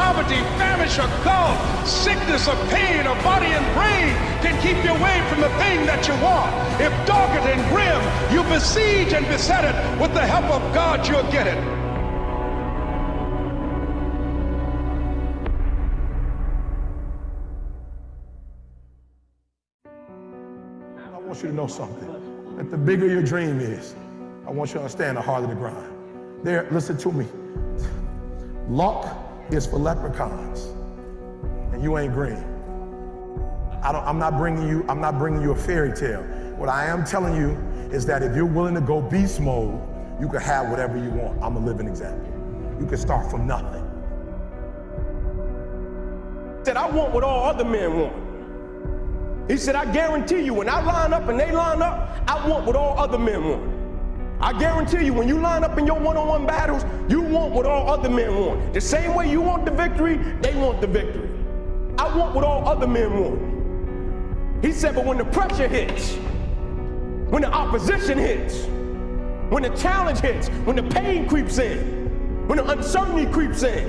poverty, famish, or gulf, sickness or pain or body and brain can keep you away from the thing that you want. If dogged and grim, you besiege and beset it, with the help of God, you'll get it. I want you to know something, that the bigger your dream is, I want you to understand the harder the grind. There, listen to me. Luck is for leprechauns, and you ain't green. I'm not bringing you a fairy tale. What I am telling you is that if you're willing to go beast mode, you can have whatever you want. I'm a living example. You can start from nothing. He said, I want what all other men want. He said, I guarantee you, when I line up and they line up, I want what all other men want. I guarantee you, when you line up in your one-on-one battles, you want what all other men want. The same way you want the victory, they want the victory. I want what all other men want. He said, but when the pressure hits, when the opposition hits, when the challenge hits, when the pain creeps in, when the uncertainty creeps in,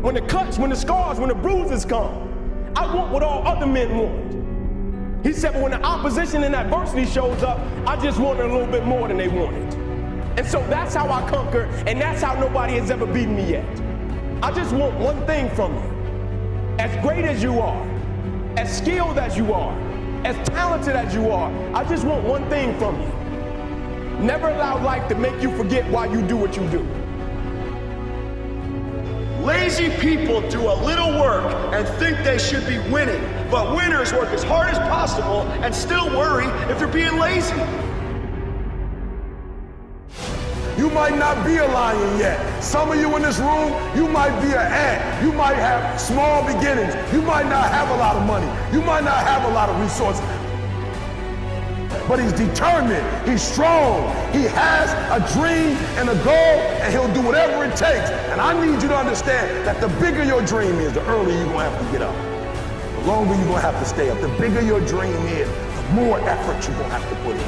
when the cuts, when the scars, when the bruises come, I want what all other men want. He said, but when the opposition and adversity shows up, I just want it a little bit more than they wanted. And so that's how I conquer, and that's how nobody has ever beaten me yet. I just want one thing from you. As great as you are, as skilled as you are, as talented as you are, I just want one thing from you. Never allow life to make you forget why you do what you do. Lazy people do a little work and think they should be winning, but winners work as hard as possible and still worry if they're being lazy. You might not be a lion yet. Some of you in this room, you might be an ant. You might have small beginnings. You might not have a lot of money. You might not have a lot of resources. But he's determined, he's strong, he has a dream and a goal, and he'll do whatever it takes. And I need you to understand that the bigger your dream is, the earlier you're gonna have to get up. The longer you're gonna have to stay up. The bigger your dream is, the more effort you're gonna have to put in.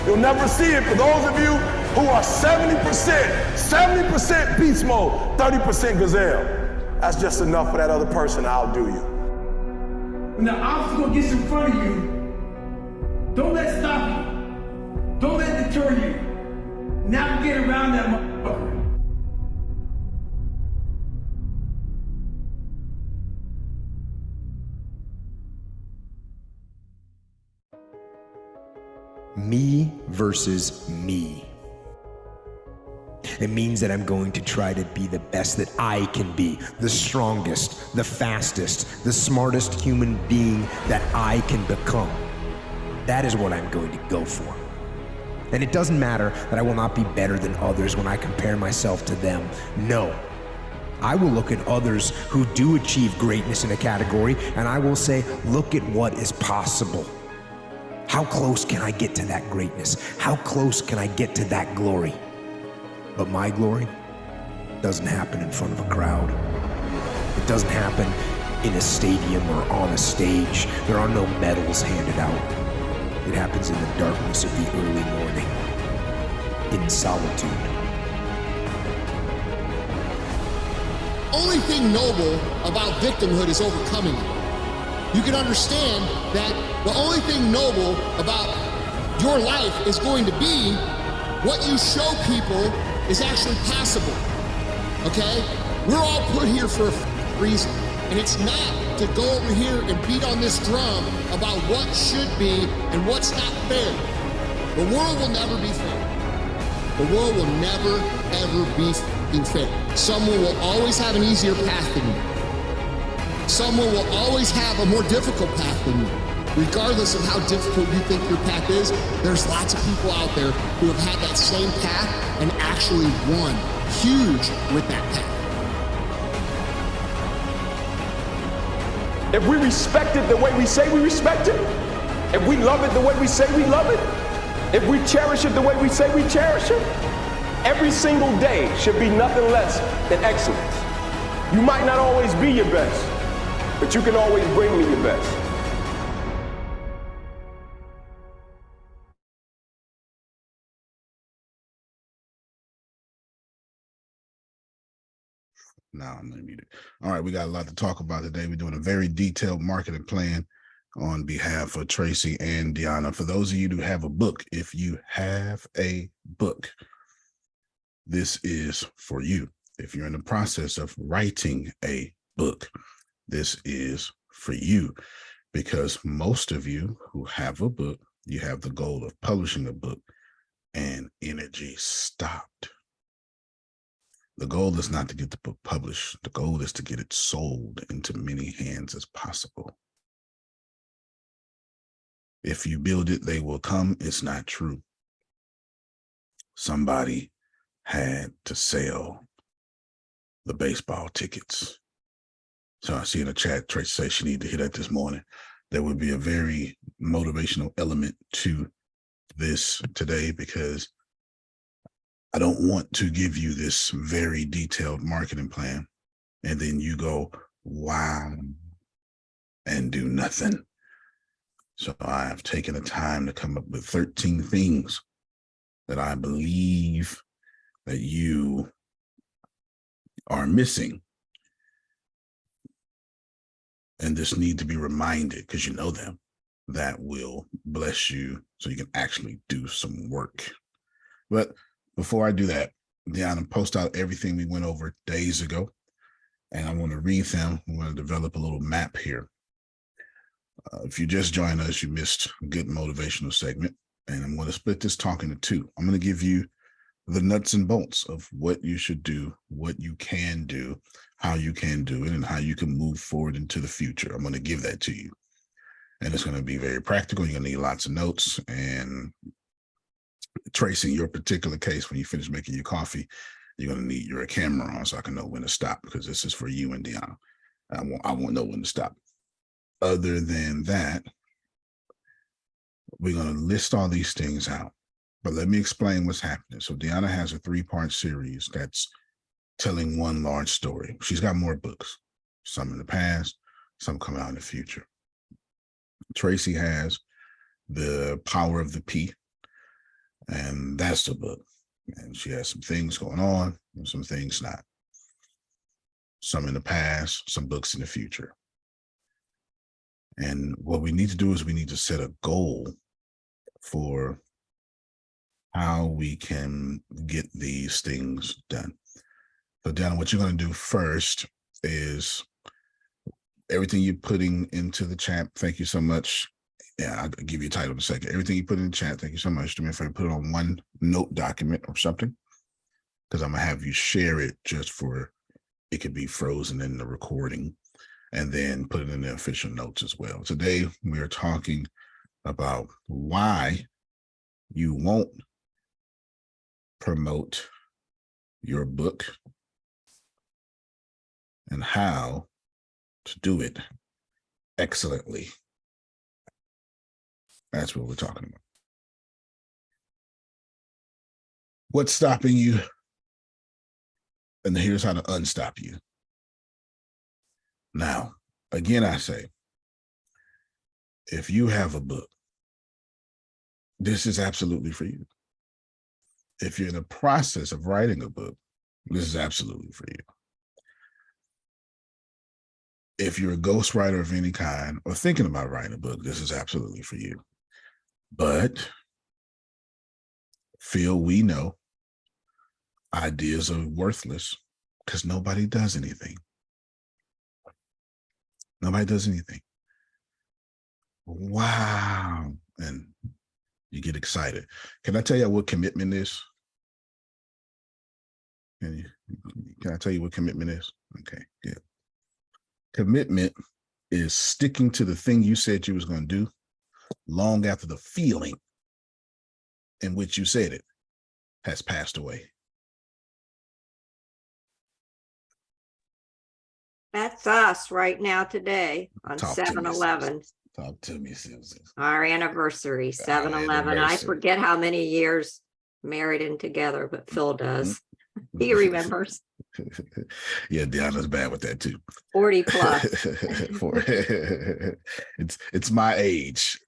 You'll never see it for those of you who are 70% beast mode, 30% gazelle. That's just enough for that other person, I'll do you. When the obstacle gets in front of you, don't let it stop you. Don't let it deter you. Navigate around that motherfucker. Me versus me. It means that I'm going to try to be the best that I can be, the strongest, the fastest, the smartest human being that I can become. That is what I'm going to go for. And it doesn't matter that I will not be better than others when I compare myself to them. No. I will look at others who do achieve greatness in a category, and I will say, look at what is possible. How close can I get to that greatness? How close can I get to that glory? But my glory doesn't happen in front of a crowd. It doesn't happen in a stadium or on a stage. There are no medals handed out. It happens in the darkness of the early morning, in solitude. Only thing noble about victimhood is overcoming it. You can understand that the only thing noble about your life is going to be what you show people is actually possible, okay? We're all put here for a reason, and it's not to go over here and beat on this drum about what should be and what's not fair. The world will never be fair. The world will never, ever be fair. Someone will always have an easier path than you. Someone will always have a more difficult path than you. Regardless of how difficult you think your path is, there's lots of people out there who have had that same path and actually won huge with that path. If we respect it the way we say we respect it, if we love it the way we say we love it, if we cherish it the way we say we cherish it, every single day should be nothing less than excellence. You might not always be your best, but you can always bring me your best. No, I'm not muted. All right, we got a lot to talk about today. We're doing a very detailed marketing plan on behalf of Tracy and Deanna. For those of you who have a book, if you have a book, this is for you. If you're in the process of writing a book, this is for you, because most of you who have a book, you have the goal of publishing a book and energy stopped. The goal is not to get the book published. The goal is to get it sold into many hands as possible. If you build it, they will come. It's not true. Somebody had to sell the baseball tickets. So I see in the chat, Tracy says she needed to hear that this morning. There would be a very motivational element to this today, because I don't want to give you this very detailed marketing plan and then you go, wow, and do nothing. So I have taken the time to come up with 13 things that I believe that you are missing and just need to be reminded, because you know them, that will bless you so you can actually do some work. But before I do that, Deanna, post out everything we went over days ago, and I want to read them. I'm going to develop a little map here. If you just joined us, you missed a good motivational segment, and I'm going to split this talk into two. I'm going to give you the nuts and bolts of what you should do, what you can do, how you can do it, and how you can move forward into the future. I'm going to give that to you. And it's going to be very practical. You're going to need lots of notes. And Tracy, in your particular case, when you finish making your coffee, you're going to need your camera on so I can know when to stop, because this is for you and Deanna. I won't know when to stop. Other than that, we're going to list all these things out. But let me explain what's happening. So Deanna has a 3-part series that's telling one large story. She's got more books, some in the past, some come out in the future. Tracy has The Power of the P, and that's the book. And she has some things going on and some things not. Some in the past, some books in the future. And what we need to do is we need to set a goal for how we can get these things done. So Deanna, what you're going to do first is everything you're putting into the chat. Thank you so much. Yeah, I'll give you a title in a second. Everything you put in the chat, thank you so much. Do me a favor, put it on one note document or something, because I'm going to have you share it just for, it could be frozen in the recording, and then put it in the official notes as well. Today, we are talking about why you won't promote your book and how to do it excellently. That's what we're talking about. What's stopping you? And here's how to unstop you. Now, again, I say, if you have a book, this is absolutely for you. If you're in the process of writing a book, this is absolutely for you. If you're a ghostwriter of any kind or thinking about writing a book, this is absolutely for you. But Phil, we know ideas are worthless because nobody does anything. Nobody does anything. Wow. And you get excited. Can I tell you what commitment is? Can I tell you what commitment is? Okay, good. Commitment is sticking to the thing you said you was going to do long after the feeling in which you said it has passed away. That's us right now today on 7-Eleven. Talk to me, Susan. Our anniversary, 7-Eleven. I forget how many years married and together, but Phil does. He remembers. Yeah, Deanna's bad with that too. 40 plus. It's my age.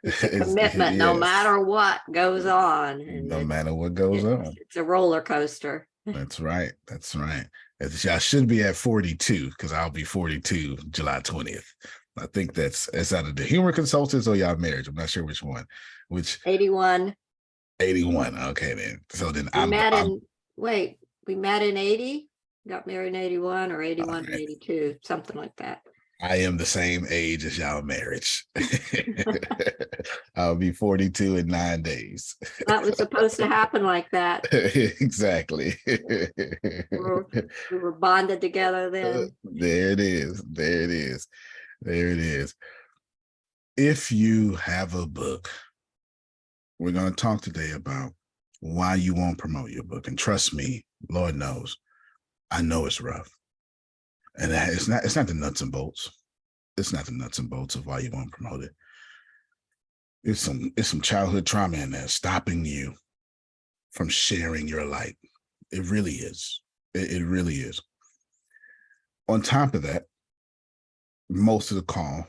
It's a commitment, yes. No matter what goes on. And no matter what goes on. It's a roller coaster. That's right. That's right. I should be at 42 because I'll be 42 July 20th. I think that's either the humor consultants or y'all marriage. I'm not sure which one. Which 81. 81. Okay, then. So then we met in 80, got married in 81 or 81 to 82, something like that. I am the same age as y'all marriage. I'll be 42 in 9 days. That was supposed to happen like that. Exactly. We were bonded together then. There it is. There it is. There it is. If you have a book, we're going to talk today about why you won't promote your book. And trust me, Lord knows, I know it's rough. And it's not the nuts and bolts. It's not the nuts and bolts of why you won't promote it. It's some childhood trauma in there stopping you from sharing your light. It really is. It really is. On top of that, most of the call,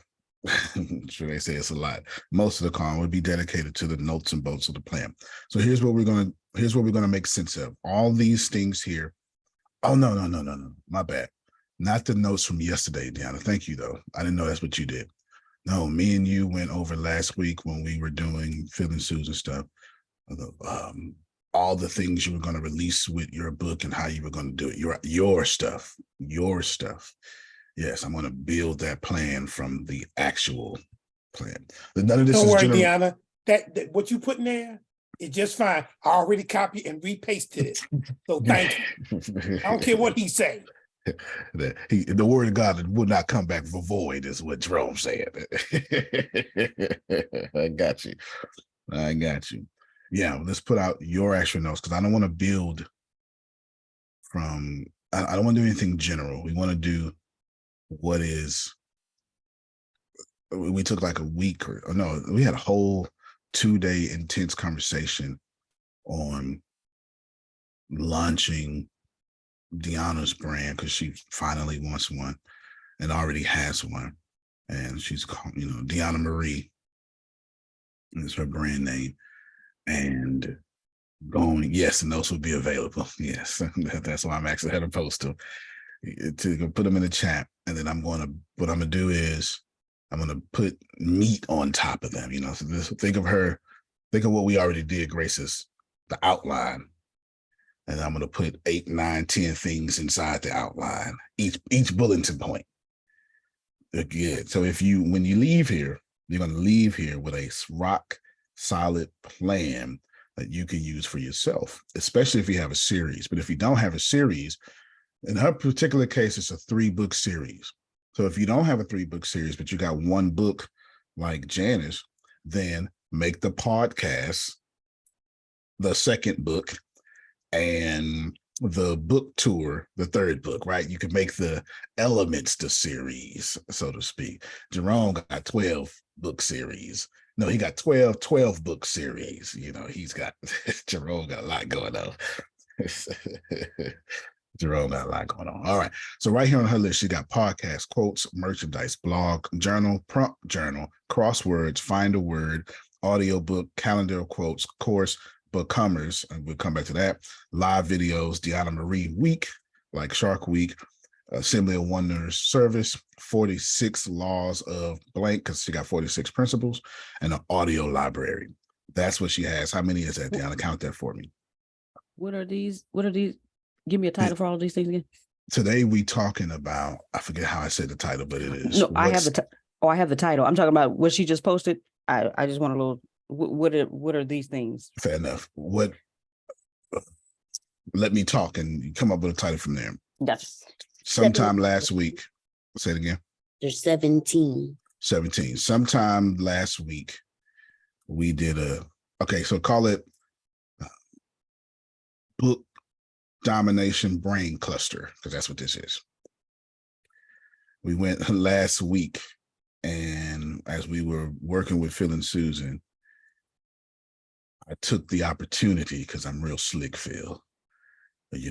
sure they say it's a lot, most of the call would be dedicated to the nuts and bolts of the plan. So here's what we're gonna make sense of. All these things here. Oh, no. My bad. Not the notes from yesterday, Deanna. Thank you, though. I didn't know that's what you did. No, me and you went over last week when we were doing Feeling Susan stuff, all the things you were going to release with your book and how you were going to do it. Your stuff. Yes, I'm going to build that plan from the actual plan. But none of this Don't is worry, general. Deanna. That what you put in there is just fine. I already copied and repasted it. So thank you. I don't care what he say. The word of God will not come back void, is what Jerome said. I got you. Yeah, let's put out your actual notes because I don't want to build from. I don't want to do anything general. We want to do what is. We took like a week or no, we had a whole 2-day intense conversation on launching Deanna's brand because she finally wants one and already has one, and she's called, Deanna Marie is her brand name, and yes, and those will be available. Yes, that's why I'm actually had to post them to put them in the chat, and then what I'm gonna do is I'm gonna put meat on top of them. So think of what we already did, Grace's the outline. And I'm going to put 8, 9, 10 things inside the outline, each bulletin point. Again, so when you leave here, you're going to leave here with a rock solid plan that you can use for yourself, especially if you have a series. But if you don't have a series, in her particular case, it's a 3-book series. So if you don't have a 3-book series, but you got one book like Janice, then make the podcast the second book, and the book tour, the 3rd book, right? You can make the elements the series, so to speak. Jerome got 12 book series. No, he got 12 book series. Jerome got a lot going on. Jerome got a lot going on. All right. So right here on her list, she got podcast, quotes, merchandise, blog, journal, prompt journal, crosswords, find a word, audiobook, calendar of quotes, course, Becomers, and we'll come back to that. Live videos, Deanna Marie Week, like Shark Week, Assembly of Wonders service, 46 laws of blank, because she got 46 principles, and an audio library. That's what she has. How many is that, Deanna? Count that for me. What are these? Give me a title for all these things again. Today we talking about, I forget how I said the title, but it is. No, I have the title. I'm talking about what she just posted. I just want a little. What are these things? Fair enough. Let me talk and come up with a title from there. That's sometime last week. Say it again. There's 17. Sometime last week, we did so call it book domination brain cluster, because that's what this is. We went last week, and as we were working with Phil and Susan, I took the opportunity, because I'm real slick, Phil. But you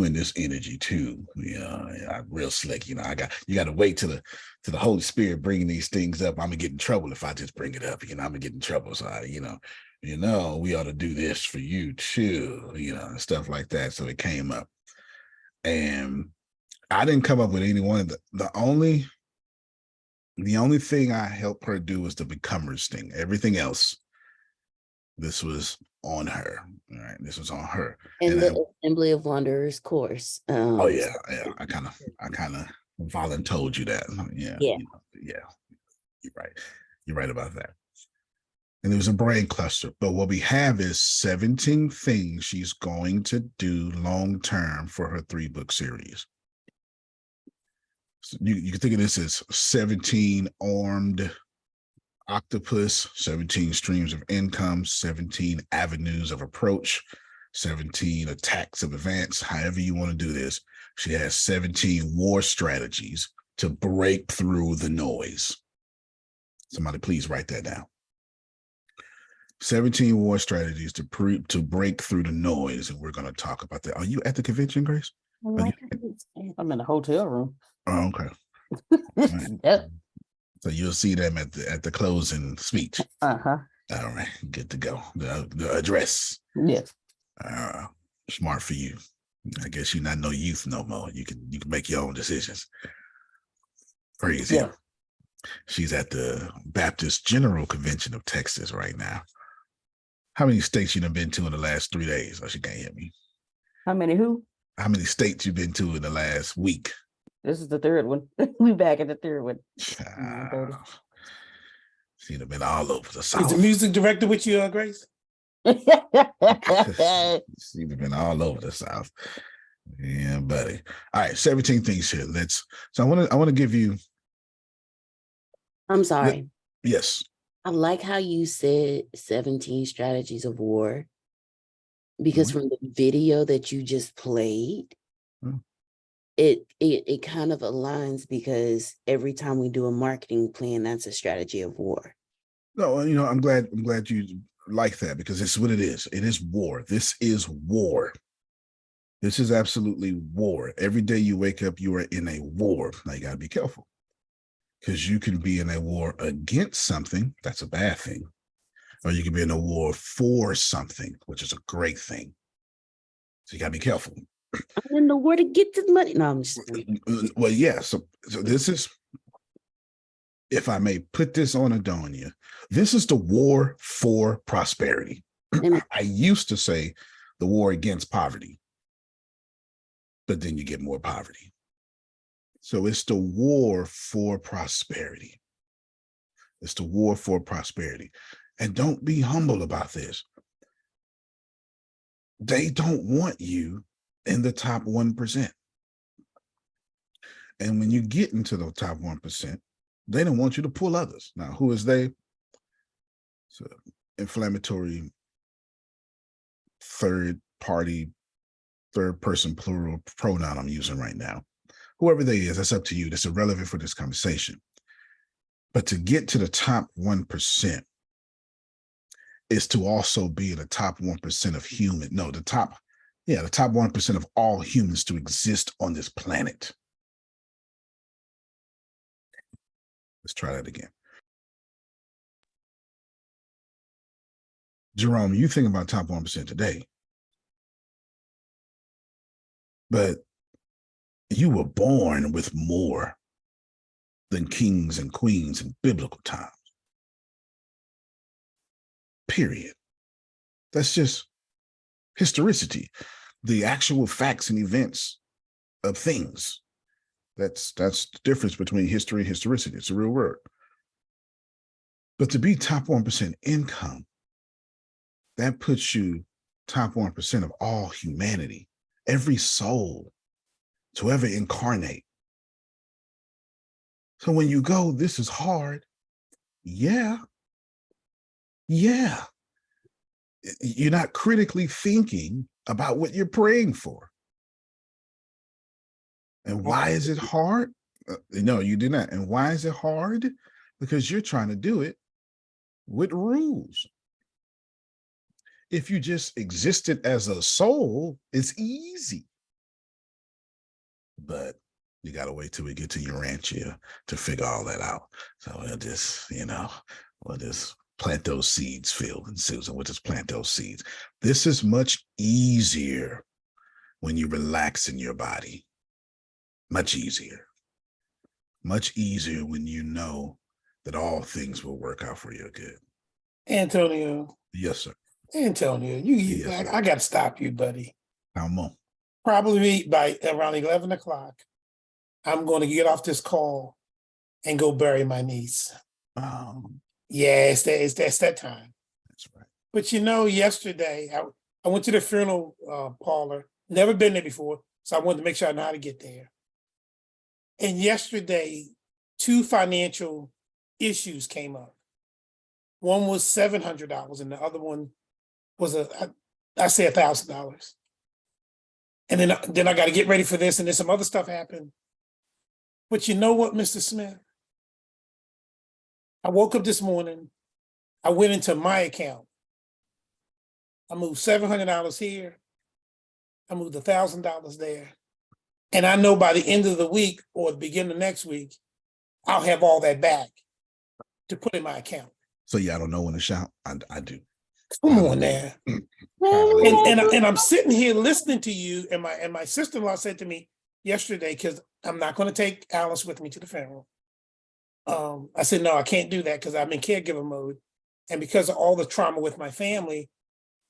in this energy too. I'm real slick. You got to wait till the Holy Spirit bringing these things up. I'm gonna get in trouble if I just bring it up. I'm gonna get in trouble. So we ought to do this for you too, and stuff like that. So it came up. And I didn't come up with any one of the only thing I helped her do was the becomers thing. Everything else, this was on her. All right. This was on her. And the Assembly of Wanderers course. Oh yeah. I kind of voluntold you that. Yeah. Yeah. You're right. You're right about that. And there was a brain cluster. But what we have is 17 things she's going to do long term for her 3-book series. So you can think of this as 17 armed octopus, 17 streams of income, 17 avenues of approach, 17 attacks of advance, however you want to do this. She has 17 war strategies to break through the noise. Somebody please write that down. 17 war strategies to break through the noise, and we're going to talk about that. Are you at the convention, Grace? I'm in the hotel room. Oh, okay. Right. Yep. So you'll see them at the closing speech. Uh-huh. All right, good to go. The address. Yes. Smart for you. I guess you're not no youth no more. You can make your own decisions. Crazy. Yeah. She's at the Baptist General Convention of Texas right now. How many states you done been to in the last 3 days? Oh, she can't hear me. How many who? How many states you been to in the last week? This is the third one. We back at the third one. She'd have been all over the South. Is the music director with you, Grace? She'd have been all over the South. Yeah, buddy. All right, 17 things here. So I want to give you. I'm sorry. Yes. I like how you said 17 strategies of war, because from the video that you just played, it kind of aligns, because every time we do a marketing plan, that's a strategy of war. No, I'm glad you like that, because it's what it is. It is war. This is war. This is absolutely war. Every day you wake up, you are in a war. Now you got to be careful, because you can be in a war against something. That's a bad thing. Or you can be in a war for something, which is a great thing. So you got to be careful. I'm in the war to get this money. No, I'm just well, yeah. So this is, if I may put this on Adonia, this is the war for prosperity. I used to say the war against poverty, but then you get more poverty. So it's the war for prosperity. It's the war for prosperity. And don't be humble about this. They don't want you in the top 1%. And when you get into the top 1%, they don't want you to pull others. Now, who is they? It's an inflammatory third person plural pronoun I'm using right now. Whoever they is, that's up to you. That's irrelevant for this conversation. But to get to the top 1% is to also be in the top 1% of the top 1% of all humans to exist on this planet. Let's try that again. Jerome, you think about top 1% today, but you were born with more than kings and queens in biblical times. Period. That's just historicity, the actual facts and events of things. That's the difference between history and historicity. It's a real word. But to be top 1% income, that puts you top 1% of all humanity, every soul to ever incarnate. So when you go, this is hard. Yeah. You're not critically thinking about what you're praying for. And why is it hard? No, you did not. And why is it hard? Because you're trying to do it with rules. If you just existed as a soul, it's easy. But you got to wait till we get to Urantia to figure all that out. So we'll just plant those seeds, Phil and Susan. We'll just plant those seeds. This is much easier when you relax in your body. Much easier. Much easier when you know that all things will work out for your good. Antonio. Yes, sir. Antonio, Yes, I got to stop you, buddy. Come on. Probably by around 11 o'clock, I'm going to get off this call and go bury my niece. Yeah, it's that time. That's right. But yesterday, I went to the funeral parlor. Never been there before, so I wanted to make sure I know how to get there. And yesterday, 2 financial issues came up. One was $700, and the other one was I say $1,000. And then I got to get ready for this, and then some other stuff happened. But you know what, Mr. Smith? I woke up this morning. I went into my account. I moved $700 here. I moved $1,000 there. And I know by the end of the week or the beginning of next week, I'll have all that back to put in my account. So I don't know when to shout. I do. Come on now. And I'm sitting here listening to you, and my sister-in-law said to me yesterday, because I'm not going to take Alice with me to the funeral. I said, no, I can't do that because I'm in caregiver mode. And because of all the trauma with my family,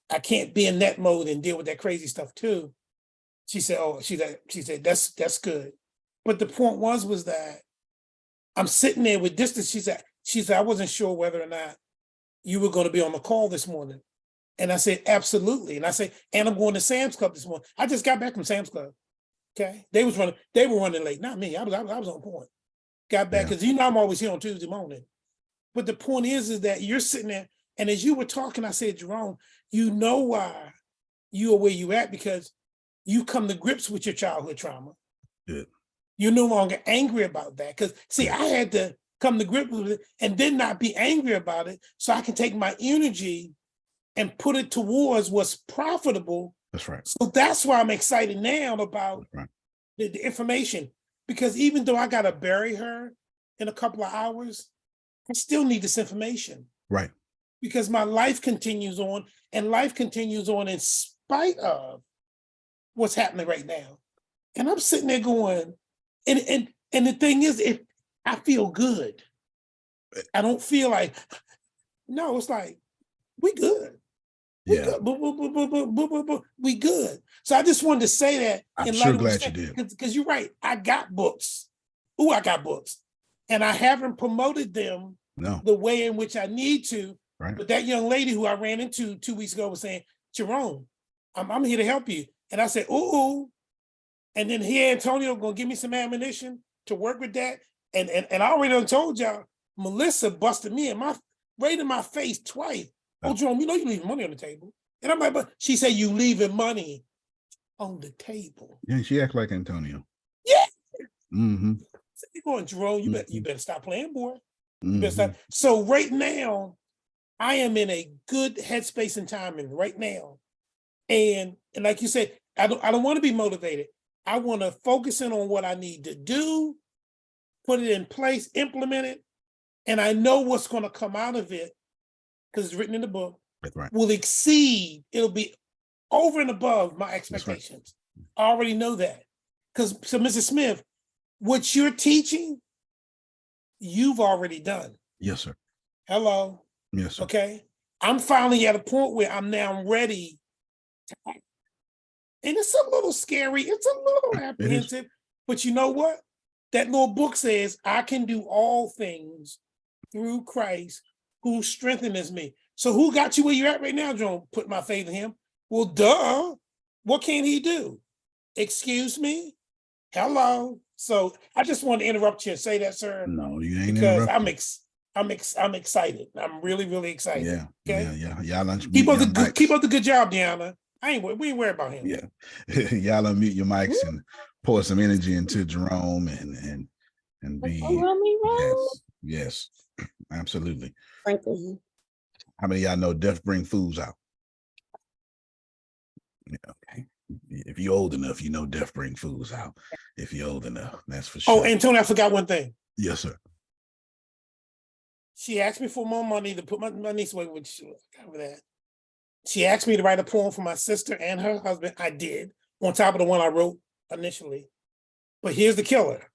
I can't be in that mode and deal with that crazy stuff too. She said, that's good. But the point was that I'm sitting there with distance. She said, I wasn't sure whether or not you were going to be on the call this morning. And I said, absolutely. And I said, and I'm going to Sam's Club this morning. I just got back from Sam's Club. Okay. They were running late, not me. I was on point. Got back because I'm always here on Tuesday morning. But the point is that you're sitting there, and as you were talking, I said, Jerome, you know why you are where you at, because you come to grips with your childhood trauma. Good. You're no longer angry about that. Because see, I had to come to grips with it and then not be angry about it, so I can take my energy and put it towards what's profitable. That's right. So that's why I'm excited now about the information. Because even though I got to bury her in a couple of hours, I still need this information. Right. Because my life continues on, and life continues on in spite of what's happening right now. And I'm sitting there going, and the thing is, if I feel good, I don't feel like, no, it's like, we good. We good. So I just wanted to say that. I'm sure glad you did. Because you're right. I got books. I got books. And I haven't promoted them the way in which I need to. Right. But that young lady who I ran into 2 weeks ago was saying, Jerome, I'm here to help you. And I said, ooh. And then here, Antonio gonna give me some ammunition to work with that. And I already done told y'all, Melissa busted me right in my face twice. Oh, Jerome, you leaving money on the table. And I'm like, but she said, you leaving money on the table. Yeah, she act like Antonio. Yeah. Mm-hmm. So you're going, Jerome, you better stop playing, boy. Mm-hmm. You better stop. So right now, I am in a good headspace and timing right now. And like you said, I don't want to be motivated. I want to focus in on what I need to do, put it in place, implement it. And I know what's going to come out of it, because it's written in the book, will exceed, it'll be over and above my expectations. I already know that. So Mrs. Smith, what you're teaching, you've already done. Yes, sir. Hello. Yes, sir. Okay. I'm finally at a point where I'm now ready to act. And it's a little scary. It's a little apprehensive. But you know what? That little book says, I can do all things through Christ who strengthens me. So who got you where you're at right now, John? Put my faith in him. Well, duh. What can he do? Excuse me? Hello. So I just want to interrupt you and say that, sir. No, you ain't because interrupting. I'm excited. I'm really, really excited. Yeah. Okay. Yeah. Y'all keep up the good job, Deanna. We ain't worried about him. Yeah. Y'all unmute your mics and pour some energy into Jerome and be yes. Absolutely. Frankly. How many of y'all know death bring fools out? Yeah, okay. If you're old enough, you know death bring fools out. If you're old enough, that's for sure. Oh, Antonio, I forgot one thing. Yes, sir. She asked me for more money to put my niece away, which cover that. She asked me to write a poem for my sister and her husband. I did, on top of the one I wrote initially. But here's the killer.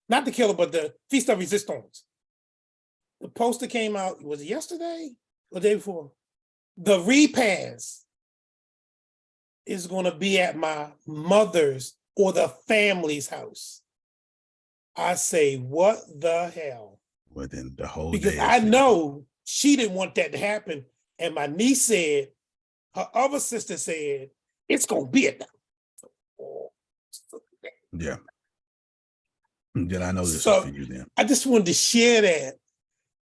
Not the killer, but the Feast of Resistance. The poster came out, was it yesterday or the day before? The repast is going to be at my mother's or the family's house. I say, what the hell? Within the whole because day. I know she didn't want that to happen. And my niece said, her other sister said, it's going to be it now. Yeah. Then I know this So is for you then. I just wanted to share that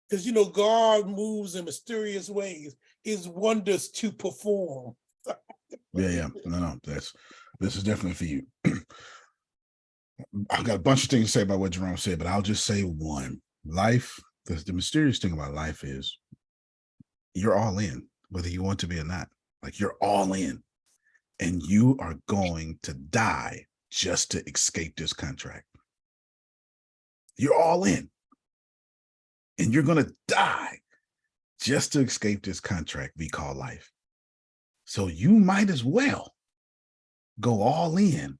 because, you know, God moves in mysterious ways, his wonders to perform. Yeah. No. This is definitely for you. I've got a bunch of things to say about what Jerome said, but I'll just say one. Life, the mysterious thing about life is you're all in, whether you want to be or not. Like, you're all in, and you are going to die just to escape this contract. You're all in, and you're going to die just to escape this contract we call life. So you might as well go all in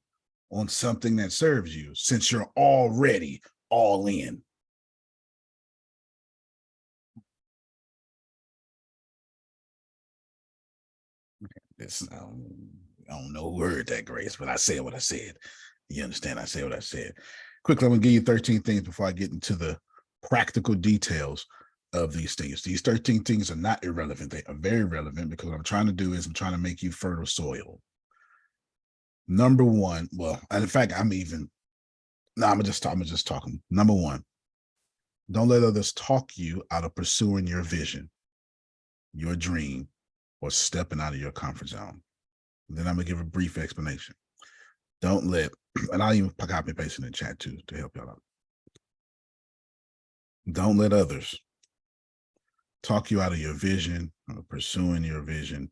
on something that serves you, since you're already all in. I don't know who heard that, Grace, but I said what I said. You understand? I said what I said. Quickly, I'm going to give you 13 things before I get into the practical details of these things. These 13 things are not irrelevant. They are very relevant, because what I'm trying to do is I'm trying to make you fertile soil. Number one, well, and in fact, I'm just talking. Number one, don't let others talk you out of pursuing your vision, your dream, or stepping out of your comfort zone. And then I'm going to give a brief explanation. Don't let, and I'll even copy and paste in the chat too to help y'all out. Don't let others talk you out of your vision, or pursuing your vision,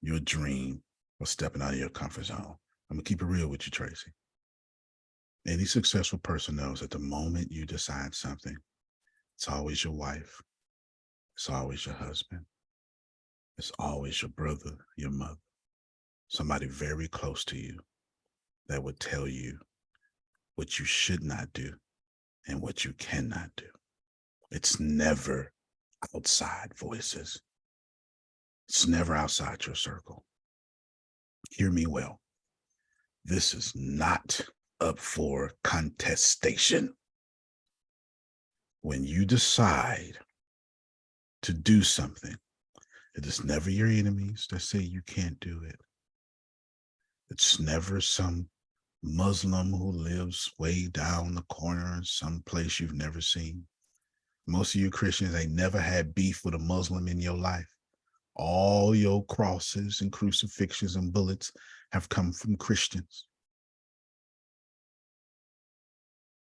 your dream, or stepping out of your comfort zone. I'm going to keep it real with you, Tracy. Any successful person knows that the moment you decide something, it's always your wife, it's always your husband, it's always your brother, your mother, somebody very close to you that would tell you what you should not do and what you cannot do. It's never outside voices. It's never outside your circle. Hear me well. This is not up for contestation. When you decide to do something, it is never your enemies that say you can't do it. It's never some Muslim who lives way down the corner in some place you've never seen. Most of you Christians ain't never had beef with a Muslim in your life. All your crosses and crucifixions and bullets have come from Christians,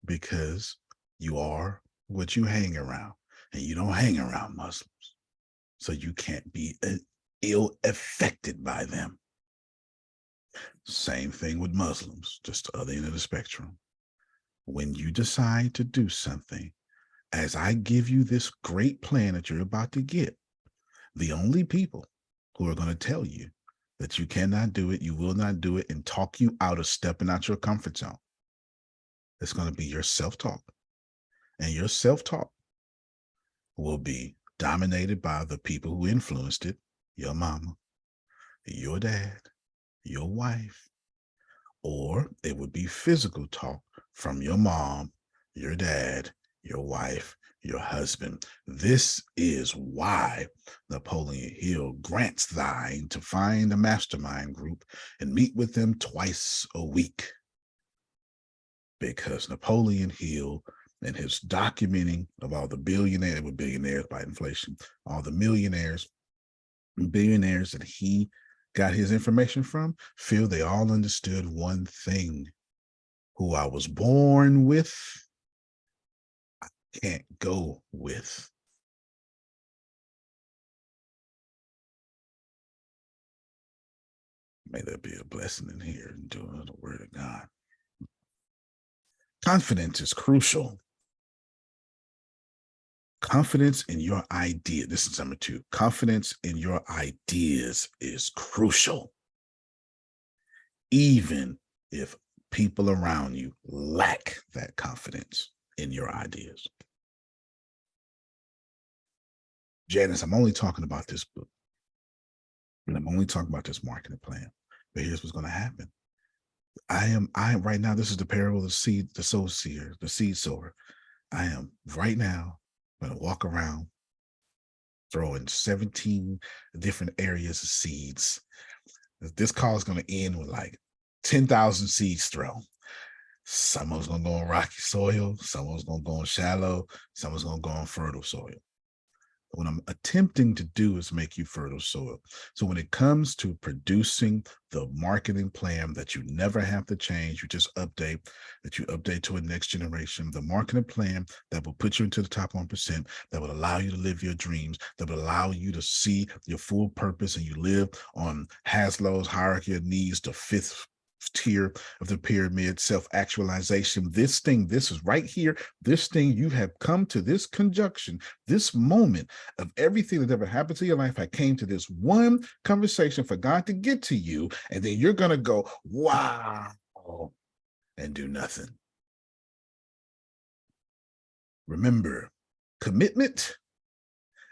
because you are what you hang around, and you don't hang around Muslims. So you can't be ill affected by them. Same thing with Muslims, just the other end of the spectrum. When you decide to do something, as I give you this great plan that you're about to get, the only people who are going to tell you that you cannot do it, you will not do it, and talk you out of stepping out your comfort zone, it's going to be your self-talk. And your self-talk will be dominated by the people who influenced it, your mama, your dad, your wife, or it would be physical talk from your mom, your dad, your wife, your husband. This is why Napoleon Hill grants thine to find a mastermind group and meet with them twice a week. Because Napoleon Hill and his documenting of all the billionaires, with billionaires by inflation, all the millionaires and billionaires that he got his information from, feel they all understood one thing: who I was born with, I can't go with. May there be a blessing in here and doing the word of God. Confidence is crucial. Confidence in your idea. This is number 2. Confidence in your ideas is crucial. Even if people around you lack that confidence in your ideas. Janice, I'm only talking about this book. And I'm only talking about this marketing plan. But here's what's going to happen. I am right now, this is the parable of the seed, the soul seer, the seed sower. I am right now going to walk around throwing 17 different areas of seeds. This call is going to end with like 10,000 seeds thrown. Some of it's going to go on rocky soil. Some of it's going to go on shallow. Some of it's going to go on fertile soil. What I'm attempting to do is make you fertile soil. So when it comes to producing the marketing plan that you never have to change, you just update, that you update to a next generation, the marketing plan that will put you into the top 1%, that will allow you to live your dreams, that will allow you to see your full purpose, and you live on Haslow's hierarchy of needs, the 5th tier of the pyramid, self-actualization. This is right here. This thing, you have come to this conjunction, this moment of everything that ever happened to your life. I came to this one conversation for God to get to you, and then you're going to go, wow, and do nothing. Remember, commitment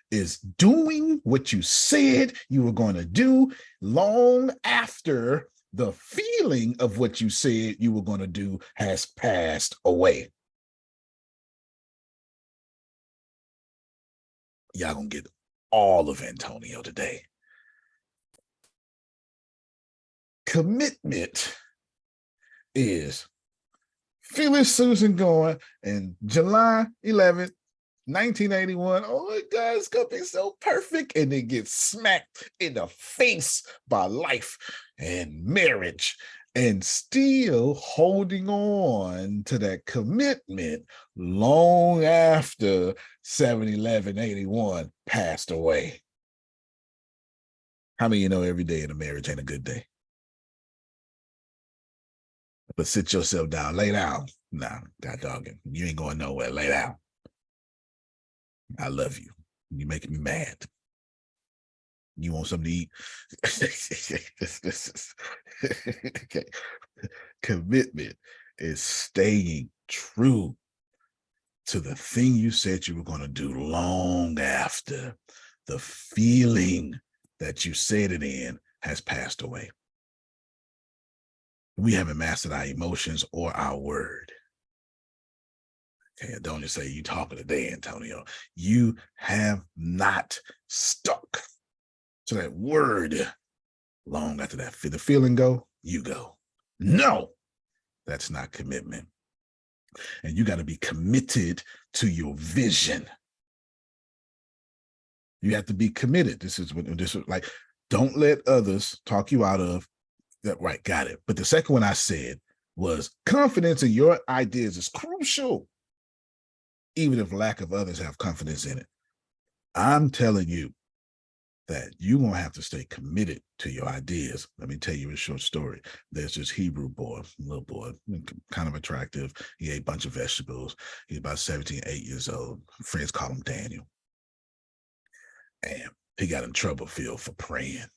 is doing what you said you were going to do long after the feeling of what you said you were going to do has passed away. Y'all gonna get all of Antonio today. Commitment is Phyllis Susan going in July 11th, 1981. Oh my God, it's gonna be so perfect. And it gets smacked in the face by life and marriage, and still holding on to that commitment long after 7/11/81 passed away. How many of you know every day in a marriage ain't a good day? But sit yourself down, lay down. Nah, God dogging, you ain't going nowhere, lay down. I love you. You're making me mad. You want something to eat? Okay. Commitment is staying true to the thing you said you were going to do long after the feeling that you said it in has passed away. We haven't mastered our emotions or our word. Okay, don't just say you talking today, Antonio. You have not stuck to that word long after that. The feeling go, you go. No, that's not commitment. And you got to be committed to your vision. You have to be committed. This is like, don't let others talk you out of that. Right, got it. But the second one I said was confidence in your ideas is crucial, even if lack of others have confidence in it. I'm telling you that you're going to have to stay committed to your ideas. Let me tell you a short story. There's this Hebrew boy, little boy, kind of attractive. He ate a bunch of vegetables. He's about 17, 8 years old. Friends call him Daniel. And he got in trouble, Phil, for praying.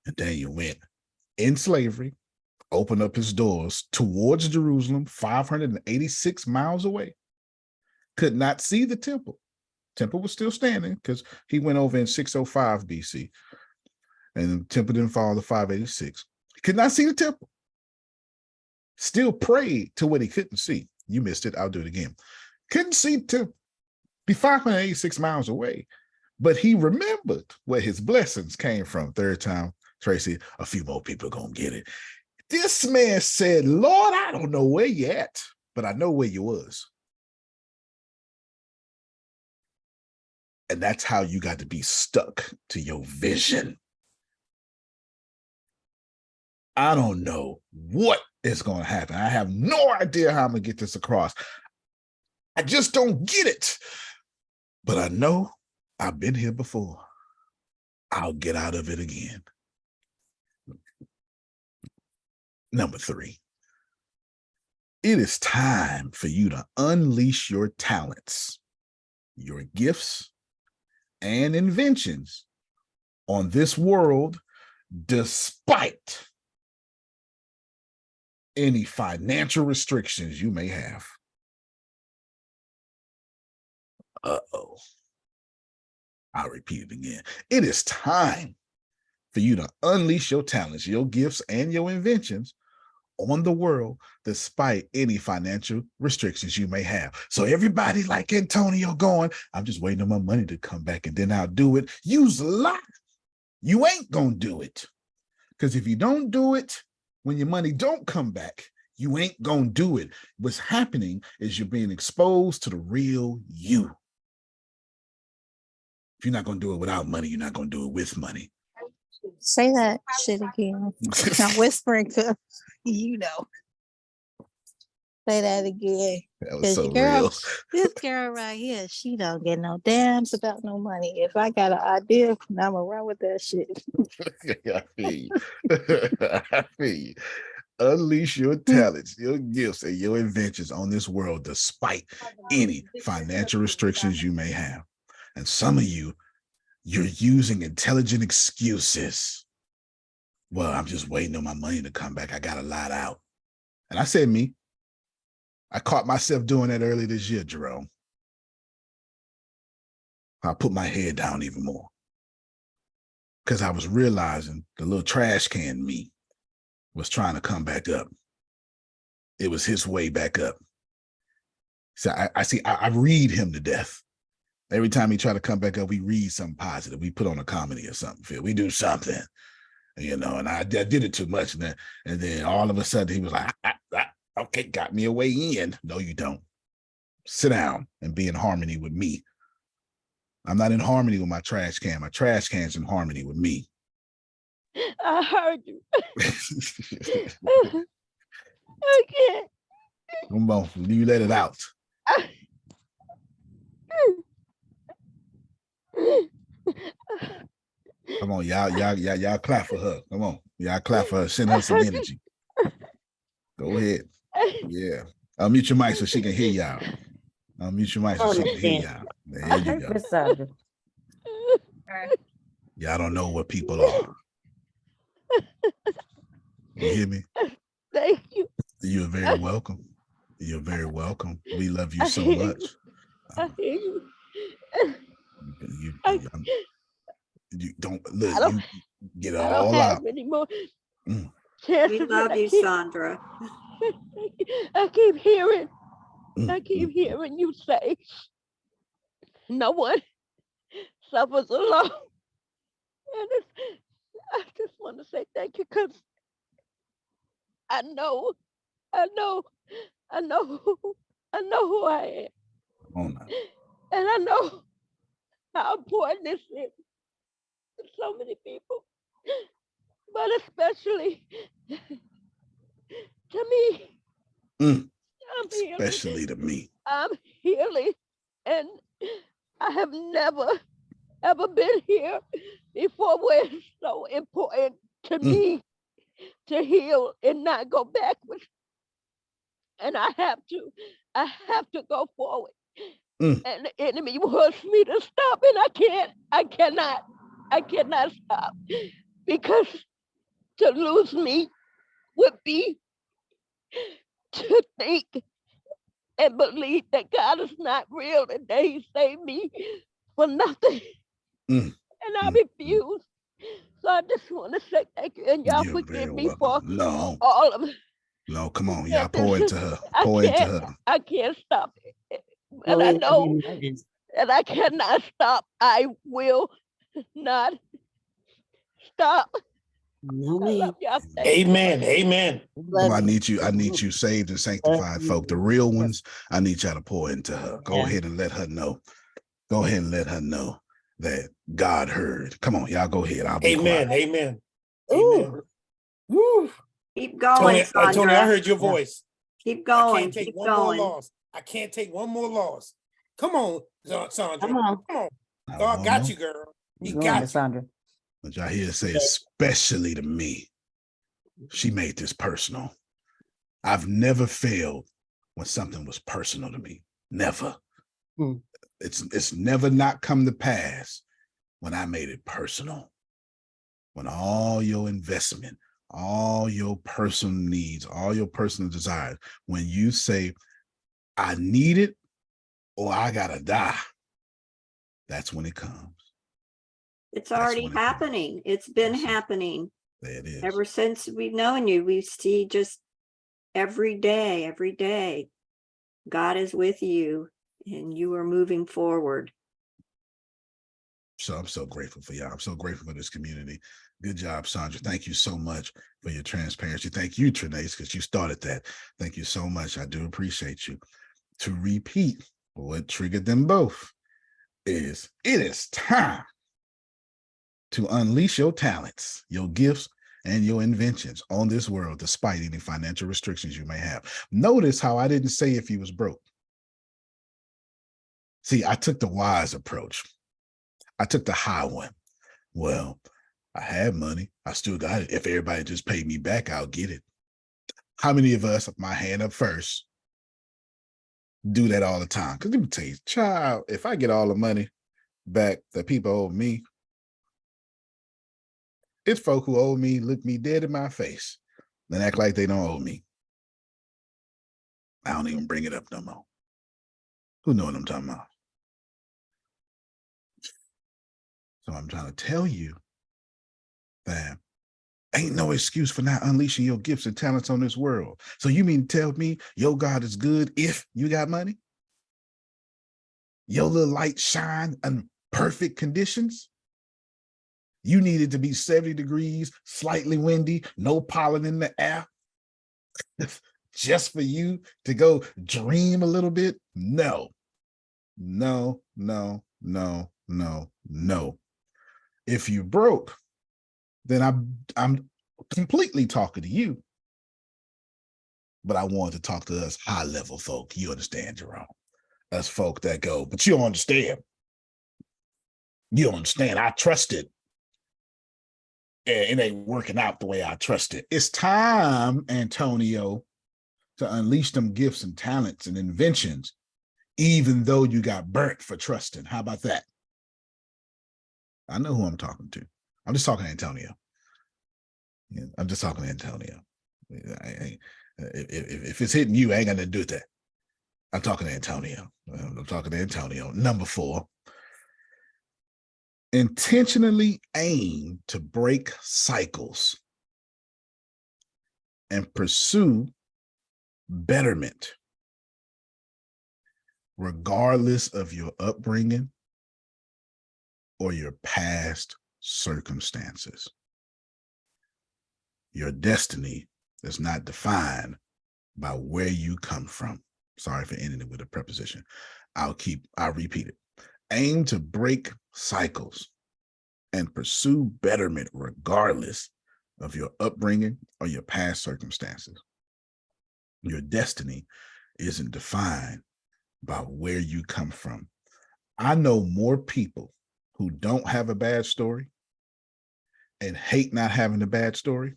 And Daniel went in slavery, opened up his doors towards Jerusalem, 586 miles away. Could not see the temple. Temple was still standing because he went over in 605 BC, and the temple didn't fall to 586. He could not see the temple. Still prayed to what he couldn't see. You missed it. I'll do it again. Couldn't see the temple. Be 586 miles away, but he remembered where his blessings came from. Third time, Tracy, a few more people are going to get it. This man said, Lord, I don't know where you at, but I know where you was. And that's how you got to be stuck to your vision. I don't know what is going to happen. I have no idea how I'm going to get this across. I just don't get it. But I know I've been here before. I'll get out of it again. Number 3. It is time for you to unleash your talents your gifts and inventions on this world despite any financial restrictions you may have. Uh-oh. I'll repeat it again. It is time for you to unleash your talents, your gifts, and your inventions on the world despite any financial restrictions you may have. So everybody like Antonio going, I'm just waiting on my money to come back and then I'll do it. Use a lie. You ain't gonna do it. Because if you don't do it, when your money don't come back, you ain't gonna do it. What's happening is you're being exposed to the real you. If you're not gonna do it without money, you're not gonna do it with money. Say that shit again. I'm whispering to you know. Say that again. That was so girl, real. This girl right here, she don't get no damns about no money. If I got an idea, I'm gonna run with that shit. I feel you. I feel you. Unleash your talents, your gifts, and your inventions on this world despite any financial restrictions you may have. And some of you, you're using intelligent excuses. Well, I'm just waiting on my money to come back. I got a lot out. And I said me. I caught myself doing that early this year, Jerome. I put my head down even more because I was realizing the little trash can me was trying to come back up. It was his way back up. So I read him to death. Every time he try to come back up, we read something positive. We put on a comedy or something, Phil. We do something, you know, and I did it too much. And then all of a sudden he was like, okay, got me a way in. No, you don't. Sit down and be in harmony with me. I'm not in harmony with my trash can. My trash can's in harmony with me. I heard you. I can't. Come on, you let it out. Come on, y'all clap for her. Come on, y'all clap for her. Send her some energy. Go ahead. Yeah. Unmute your mic so she can hear y'all. Unmute your mic so she can hear y'all. There you go. Y'all don't know what people are. You hear me? Thank you. You're very welcome. You're very welcome. We love you so much. I hear you. You don't look. You get it all out. Anymore. We love you, Sandra. I keep hearing. I keep hearing you say, "No one suffers alone," and I just want to say thank you because I know who I am. Oh, no. And I know how important this is to so many people, but especially to me. Especially to me. I'm healing, and I have never, ever been here before where it's so important to me to heal and not go backwards. And I have to go forward. And the enemy wants me to stop, and I cannot stop, because to lose me would be to think and believe that God is not real and that he saved me for nothing. And I refuse. So I just want to say thank you, and y'all forgive me for all of it. No, come on, y'all pour into her. Pour into her. I can't stop it. And I know that I cannot stop. I will not stop. No, man. Amen. Amen. I need you saved and sanctified folk. The real ones, I need y'all to pour into her. Go ahead and let her know. Go ahead and let her know that God heard. Come on, y'all go ahead. I'll be quiet. Amen. Ooh. Ooh. Keep going, Sandra. Tony, I heard your voice. Keep going. I can't take one more loss. I can't take one more loss. Come on, Sandra. Come on. God got you, girl. He got you. Sandra. But y'all hear say, especially to me. She made this personal. I've never failed when something was personal to me. Never. It's never not come to pass when I made it personal. When all your investment, all your personal needs, all your personal desires, when you say, I need it or I gotta die, that's when it comes. It's already happening. It's been happening. There it is. Ever since we've known you, we see just every day, God is with you and you are moving forward. So I'm so grateful for y'all. I'm so grateful for this community. Good job, Sandra. Thank you so much for your transparency. Thank you, Trinace, because you started that. Thank you so much. I do appreciate you. To repeat what triggered them both is it is time to unleash your talents, your gifts, and your inventions on this world, despite any financial restrictions you may have. Notice how I didn't say if you was broke. See, I took the wise approach. I took the high one. Well, I have money. I still got it. If everybody just paid me back, I'll get it. How many of us, my hand up first, do that all the time? Because let me tell you, child, if I get all the money back that people owe me, it's folk who owe me, look me dead in my face, then act like they don't owe me. I don't even bring it up no more. Who know what I'm talking about? So I'm trying to tell you that ain't no excuse for not unleashing your gifts and talents on this world. So you mean to tell me your God is good if you got money? Your little light shine in perfect conditions? You need it to be 70 degrees, slightly windy, no pollen in the air, just for you to go dream a little bit? No, no, no, no, no, no. If you're broke, then I'm completely talking to you. But I wanted to talk to us high level folk. You understand, Jerome? Us folk that go, but you don't understand. You don't understand. I trusted. And it ain't working out the way I trusted. It's time, Antonio, to unleash them gifts and talents and inventions, even though you got burnt for trusting. How about that? I know who I'm talking to. I'm just talking to Antonio. Yeah, I'm just talking to Antonio. If it's hitting you, I ain't got nothing to do with that. I'm talking to Antonio. I'm talking to Antonio. Number 4, intentionally aim to break cycles and pursue betterment, regardless of your upbringing or your past circumstances. Your destiny is not defined by where you come from. Sorry for ending it with a preposition. I'll repeat it. Aim to break cycles and pursue betterment regardless of your upbringing or your past circumstances. Your destiny isn't defined by where you come from. I know more people who don't have a bad story and hate not having a bad story,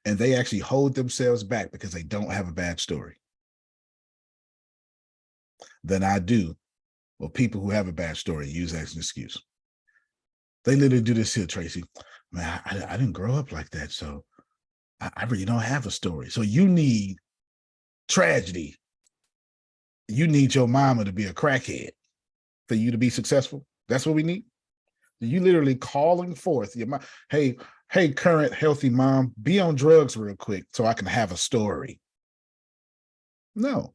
and they actually hold themselves back because they don't have a bad story, than I do with people who have a bad story and use that as an excuse. They literally do this here, Tracy. Man, I didn't grow up like that, so I really don't have a story. So you need tragedy. You need your mama to be a crackhead for you to be successful. That's what we need. You literally calling forth your mom. Hey, current healthy mom, be on drugs real quick so I can have a story. No.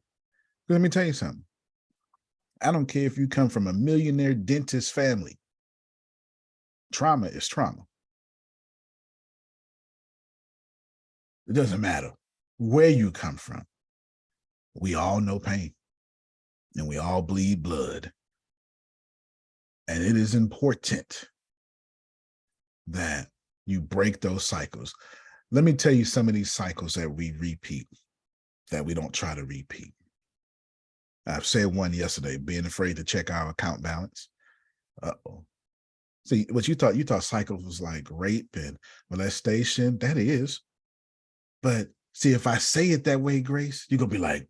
Let me tell you something. I don't care if you come from a millionaire dentist family. Trauma is trauma. It doesn't matter where you come from. We all know pain and we all bleed blood. And it is important that you break those cycles. Let me tell you some of these cycles that we repeat, that we don't try to repeat. I've said one yesterday, being afraid to check our account balance. Uh-oh. See, what you thought cycles was like rape and molestation. That is. But see, if I say it that way, Grace, you're going to be like,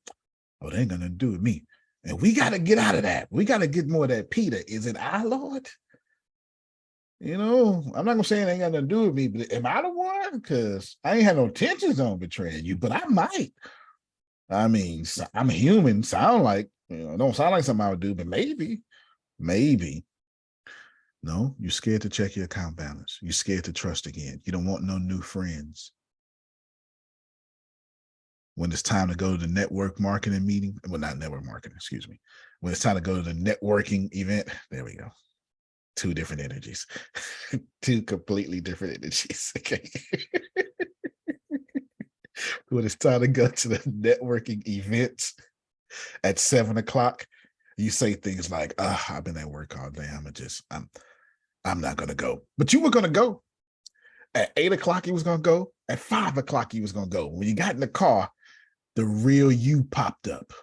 oh, they ain't going to do with me. And we got to get out of that. We got to get more of that Peter. Is it our Lord? You know, I'm not gonna say it ain't got nothing to do with me, but am I the one? Because I ain't had no intentions on betraying you, but I might. I mean, I'm human. Sound like, don't sound like something I would do, but maybe. No, you're scared to check your account balance. You're scared to trust again. You don't want no new friends. When it's time to go to the network marketing meeting, well, not network marketing, excuse me. When it's time to go to the networking event, there we go. Two different energies, two completely different energies. Okay. When it's time to go to the networking events at 7 o'clock, you say things like, I've been at work all day. I'm not going to go. But you were going to go. At 8 o'clock, you was going to go. At 5 o'clock, you was going to go. When you got in the car, the real you popped up.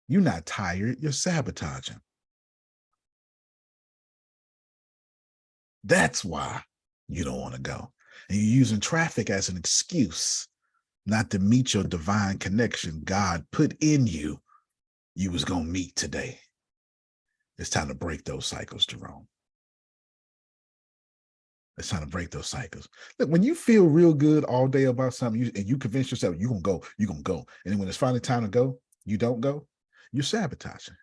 You're not tired. You're sabotaging. That's why you don't want to go. And you're using traffic as an excuse not to meet your divine connection God put in you was going to meet today. It's time to break those cycles, Jerome. It's time to break those cycles. Look, when you feel real good all day about something and you convince yourself you're going to go. And then when it's finally time to go, you don't go, you're sabotaging.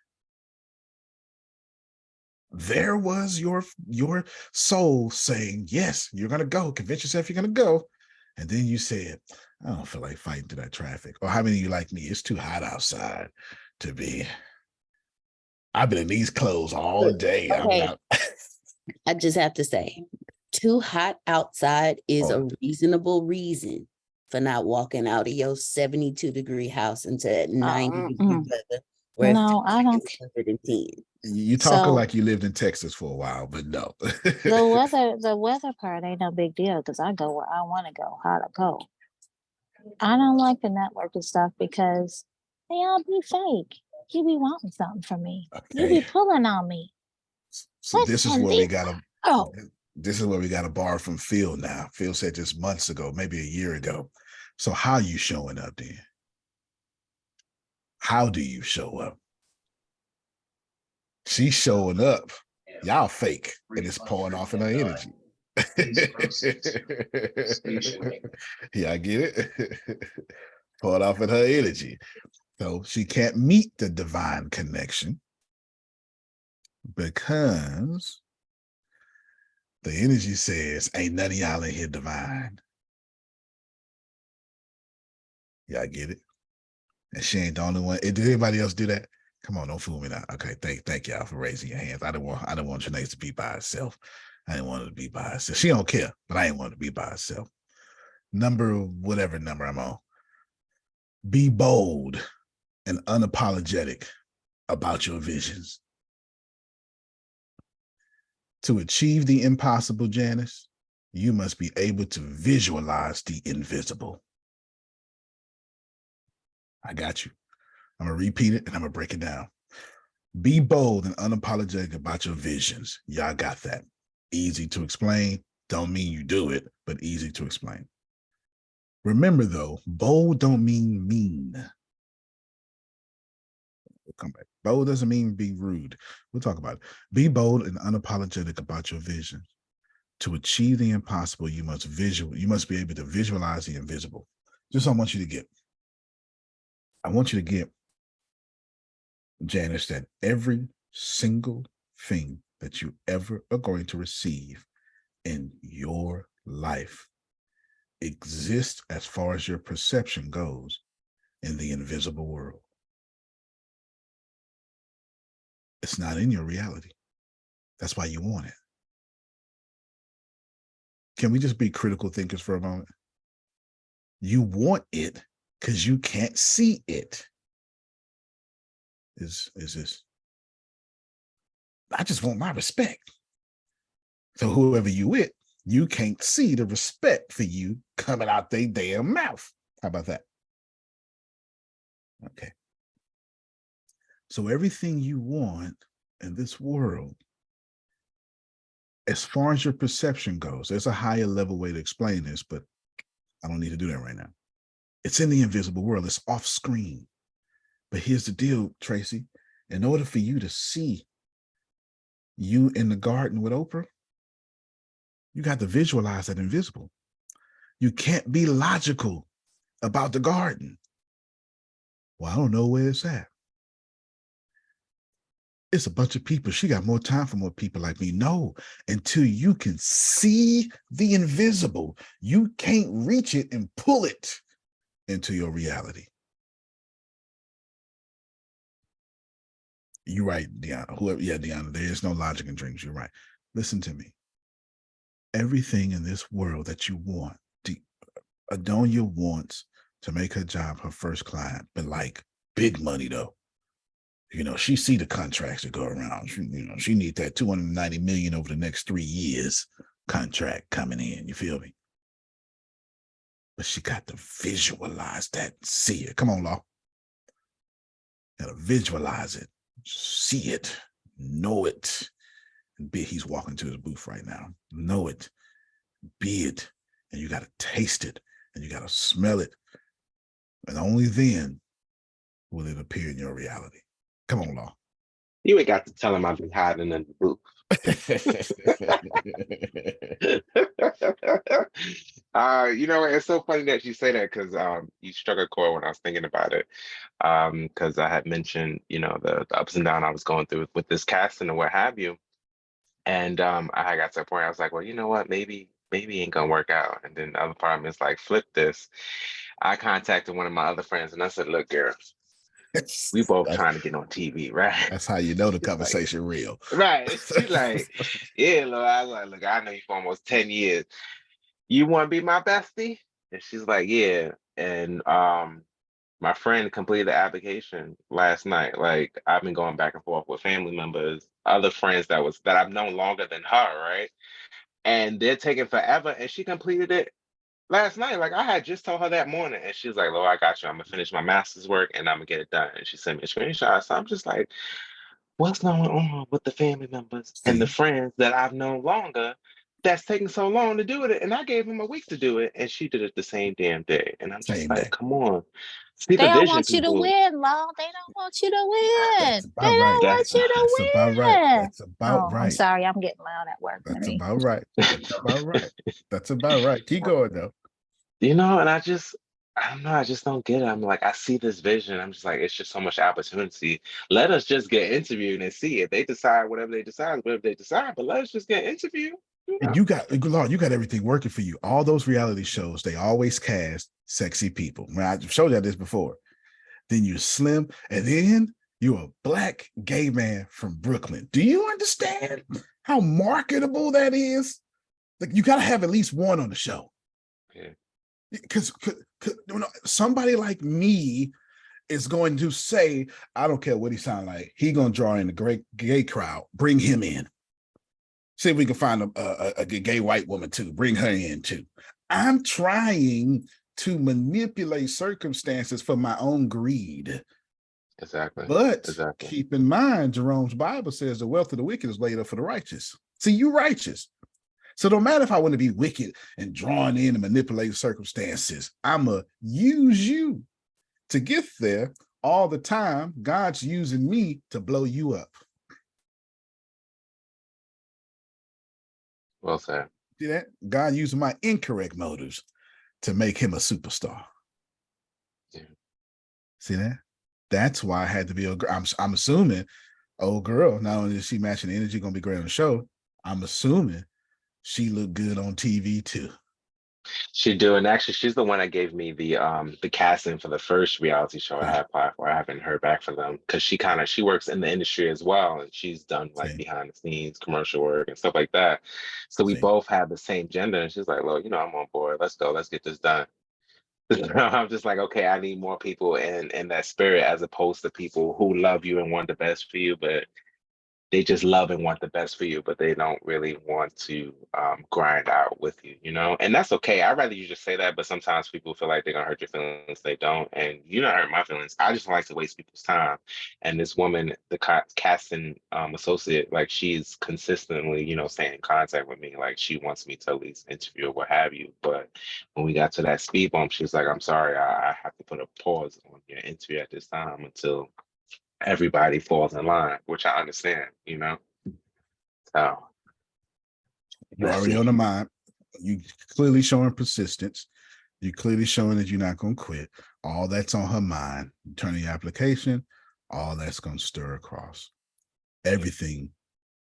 There was your soul saying, yes, you're going to go. Convince yourself you're going to go. And then you said, I don't feel like fighting through that traffic. Or how many of you like me? It's too hot outside to be. I've been in these clothes all day. Okay. I just have to say, too hot outside is a reasonable reason for not walking out of your 72-degree house into that 90-degree weather. Where no, I don't. 110. You talking like you lived in Texas for a while, but no. The weather part ain't no big deal because I go where I want to go, how to go. I don't like the networking stuff because they all be fake. You be wanting something from me. Okay. You be pulling on me. So this is where we got this is where we got to borrow from Phil now. Phil said this months ago, maybe a year ago. So how are you showing up then? How do you show up? She's showing up. Y'all fake, and it's pouring off in her energy. Yeah, I get it. Pouring off in her energy. So she can't meet the divine connection because the energy says, ain't none of y'all in here divine. Yeah, I get it. And she ain't the only one. Did anybody else do that? Come on, don't fool me now. Okay, thank y'all for raising your hands. I didn't want Janae to be by herself. I didn't want her to be by herself. She don't care, but I didn't want her to be by herself. Whatever number I'm on. Be bold and unapologetic about your visions. To achieve the impossible, Janice, you must be able to visualize the invisible. I got you. I'm going to repeat it and I'm going to break it down. Be bold and unapologetic about your visions. Y'all got that. Easy to explain. Don't mean you do it, but easy to explain. Remember though, bold don't mean mean. We'll come back. Bold doesn't mean be rude. We'll talk about it. Be bold and unapologetic about your vision. To achieve the impossible, you must be able to visualize the invisible. Just what I want you to get. I want you to get, Janice, that every single thing that you ever are going to receive in your life exists, as far as your perception goes, in the invisible world. It's not in your reality. That's why you want it. Can we just be critical thinkers for a moment? You want it because you can't see it. Is this? I just want my respect. So whoever you with, you can't see the respect for you coming out their damn mouth. How about that? Okay. So everything you want in this world, as far as your perception goes, there's a higher level way to explain this, but I don't need to do that right now. It's in the invisible world. It's off screen. But here's the deal, Tracy. In order for you to see you in the garden with Oprah, you got to visualize that invisible. You can't be logical about the garden. Well, I don't know where it's at. It's a bunch of people. She got more time for more people like me. No, until you can see the invisible, you can't reach it and pull it into your reality. You're right, Deanna. Deanna, there is no logic in dreams. You're right. Listen to me. Everything in this world that you want, Adonia wants to make her job her first client, but like big money though. She see the contracts that go around. She need that 290 million over the next 3 years contract coming in. You feel me? But she got to visualize that, see it. Come on, Law. Got to visualize it, see it, know it. He's walking to his booth right now. Know it, be it, and you got to taste it, and you got to smell it, and only then will it appear in your reality. Come on, Law. You ain't got to tell him I've been hiding in the booth. It's so funny that you say that because you struck a chord when I was thinking about it. Because I had mentioned, the ups and downs I was going through with this casting and what have you. And I got to a point I was like, well, you know what, maybe it ain't gonna work out. And then the other part of me is like, flip this. I contacted one of my other friends and I said, look, girl, we both trying to get on TV, right? That's how you know the conversation real. Right. She's like, yeah, Lord. I was like, look, I know you for almost 10 years. You want to be my bestie? And she's like, yeah. And my friend completed the application last night. Like, I've been going back and forth with family members, other friends that I've known longer than her, right? And they're taking forever. And she completed it last night. Like, I had just told her that morning, and she was like, "Lord, I got you. I'm gonna finish my master's work and I'm gonna get it done." And she sent me a screenshot. So I'm just like, what's going on with the family members and the friends that I've known longer that's taking so long to do it? And I gave them a week to do it, and she did it the same damn day. And I'm just like, come on. See They the don't vision, want you to people. win, Law. They don't want you to win. That's They about don't right. want you to That's about right. win. That's about I'm right. sorry. I'm getting loud at work. That's about right. That's about right. That's about right. Keep going though. And I don't know, I just don't get it. I'm like, I see this vision. I'm just like, it's just so much opportunity. Let us just get interviewed and see it. They decide whatever they decide, but let us just get interviewed. And you got everything working for you. All those reality shows, they always cast sexy people. I've showed you this before. Then you're slim, and then you're a black gay man from Brooklyn. Do you understand how marketable that is? Like, you got to have at least one on the show. Yeah. Because somebody like me is going to say, I don't care what he sounds like. He going to draw in a great gay crowd. Bring him in. See if we can find a gay white woman too. Bring her in too. I'm trying to circumstances for my own greed. Exactly. But keep in mind, Jerome's Bible says the wealth of the wicked is laid up for the righteous. See, you righteous. So no matter if I want to be wicked and drawn in and manipulate circumstances, I'm going to use you to get there. All the time, God's using me to blow you up. Well said. See that? God using my incorrect motives to make him a superstar. Yeah. See that? That's why I had to be I'm assuming old girl, not only is she matching the energy, going to be great on the show, I'm assuming she looked good on TV too. She do, and actually, she's the one that gave me the casting for the first reality show I had applied for. I haven't heard back from them because she works in the industry as well, and she's done like behind the scenes commercial work and stuff like that. So we both have the same gender, and she's like, "Look, I'm on board. Let's go. Let's get this done." I'm just like, okay, I need more people in that spirit as opposed to people who love you and want the best for you, but they just love and want the best for you, but they don't really want to grind out with you, you know? And that's okay. I'd rather you just say that, but sometimes people feel like they're gonna hurt your feelings. They don't. And you don't hurt my feelings. I just don't like to waste people's time. And this woman, the casting associate, like she's consistently, you know, staying in contact with me. Like she wants me to at least interview or what have you. But when we got to that speed bump, she was like, I'm sorry, I have to put a pause on your interview at this time until everybody falls in line, which I understand, you know. So You're already on the mind. You clearly showing persistence. You're clearly showing that you're not going to quit. All that's on her mind. You turn the application, all that's going to stir across. Everything.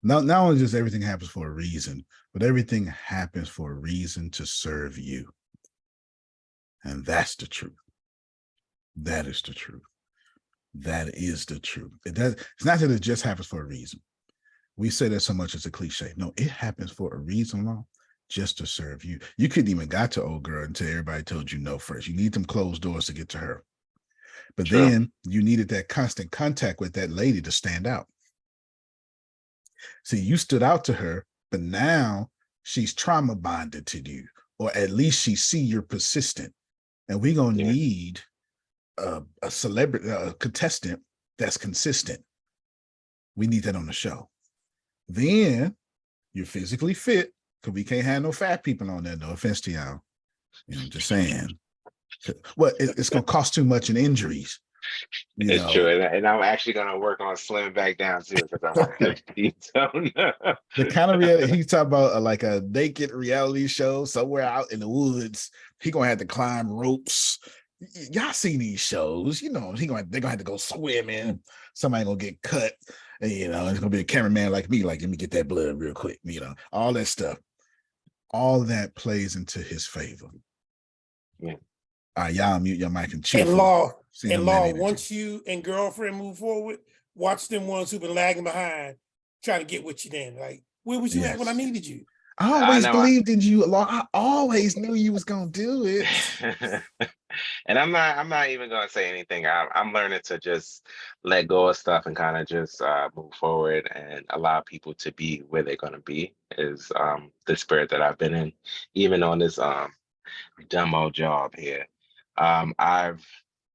Not only just everything happens for a reason, but everything happens for a reason to serve you. And that's the truth. That is the truth. That is the truth. It's not that it just happens for a reason. We say that so much as a cliche. No, it happens for a reason, Law, just to serve you. You couldn't even got to old girl until everybody told you no first. You need them closed doors to get to her. But then you needed that constant contact with that lady to stand out. See, you stood out to her, but now she's trauma bonded to you, or at least she see you're persistent. And we're going to need a celebrity, a contestant that's consistent. We need that on the show. Then you're physically fit, because we can't have no fat people on there. No offense to y'all. You know, I'm just saying. Well, it's going to cost too much in injuries. It's true. And I'm actually going to work on slimming back down too, because I want to be toned up. The kind of reality he's talking about, like a naked reality show somewhere out in the woods. He going to have to climb ropes. Y'all see these shows, you know, they're going to have to go swimming. Somebody going to get cut. And, you know, it's going to be a cameraman like me, like, let me get that blood real quick. You know, all that stuff. All that plays into his favor. Yeah. All right, y'all mute your mic and chill. And Law, once you and girlfriend move forward, watch them ones who've been lagging behind, try to get with you then. Like, where was you at when I needed you? I always believed in you, Law. I always knew you was gonna do it. And I'm not even gonna say anything. I'm learning to just let go of stuff and kind of just move forward and allow people to be where they're gonna be. Is the spirit that I've been in, even on this demo job here. I've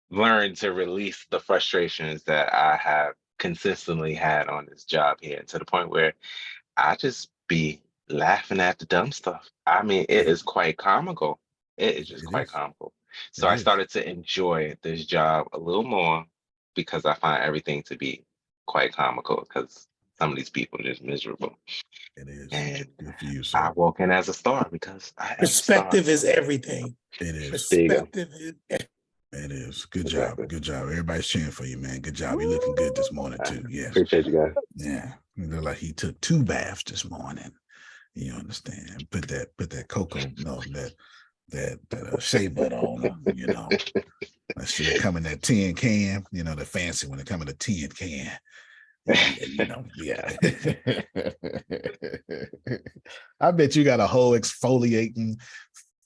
learned to release the frustrations that I have consistently had on this job here, to the point where I just be laughing at the dumb stuff. I mean, it is quite comical. It is just quite comical. So I started to enjoy this job a little more because I find everything to be quite comical, because some of these people are just miserable. It is. And good for you, sir. I walk in as a star because I am Perspective a star. is everything. It is. Perspective is everything. It is. Good job. Good job. Everybody's cheering for you, man. Good job. You're looking good this morning, too. Yes. Appreciate you guys. Yeah. You look like he took 2 baths this morning. You understand? Put that cocoa, no, that shea butter on him, you know. That shit come in that tin can, you know, the fancy one. It come in a tin can. You know, yeah. I bet you got a whole exfoliating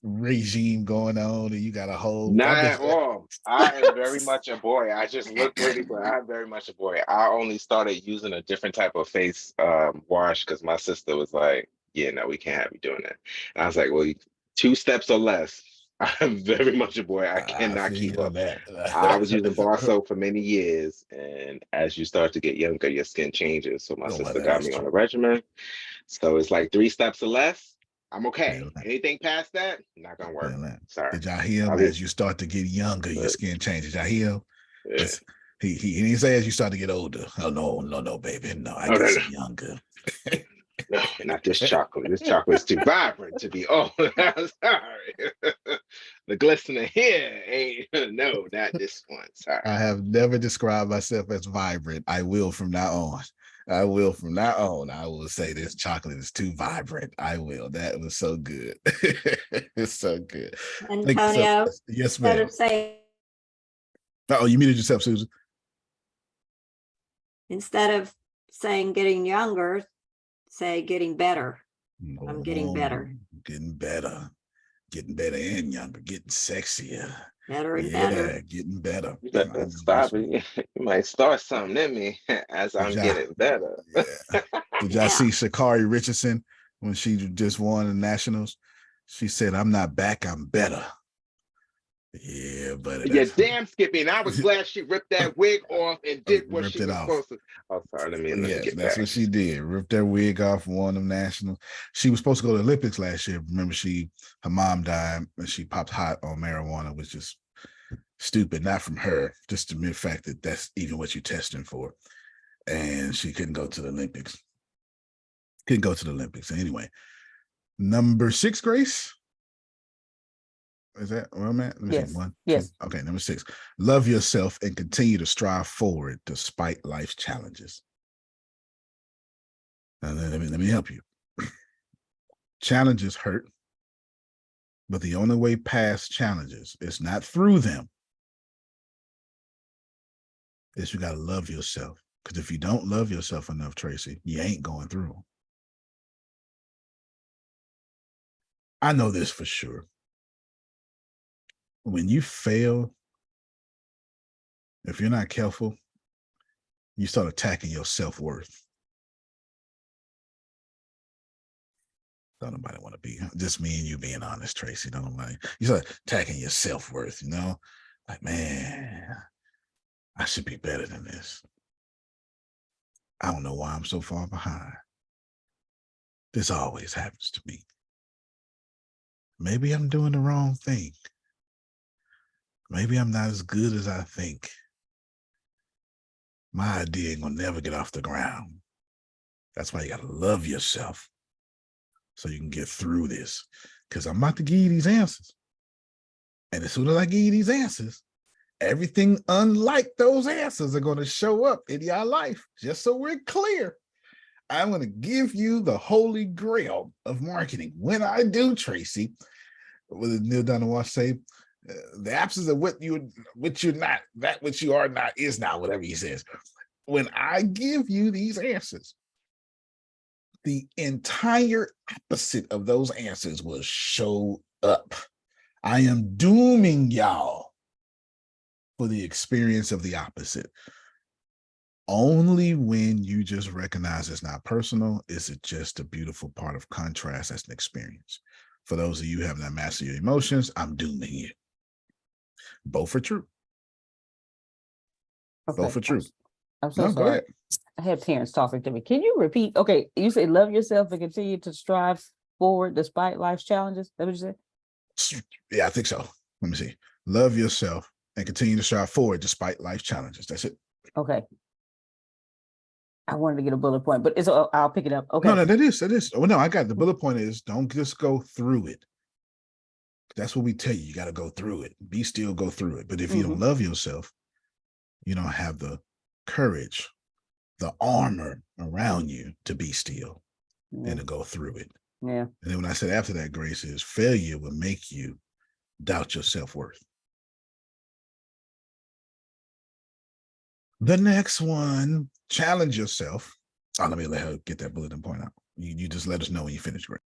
regime going on, and you got a whole. Not at all. I am very much a boy. I just look pretty, but I'm very much a boy. I only started using a different type of face wash because my sister was like, "Yeah, no, we can't have you doing that." And I was like, "Well, 2 steps or less." I'm very much a boy. I cannot keep up. I was using bar soap for many years, and as you start to get younger, your skin changes. So my sister got me on a regimen. So it's like 3 steps or less. I'm okay. Anything past that, not gonna work. Sorry. Did y'all hear him? As you start to get younger, your skin changes. Y'all hear him? Yeah. He didn't say as you start to get older. Oh no, baby. No, I get some younger. No, not this chocolate. This chocolate's too vibrant to be old. I'm sorry. The glistener here ain't, no, not this one. Sorry. I have never described myself as vibrant. I will from now on. I will say this chocolate is too vibrant. I will. That was so good. It's so good. Antonio, yes, ma'am. Oh, you muted yourself, Susan. Instead of saying getting younger, say getting better. I'm getting better. Getting better and younger, getting sexier. Better and Yeah, better. getting better. You better stop it. You might start something in me as Did I'm y'all, getting better. yeah. Did y'all Yeah. see Sha'Carri Richardson when she just won the Nationals? She said, "I'm not back, I'm better." Yeah, but Yeah, damn, Skippy. And I was glad she ripped that wig off and did what ripped she it was off. supposed to. Oh, sorry. Let me Yeah, get that's back. what she did. Ripped that wig off, won them nationals. She was supposed to go to the Olympics last year. Remember, her mom died and she popped hot on marijuana, which is stupid, not from her, just the mere fact that that's even what you're testing for. And she couldn't go to the Olympics. Couldn't go to the Olympics. Anyway, number 6, Grace. Is that where I'm at? Let me see. 1, 2. Yes. Okay, number 6. Love yourself and continue to strive forward despite life's challenges. Now, let me help you. Challenges hurt, but the only way past challenges is not through them. Is you got to love yourself. Because if you don't love yourself enough, Tracy, you ain't going through them. I know this for sure. When you fail, if you're not careful, you start attacking your self-worth. Don't nobody want to be, just me and you being honest, Tracy. Don't nobody, you start attacking your self-worth, like, man, I should be better than this. I don't know why I'm so far behind. This always happens to me. Maybe I'm doing the wrong thing. Maybe I'm not as good as I think. My idea ain't gonna never get off the ground. That's why you gotta love yourself so you can get through this. Because I'm about to give you these answers. And as soon as I give you these answers, everything unlike those answers are gonna show up in your life. Just so we're clear. I'm going to give you the holy grail of marketing. When I do, Tracy, what did Neil Donald Walsh say? The absence of what you're not, that which you are not is not, whatever he says. When I give you these answers, the entire opposite of those answers will show up. I am dooming y'all for the experience of the opposite. Only when you just recognize it's not personal is it just a beautiful part of contrast as an experience. For those of you who have not mastered your emotions, I'm dooming you. Both are true. Okay. Both are true. I'm so No, go sorry. ahead. I had parents talking to me. Can you repeat? Okay, you say love yourself and continue to strive forward despite life's challenges. Is that what you said? Yeah, I think so. Let me see. Love yourself and continue to strive forward despite life challenges. That's it. Okay. I wanted to get a bullet point, but I'll pick it up. Okay. No, that is. Oh, no, I got the bullet point is don't just go through it. That's what we tell you. You got to go through it. Be still, go through it. But if you don't love yourself, you don't have the courage, the armor around you to be still and to go through it. Yeah. And then when I said after that, Grace, is failure will make you doubt your self-worth. The next one, challenge yourself. Oh, let me let her get that bulletin point out. You just let us know when you finish, Grace.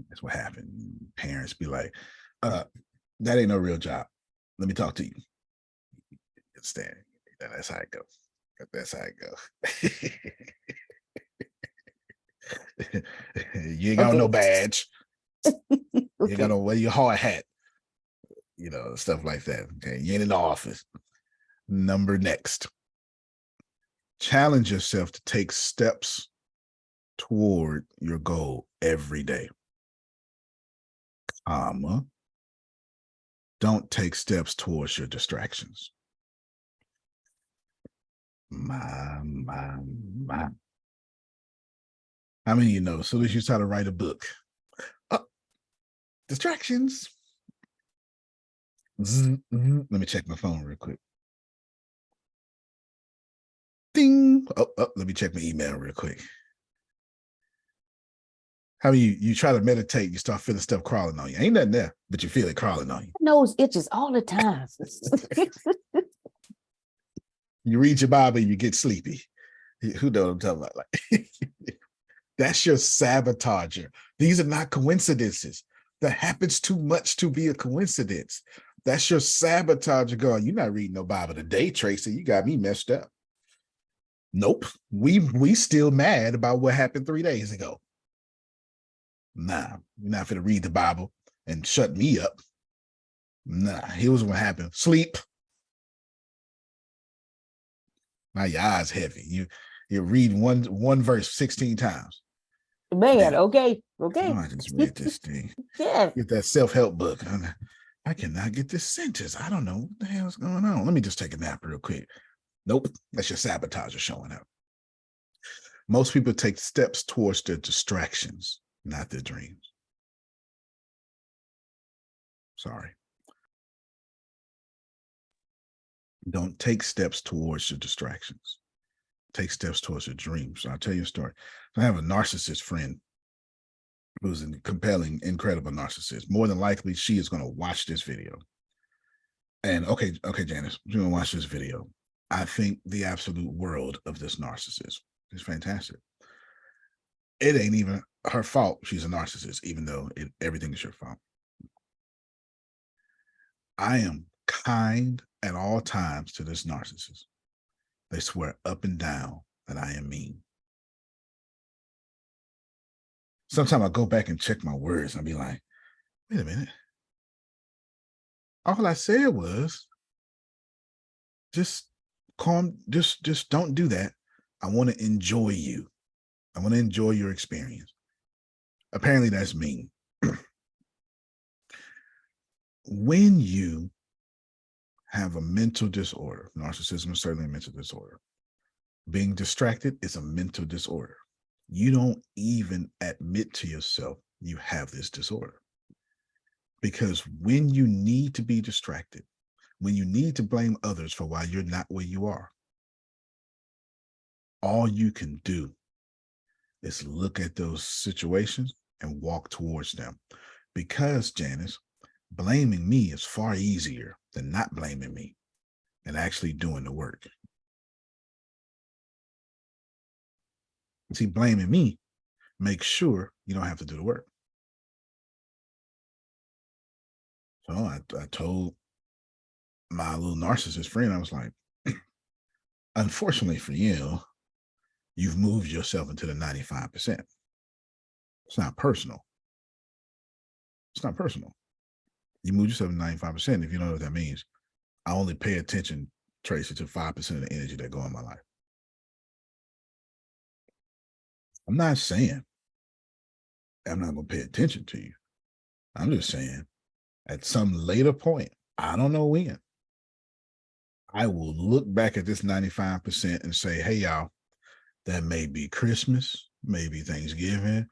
That's what happened. Parents be like, that ain't no real job. Let me talk to you. Understand? That's how it goes. That's how it goes. You ain't got no badge. You ain't got no wear your hard hat. Stuff like that. Okay. You ain't in the office. Number next. Challenge yourself to take steps toward your goal every day. Don't take steps towards your distractions. My. How many of you know, as soon as you try to write a book, distractions. Let me check my phone real quick. Ding. Oh, let me check my email real quick. How you try to meditate, you start feeling stuff crawling on you. Ain't nothing there, but you feel it crawling on you. Nose itches all the time. You read your Bible, you get sleepy. Who knows what I'm talking about? Like, that's your sabotager. These are not coincidences. That happens too much to be a coincidence. That's your sabotage going, you're not reading no Bible today, Tracy. You got me messed up. Nope. We still mad about what happened 3 days ago. Nah, you're not gonna read the Bible and shut me up. Nah, here's what happened. Sleep. Now your eyes heavy. You read one verse 16 times. Man, okay. Oh, I just read this thing. Yeah. Get that self-help book. I cannot get this sentence. I don't know what the hell's going on. Let me just take a nap real quick. Nope, that's your sabotager showing up. Most people take steps towards their distractions, not their dreams. Sorry. Don't take steps towards your distractions. Take steps towards your dreams. So I'll tell you a story. I have a narcissist friend who's a compelling, incredible narcissist. More than likely, she is going to watch this video. And okay, Janice, you're going to watch this video. I think the absolute world of this narcissist is fantastic. It ain't even her fault she's a narcissist, even though everything is your fault. I am kind at all times to this narcissist. They swear up and down that I am mean. Sometimes I go back and check my words and I'll be like, wait a minute. All I said was just calm, just don't do that. I want to enjoy you. I want to enjoy your experience. Apparently that's mean. When you have a mental disorder, narcissism is certainly a mental disorder. Being distracted is a mental disorder. You don't even admit to yourself you have this disorder. Because when you need to be distracted, when you need to blame others for why you're not where you are, all you can do is look at those situations and walk towards them. Because, Janice, blaming me is far easier than not blaming me and actually doing the work. See, blaming me makes sure you don't have to do the work. So I told my little narcissist friend, I was like, unfortunately for you, you've moved yourself into the 95%. It's not personal. It's not personal. You moved yourself to 95%. If you don't know what that means, I only pay attention, Tracy, to 5% of the energy that go in my life. I'm not saying I'm not going to pay attention to you. I'm just saying at some later point, I don't know when, I will look back at this 95% and say, hey, y'all, that may be Christmas, maybe Thanksgiving,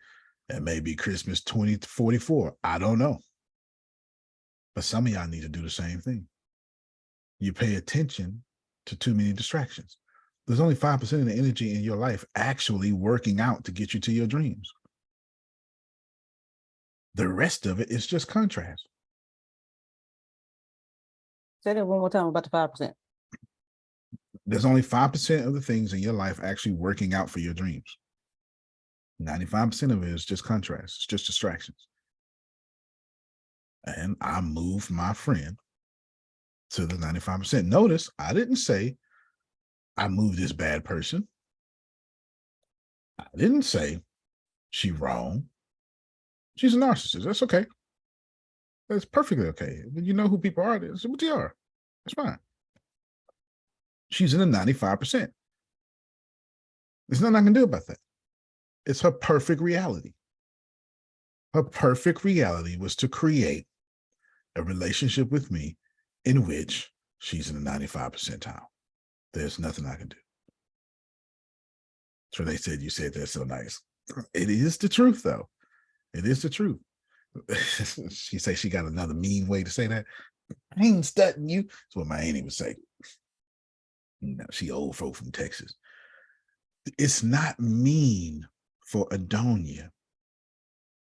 that may be Christmas 2044. I don't know. But some of y'all need to do the same thing. You pay attention to too many distractions. There's only 5% of the energy in your life actually working out to get you to your dreams. The rest of it is just contrast. Say that one more time about the 5%. There's only 5% of the things in your life actually working out for your dreams. 95% of it is just contrast. It's just distractions. And I moved my friend to the 95%. Notice I didn't say I moved this bad person. I didn't say she wrong. She's a narcissist. That's okay. That's perfectly okay. You know who people are. That's what they are. That's fine. She's in the 95%. There's nothing I can do about that. It's her perfect reality. Her perfect reality was to create a relationship with me in which she's in the 95 percentile. There's nothing I can do. So they said, you said that's so nice. It is the truth, though. It is the truth. She say she got another mean way to say that. I ain't studying you. That's what my auntie would say. You know, she old folk from Texas. It's not mean for Adonia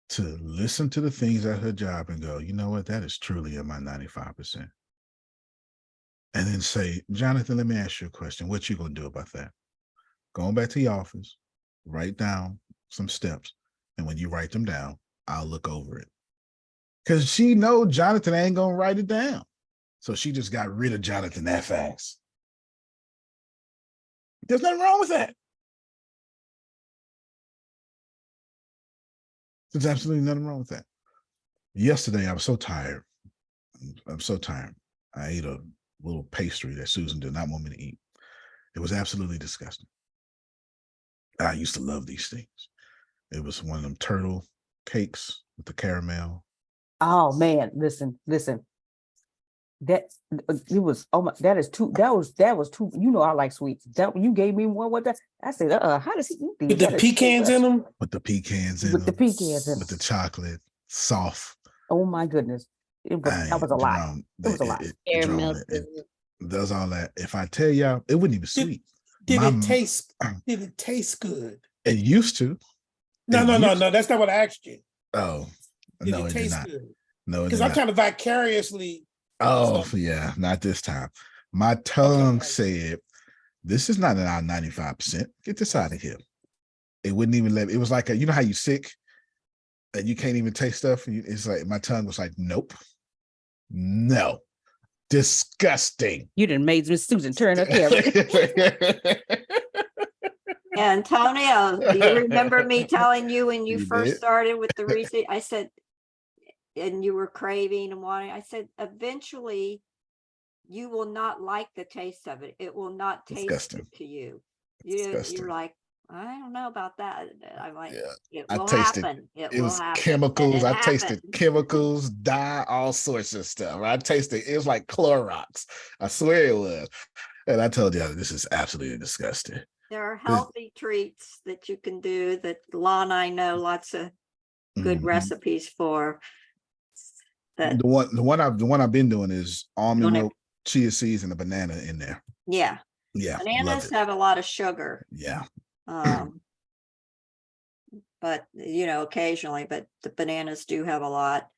to listen to the things at her job and go, you know what, that is truly in my 95%. And then say, Jonathan, let me ask you a question. What you gonna do about that? Going back to the office, write down some steps. And when you write them down, I'll look over it. Because she know Jonathan ain't gonna write it down. So she just got rid of Jonathan that fast. There's nothing wrong with that. There's absolutely nothing wrong with that. Yesterday, I was so tired. I'm so tired. I ate a little pastry that Susan did not want me to eat. It was absolutely disgusting. I used to love these things. It was one of them turtle cakes with the caramel. Oh man, listen. That it was, oh my, that was too, you know, I like sweets. That you gave me one with that. I said, how does he eat these? With the pecans in them? With the pecans in With the them. pecans in With the them. chocolate, soft. Oh my goodness. That was a lot. Jerome, It was a lot. Jerome, it does all that. If I tell y'all, it wasn't even sweet. Did it taste good? It used to. No. That's not what I asked you. Oh, Did no, it it taste did not. good? No, because I'm trying to vicariously. Oh, yeah, not this time. My tongue said, "This is not our 95%. Get this out of here." It wouldn't even let. It was like you know how you sick and you can't even taste stuff. It's like my tongue was like, "Nope, no, disgusting." You done made Miss Susan turn her camera. Antonio, do you remember me telling you when you first did? started with the research? I said, and you were craving and wanting, I said, eventually you will not like the taste of it. It will not taste Disgusting. it to you. You're like, I don't know about that. I'm like, it will happen. It will was happen. chemicals. I happened. tasted chemicals, dye, all sorts of stuff. I tasted it was like Clorox. I swear it was. And I told you this is absolutely disgusting. There are healthy treats that you can do that Lon, I know lots of good recipes for. The one I've been doing is almond milk, chia seeds, and a banana in there. Yeah. Bananas have a lot of sugar. Yeah. But occasionally, but the bananas do have a lot.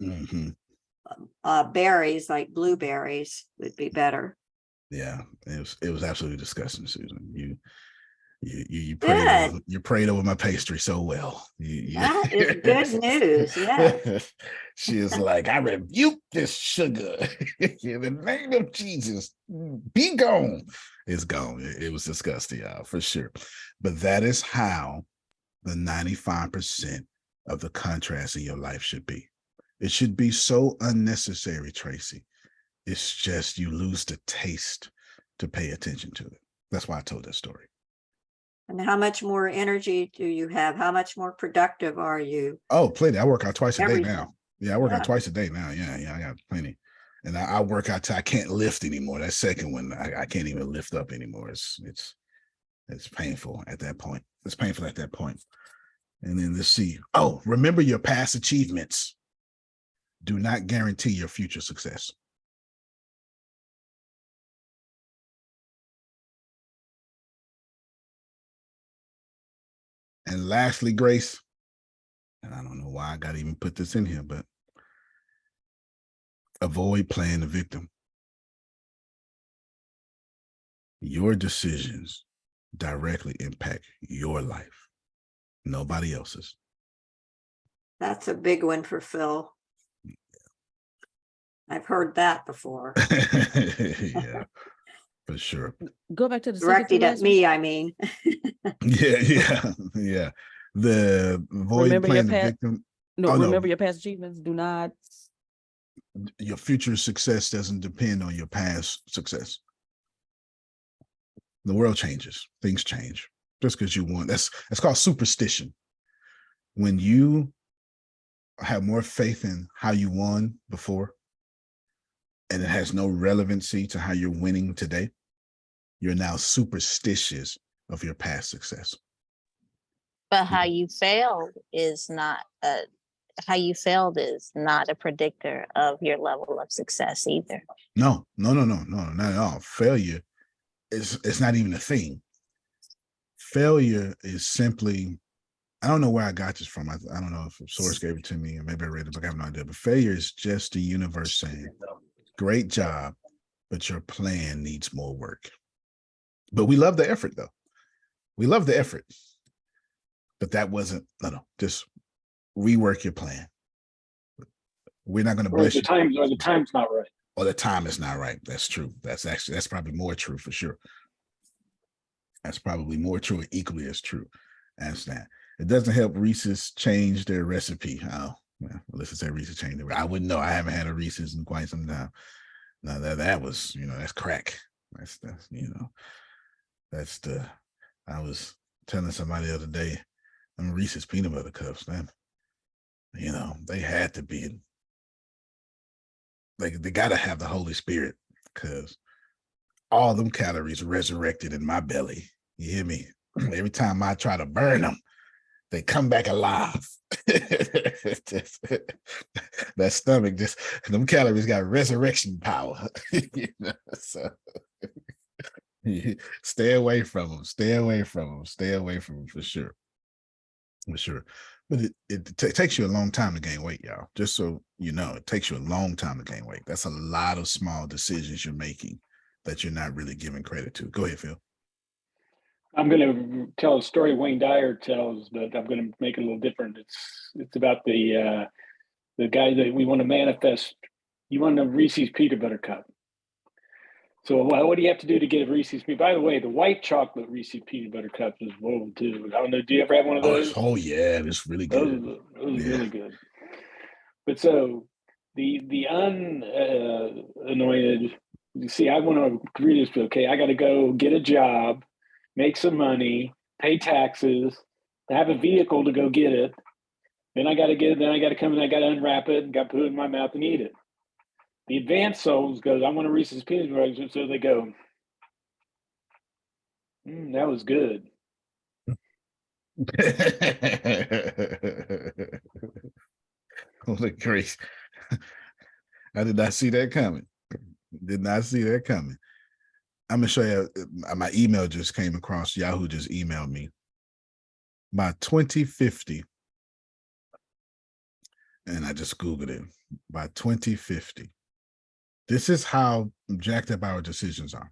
Berries like blueberries would be better. Yeah, it was absolutely disgusting, Susan. You prayed over my pastry so well. That is good news. Yeah. She is like, I rebuke this sugar in the name of Jesus. Be gone. It's gone. It was disgusting, y'all, for sure. But that is how the 95% of the contrast in your life should be. It should be so unnecessary, Tracy. It's just you lose the taste to pay attention to it. That's why I told that story. And how much more energy do you have? How much more productive are you? Oh, plenty. I work out twice a day now. Yeah, I work out twice a day now. Yeah, I got plenty. And I work out till I can't lift anymore. That second one, I can't even lift up anymore. It's painful at that point. It's painful at that point. And then let's see. Oh, remember your past achievements do not guarantee your future success. And lastly, Grace, and I don't know why I got to even put this in here, but avoid playing the victim. Your decisions directly impact your life, nobody else's. That's a big one for Phil. I've heard that before. Yeah, for sure. Go back to the directed at me, I mean. Yeah. The avoid playing the victim. Remember your past achievements. Do not. Your future success doesn't depend on your past success. The world changes. Things change. Just because you want. That's called superstition. When you have more faith in how you won before, and it has no relevancy to how you're winning today, you're now superstitious of your past success. But how you failed is not a predictor of your level of success either. No, not at all. Failure it's not even a thing. Failure is simply, I don't know where I got this from. I don't know if a source gave it to me or maybe I read the book. I have no idea. But failure is just the universe saying, great job, but your plan needs more work. But we love the effort, though. We love the effort. But that wasn't, just rework your plan. We're not going to Or bless the you. time's not right. Or the time is not right. That's true. That's probably more true for sure. That's probably more true or equally as true as that. It doesn't help Reese's change their recipe. Oh, well, let's just say Reese's changed it. I wouldn't know. I haven't had a Reese's in quite some time. Now that was, that's crack. That's I was telling somebody the other day, them Reese's peanut butter cups, man, they had to be, they got to have the Holy Spirit, because all them calories resurrected in my belly. You hear me? Every time I try to burn them, they come back alive. That stomach, them calories got resurrection power. So stay away from them. Stay away from them. Stay away from them for sure. For sure. But it takes you a long time to gain weight, y'all. Just so you know, it takes you a long time to gain weight. That's a lot of small decisions you're making that you're not really giving credit to. Go ahead, Phil. I'm going to tell a story Wayne Dyer tells, but I'm going to make it a little different. It's about the guy that we want to manifest. You want a Reese's peanut butter cup. So what do you have to do to get a Reese's? By the way, the white chocolate Reese's peanut butter cup is whoa too. I don't know. Do you ever have one of those? Oh yeah, it's really good. Those really good. But so the unanointed. You see, I want to read this. Okay, I got to go get a job, make some money, pay taxes, have a vehicle to go get it. Then I got to get it. Then I got to come and I got to unwrap it and got to put it in my mouth and eat it. The advanced souls goes, I want a Reese's peanut butter. So they go, that was good. Holy grace. I did not see that coming. Did not see that coming. I'm going to show you. My email just came across. Yahoo just emailed me. By 2050, and I just Googled it, by 2050, this is how jacked up our decisions are,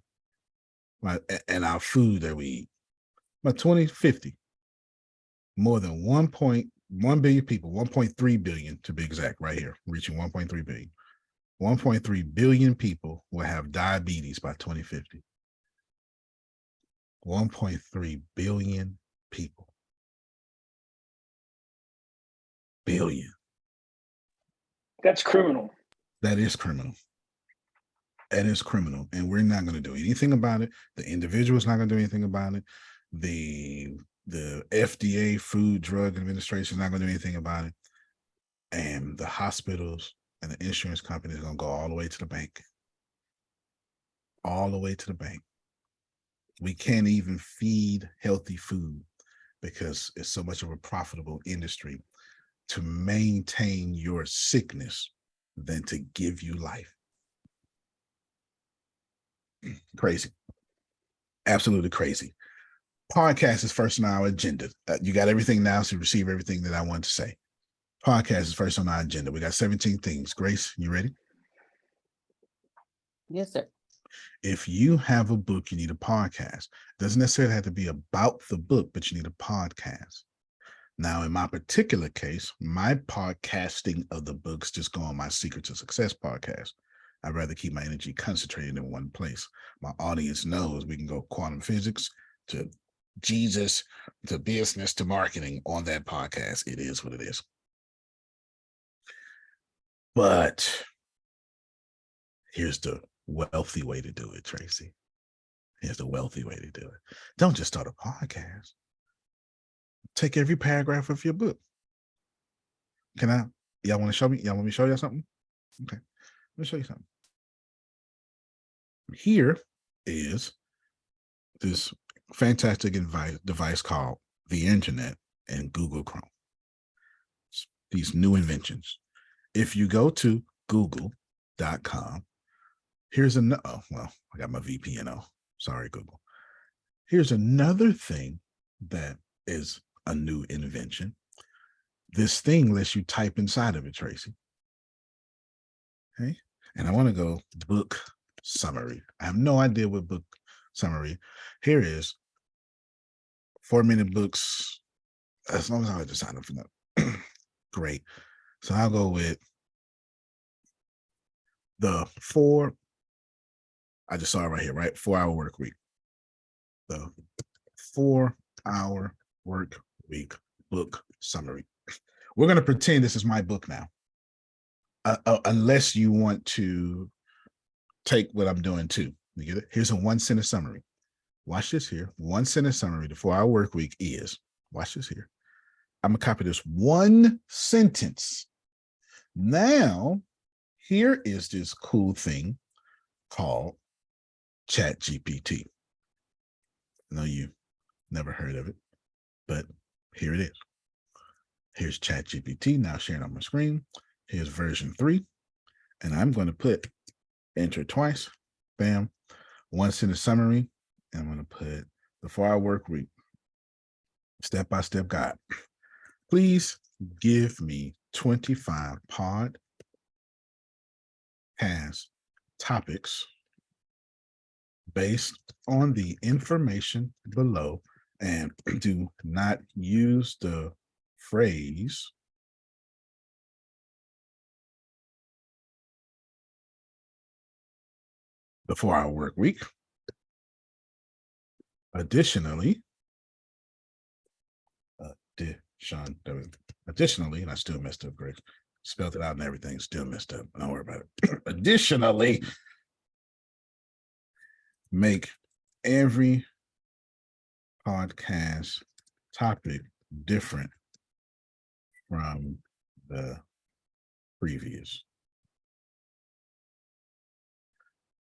and our food that we eat. By 2050, more than 1.1 billion people, 1.3 billion to be exact, right here, reaching 1.3 billion. 1.3 billion people will have diabetes by 2050. 1.3 billion people. Billion. That's criminal. That is criminal. That is criminal. And we're not going to do anything about it. The individual is not going to do anything about it. The FDA, Food Drug Administration, is not going to do anything about it. And the hospitals and the insurance companies are going to go all the way to the bank. All the way to the bank. We can't even feed healthy food because it's so much of a profitable industry to maintain your sickness than to give you life. Crazy. Absolutely crazy. Podcast is first on our agenda. You got everything now, so you receive everything that I want to say. Podcast is first on our agenda. We got 17 things. Grace, you ready? Yes, sir. If you have a book, you need a podcast. Doesn't necessarily have to be about the book, but you need a podcast. Now, in my particular case, my podcasting of the books just go on my Secret to Success podcast. I'd rather keep my energy concentrated in one place. My audience knows we can go quantum physics to Jesus, to business, to marketing on that podcast. It is what it is. But here's the wealthy way to do it, Tracy. Here's the wealthy way to do it. Don't just start a podcast. Take every paragraph of your book. Y'all want to show me? Y'all want me to show you something? Okay. Let me show you something. Here is this fantastic device called the internet and Google Chrome. These new inventions. If you go to google.com, here's I got my VPN on. Sorry, Google. Here's another thing that is a new invention. This thing lets you type inside of it, Tracy. Okay. And I want to go book summary. I have no idea what book summary. Here is 4-minute books. As long as I have to sign up for that. Great. So I'll go with I just saw it right here, right? 4-hour work week. The 4-hour work week book summary. We're going to pretend this is my book now. Unless you want to take what I'm doing too. You get it? Here's a 1-sentence summary. Watch this here. 1-sentence summary. The 4-hour work week is, watch this here. I'm going to copy this 1 sentence. Now, here is this cool thing called ChatGPT. I know you never heard of it, but here it is. Here's ChatGPT now sharing on my screen. Here's version 3. And I'm going to put enter twice. Bam. 1-sentence summary. And I'm going to put the 4-hour work week. Step-by-step guide. Please give me 25 podcast topics based on the information below, and do not use the phrase the 4-hour work week. Additionally, and I still messed up, Greg. Spelled it out and everything, still messed up. Don't worry about it. Additionally, make every podcast topic different from the previous.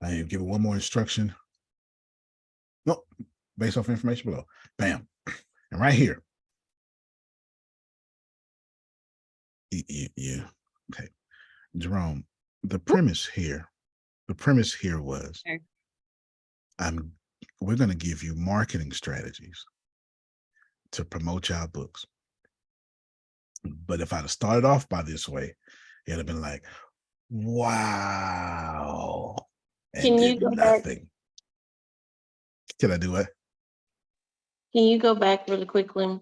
I give it one more instruction. No, based off information below. Bam. And right here. Yeah. Okay. Jerome, the premise here was we're going to give you marketing strategies to promote your books. But if I'd have started off by this way, it'd have been like, wow. And Can you did go nothing. back? Can I do it? Can you go back really quickly?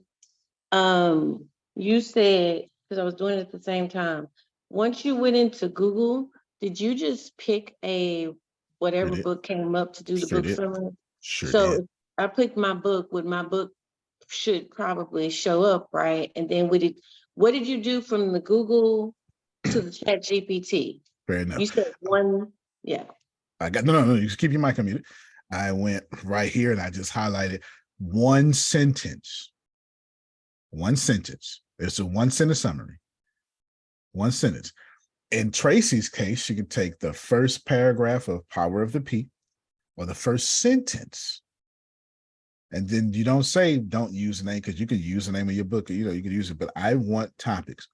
You said, because I was doing it at the same time, once you went into Google, did you just pick whatever book came up to do the book summary? So if I picked my book, would my book should probably show up, right? And then what did you do from the Google to the ChatGPT? Fair enough. You said one, yeah. I got no, you just keep your mic unmuted. I went right here and I just highlighted 1 sentence. 1 sentence. It's a 1-sentence summary. 1 sentence. In Tracy's case, she could take the first paragraph of Power of the P or the first sentence. And then you don't say don't use the name, because you could use the name of your book, you could use it, but I want topics.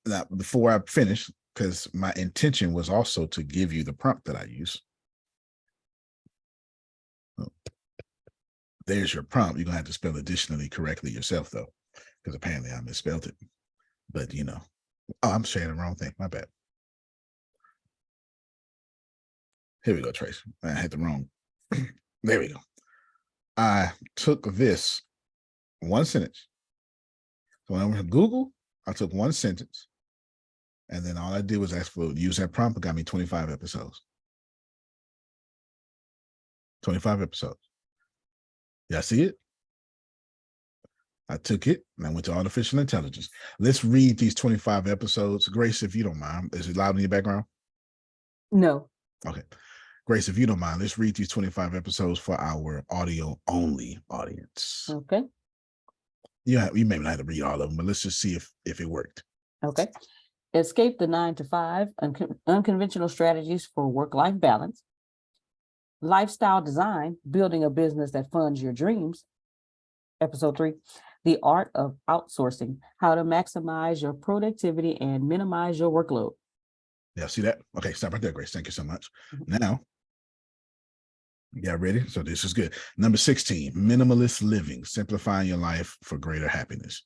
Now, before I finish, because my intention was also to give you the prompt that I use. There's your prompt. You're gonna have to spell additionally correctly yourself, though, because apparently I misspelled it. But I'm saying the wrong thing. My bad. Here we go, Trace. I had the wrong. There we go. I took this 1 sentence. So when I went to Google, I took 1 sentence, and then all I did was ask for use that prompt. It got me 25 episodes. 25 episodes. Y'all see it? I took it and I went to artificial intelligence. Let's read these 25 episodes. Grace, if you don't mind, is it loud in your background? No. Okay. Grace, if you don't mind, let's read these 25 episodes for our audio only audience. Okay. Yeah, you may not have to read all of them, but let's just see if it worked. Okay. Escape the 9-to-5, unconventional strategies for work-life balance. Lifestyle design, building a business that funds your dreams. Episode 3, the art of outsourcing, how to maximize your productivity and minimize your workload. Yeah, see that? Okay, stop right there, Grace. Thank you so much. Now, yeah, ready? So this is good. Number 16, minimalist living, simplifying your life for greater happiness.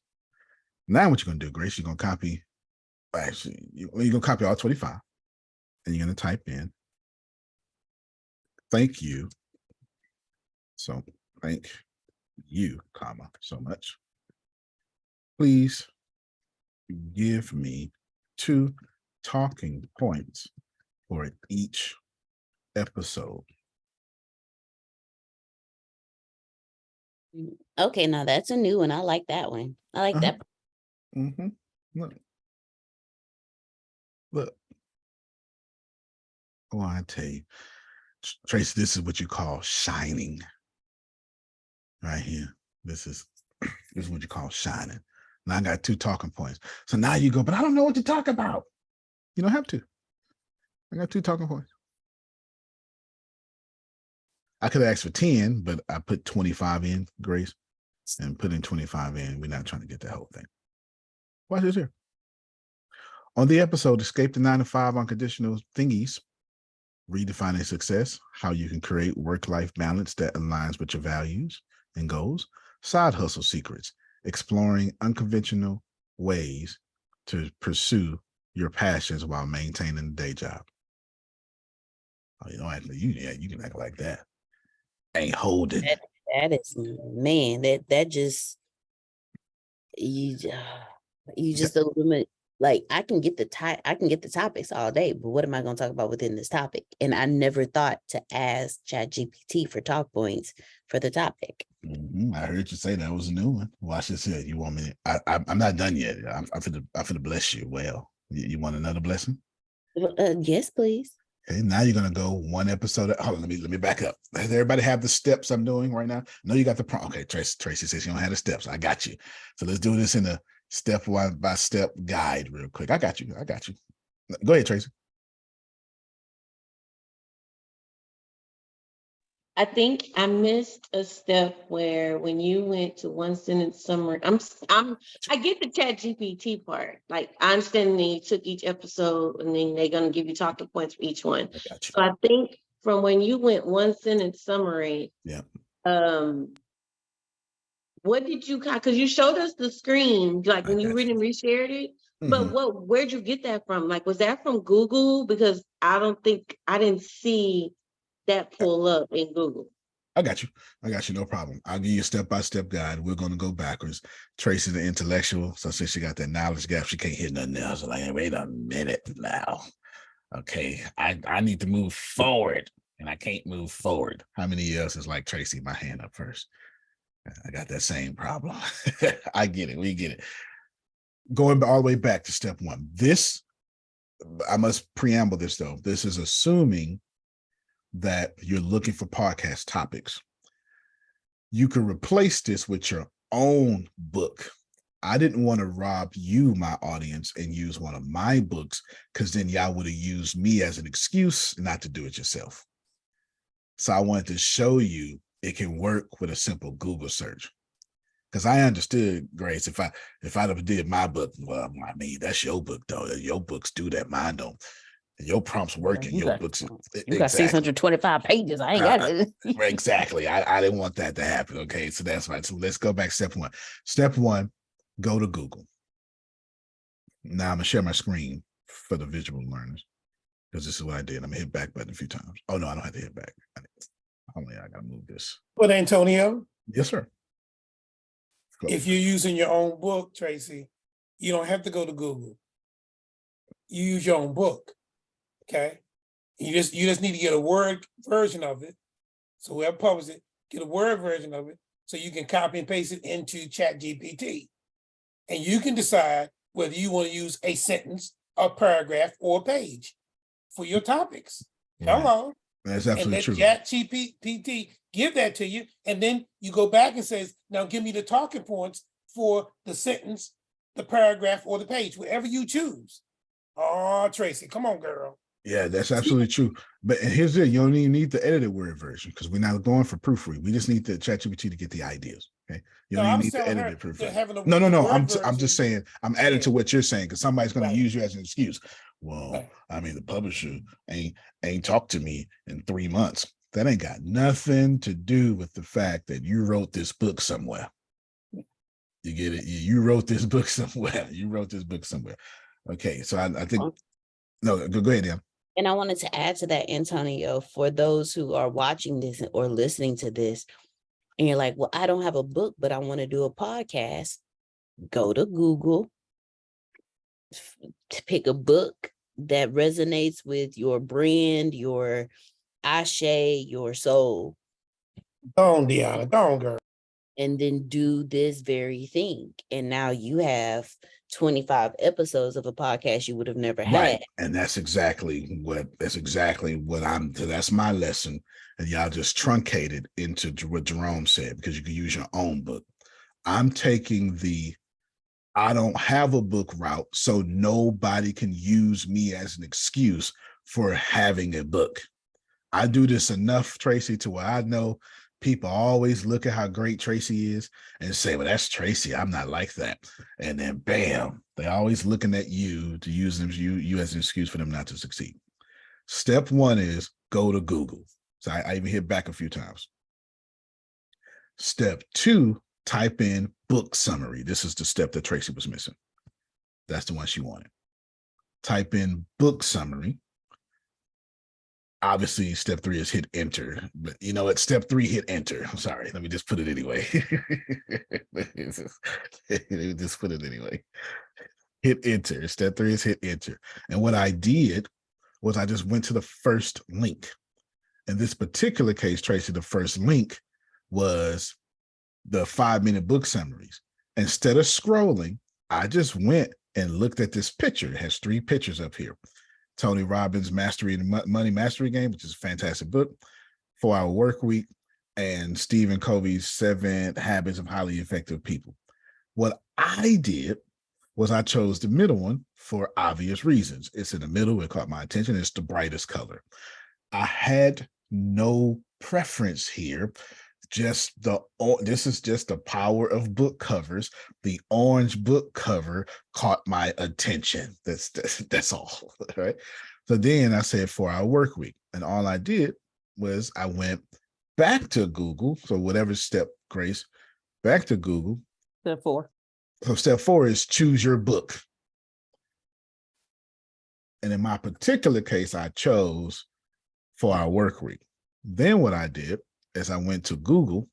Now what you're going to do, Grace, you're going to copy, actually, you're going to copy all 25, and you're going to type in, thank you. So thank you, comma, so much. Please give me 2 talking points for each episode. Okay, now that's a new one. I like that one. I like that. Mm-hmm. Look. Oh, I tell you, Tracy, this is what you call shining. Right here. This is what you call shining. Now I got 2 talking points. So now you go, but I don't know what to talk about. You don't have to. I got 2 talking points. I could have asked for 10, but I put 25 in, Grace, and put in 25 in. We're not trying to get that whole thing. Watch this here. On the episode, Escape the 9-to-5 Unconditional Thingies, Redefining Success, how you can create work-life balance that aligns with your values and goals, Side Hustle Secrets, exploring unconventional ways to pursue your passions while maintaining a day job. Oh, you don't act like you can act like that. Ain't holding. That is, man, that just, you just a limit. Like I can get the topics all day, but what am I going to talk about within this topic? And I never thought to ask ChatGPT for talk points for the topic. I heard you say that was a new one. Watch this here. You want me? I'm not done yet. I'm finna bless you. Well, you want another blessing? Yes, please. Okay, now you're gonna go one episode. Hold on, let me back up. Does everybody have the steps I'm doing right now? No, you got the prompt. Okay, Tracy says you don't have the steps. I got you. So let's do this in a step-by-step guide real quick. I got you. Go ahead, Tracy. I think I missed a step where when you went to one sentence summary, I get the ChatGPT part. Like I understand they took each episode and then they're gonna give you talking points for each one. I got you. So I think from when you went one sentence summary, yeah. What did you because you showed us the screen, like when you reshared it, but where'd you get that from? Like, was that from Google? Because I didn't see that pull up in Google. I got you. No problem. I'll give you a step-by-step guide. We're going to go backwards. Tracy's the intellectual. So since she got that knowledge gap, she can't hit nothing else. So like, wait a minute now. Okay. I need to move forward and I can't move forward. How many else is like Tracy? My hand up first. I got that same problem. I get it. We get it. Going all the way back to step 1. This, I must preamble this though. This is assuming that you're looking for podcast topics. You can replace this with your own book. I didn't want to rob you, my audience, and use one of my books because then y'all would have used me as an excuse not to do it yourself. So I wanted to show you it can work with a simple Google search. Because I understood, Grace, if I'd have did my book, well, I mean, that's your book though. Your books do that, mine don't. Your prompts working. Your books. You got 625 pages. I ain't got it. Exactly. I didn't want that to happen. Okay, so that's right. So let's go back. Step 1. Step 1. Go to Google. Now I'm gonna share my screen for the visual learners because this is what I did. I'm gonna hit back button a few times. Oh no, I don't have to hit back. I gotta move this. But Antonio. Yes, sir. If you're using your own book, Tracy, you don't have to go to Google. You use your own book. Okay. You just need to get a Word version of it. So whoever publishes it, get a Word version of it so you can copy and paste it into ChatGPT. And you can decide whether you want to use a sentence, a paragraph, or a page for your topics. Right. Hello. That's absolutely true. And let ChatGPT give that to you. And then you go back and says, now give me the talking points for the sentence, the paragraph, or the page, whatever you choose. Oh, Tracy, come on, girl. Yeah, that's absolutely true. But here's it: you don't even need the edited Word version because we're not going for proofread. We just need the ChatGPT to get the ideas. Okay, you don't even need the edited proofread. No. I'm just saying. I'm adding to what you're saying because somebody's going to use you as an excuse. Well, I mean, the publisher ain't talked to me in 3 months. That ain't got nothing to do with the fact that you wrote this book somewhere. You get it? You wrote this book somewhere. Okay, so I think. No, go ahead, Dan. And I wanted to add to that, Antonio, for those who are watching this or listening to this, and you're like, well, I don't have a book, but I want to do a podcast. Go to Google, pick a book, that resonates with your brand, your ashe, your soul. Go on, Deanna. Go on, girl. And then do this very thing. And now you have 25 episodes of a podcast you would have never had. Right. And that's exactly what that's my lesson. And y'all just truncated into what Jerome said, because you can use your own book. I'm taking the I don't have a book route, so nobody can use me as an excuse for having a book. I do this enough, Tracy, to where I know people always look at how great Tracy is and say, well, that's Tracy. I'm not like that. And then bam, they're always looking at you to use them, you as an excuse for them not to succeed. Step one is go to Google. So I even hit back a few times. Step two, type in book summary. This is the step that Tracy was missing. That's the one she wanted. Type in book summary. Obviously, step three is hit enter. But you know what? Step three, hit enter. I'm sorry. Let me just put it anyway. Let me just put it anyway. Hit enter. Step three is hit enter. And what I did was I just went to the first link. In this particular case, Tracy, the first link was the 5-minute book summaries. Instead of scrolling, I just went and looked at this picture. It has 3 pictures up here. Tony Robbins' Mastery and Money Mastery Game, which is a fantastic book, 4-Hour Workweek, and Stephen Covey's 7 Habits of Highly Effective People. What I did was I chose the middle one for obvious reasons. It's in the middle. It caught my attention. It's the brightest color. I had no preference here. This is just the power of book covers. The orange book cover caught my attention. That's all, right? So then I said 4-Hour Workweek, and all I did was I went back to Google. So whatever step, Grace, back to Google. Step 4. So step 4 is choose your book. And in my particular case, I chose 4-Hour Workweek. Then what I did is I went to Google.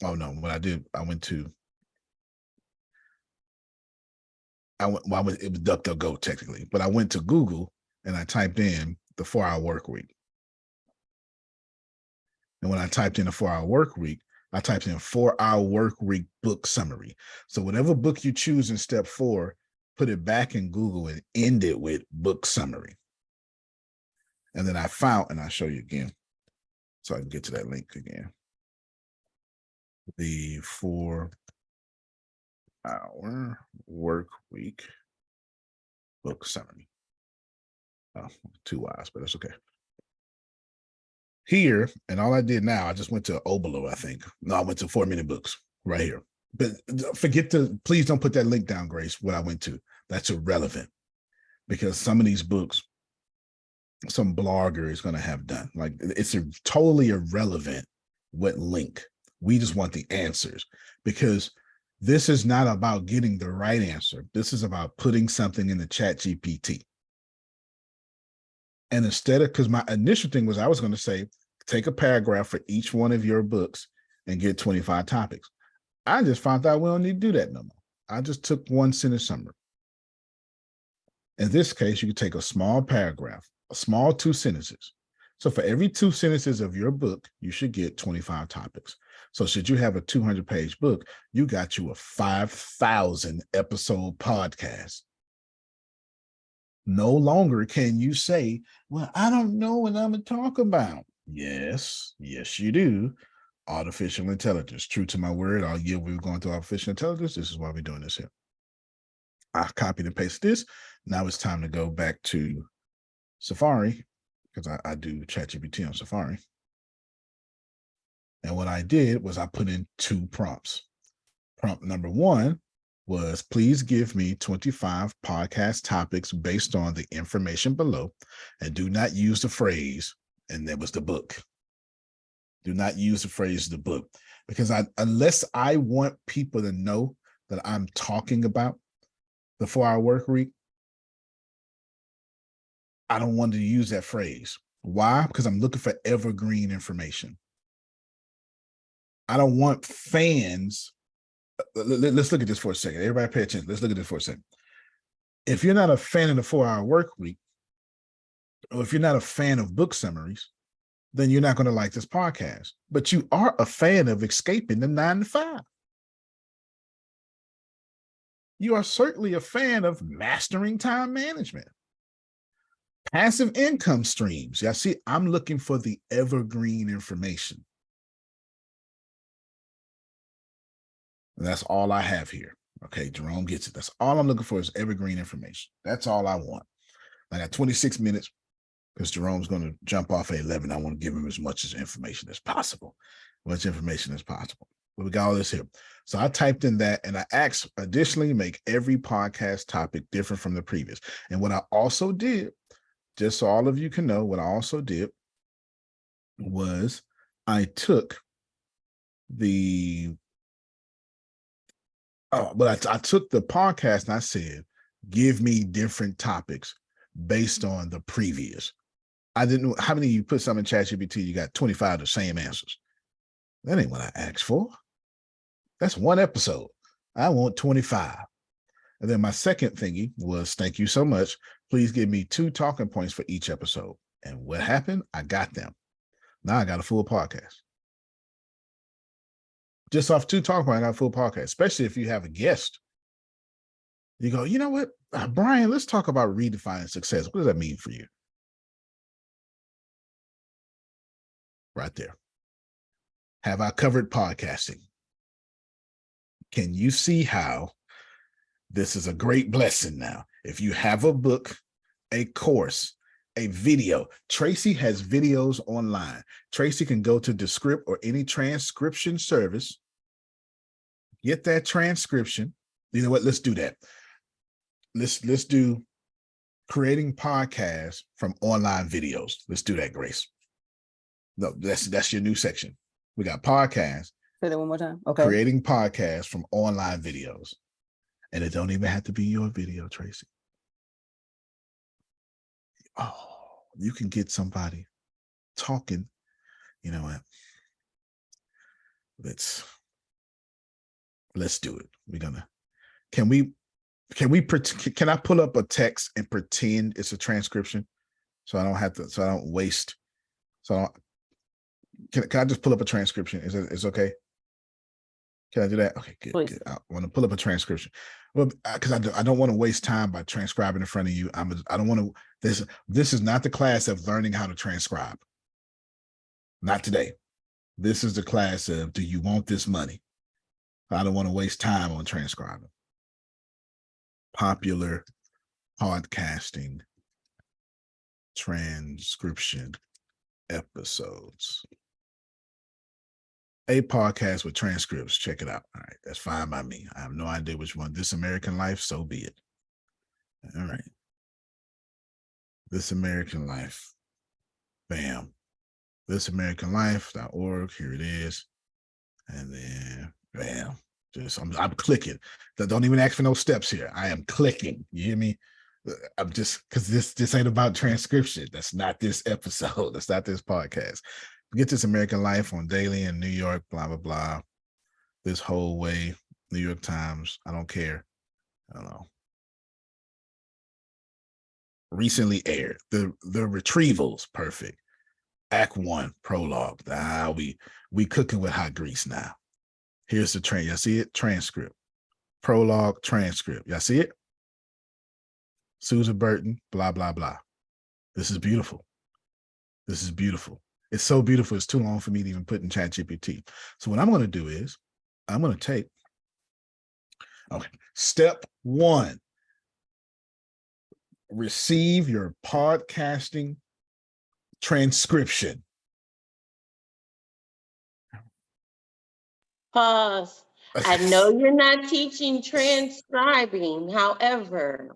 Oh no, what I did, it was DuckDuckGo technically, but I went to Google and I typed in the 4-Hour Workweek. And when I typed in the 4-Hour Workweek, I typed in 4-Hour Workweek book summary. So whatever book you choose in step 4, put it back in Google and end it with book summary. And then I found, and I'll show you again, so I can get to that link again. The 4-Hour Workweek book summary. Oh, 2 Y's, but that's okay. Here, and all I did now, I just went to Obolo, I think. No, I went to 4-Minute Books right here. But please don't put that link down, Grace, what I went to. That's irrelevant, because some of these books, some blogger is going to have done. Like, it's totally irrelevant what link. We just want the answers, because this is not about getting the right answer. This is about putting something in the ChatGPT. And instead of, because my initial thing was I was going to say, take a paragraph for each one of your books and get 25 topics. I just found out we don't need to do that no more. I just took 1 sentence summary. In this case, you could take a small paragraph, a small 2 sentences. So for every 2 sentences of your book, you should get 25 topics. So should you have a 200-page book, you got you a 5,000 episode podcast. No longer can you say, well, I don't know what I'm going to talk about. Yes, you do. Artificial intelligence. True to my word, all year we were going through artificial intelligence. This is why we're doing this here. I copied and pasted this. Now it's time to go back to Safari, because I do ChatGPT on Safari. And what I did was I put in 2 prompts. Prompt number 1 was, please give me 25 podcast topics based on the information below, and do not use the phrase, and that was the book. Do not use the phrase the book, because unless I want people to know that I'm talking about the 4-Hour Workweek, I don't want to use that phrase. Why? Because I'm looking for evergreen information. I don't want fans. Let's look at this for a second. Everybody pay attention. Let's look at this for a second. If you're not a fan of the 4-Hour Workweek, or if you're not a fan of book summaries, then you're not going to like this podcast. But you are a fan of escaping the 9 to 5. You are certainly a fan of mastering time management. Passive income streams. Yeah, see, I'm looking for the evergreen information. And that's all I have here. Okay, Jerome gets it. That's all I'm looking for is evergreen information. That's all I want. I got 26 minutes because Jerome's going to jump off at 11. I want to give him as much information as possible, as much information as possible. But we got all this here. So I typed in that and I asked, additionally, make every podcast topic different from the previous. And what I also did, just so all of you can know, what I also did was I took the, I took the podcast and I said, give me different topics based on the previous. I didn't know how many of you put something in ChatGPT, you got 25 the same answers. That ain't what I asked for. That's one episode. I want 25. And then my second thingy was, thank you so much. Please give me 2 talking points for each episode. And what happened? I got them. Now I got a full podcast. Just off 2 talking points, I got a full podcast, especially if you have a guest. You go, you know what, Brian, let's talk about redefining success. What does that mean for you? Right there. Have I covered podcasting? Can you see how this is a great blessing now? If you have a book, a course, a video, Tracy has videos online. Tracy can go to Descript or any transcription service, get that transcription. You know what? Let's do that. Let's do creating podcasts from online videos. Let's do that, Grace. No, that's your new section. We got podcasts. Say that one more time. Okay. Creating podcasts from online videos. And it don't even have to be your video, Tracy. Oh, you can get somebody talking. You know what? Let's do it. Can I pull up a text and pretend it's a transcription? So I don't have to, so I don't waste. Can I just pull up a transcription? Is it okay? Can I do that? Okay, good. Good. I want to pull up a transcription. Well, because I don't want to waste time by transcribing in front of you. I don't want to. This is not the class of learning how to transcribe. Not today. This is the class of, do you want this money? I don't want to waste time on transcribing. Popular podcasting transcription episodes. A podcast with transcripts. Check it out. All right. That's fine by me. I have no idea which one. This American Life, so be it. All right. This American Life. Bam. thisamericanlife.org. Here it is. And then bam. I'm clicking. Don't even ask for no steps here. I am clicking. You hear me? I'm just, because this ain't about transcription. That's not this episode. That's not this podcast. Get This American Life on Daily in New York, blah, blah, blah. This Whole Way, New York Times. I don't care. I don't know. Recently aired. The Retrievals, perfect. Act 1, prologue. We cooking with hot grease now. Here's the train. Y'all see it? Transcript. Prologue, transcript. Y'all see it? Susan Burton, blah, blah, blah. This is beautiful. This is beautiful. It's so beautiful, it's too long for me to even put in ChatGPT. So what I'm going to do is, I'm going to take, okay, step 1, receive your podcasting transcription. Pause. I know you're not teaching transcribing. However,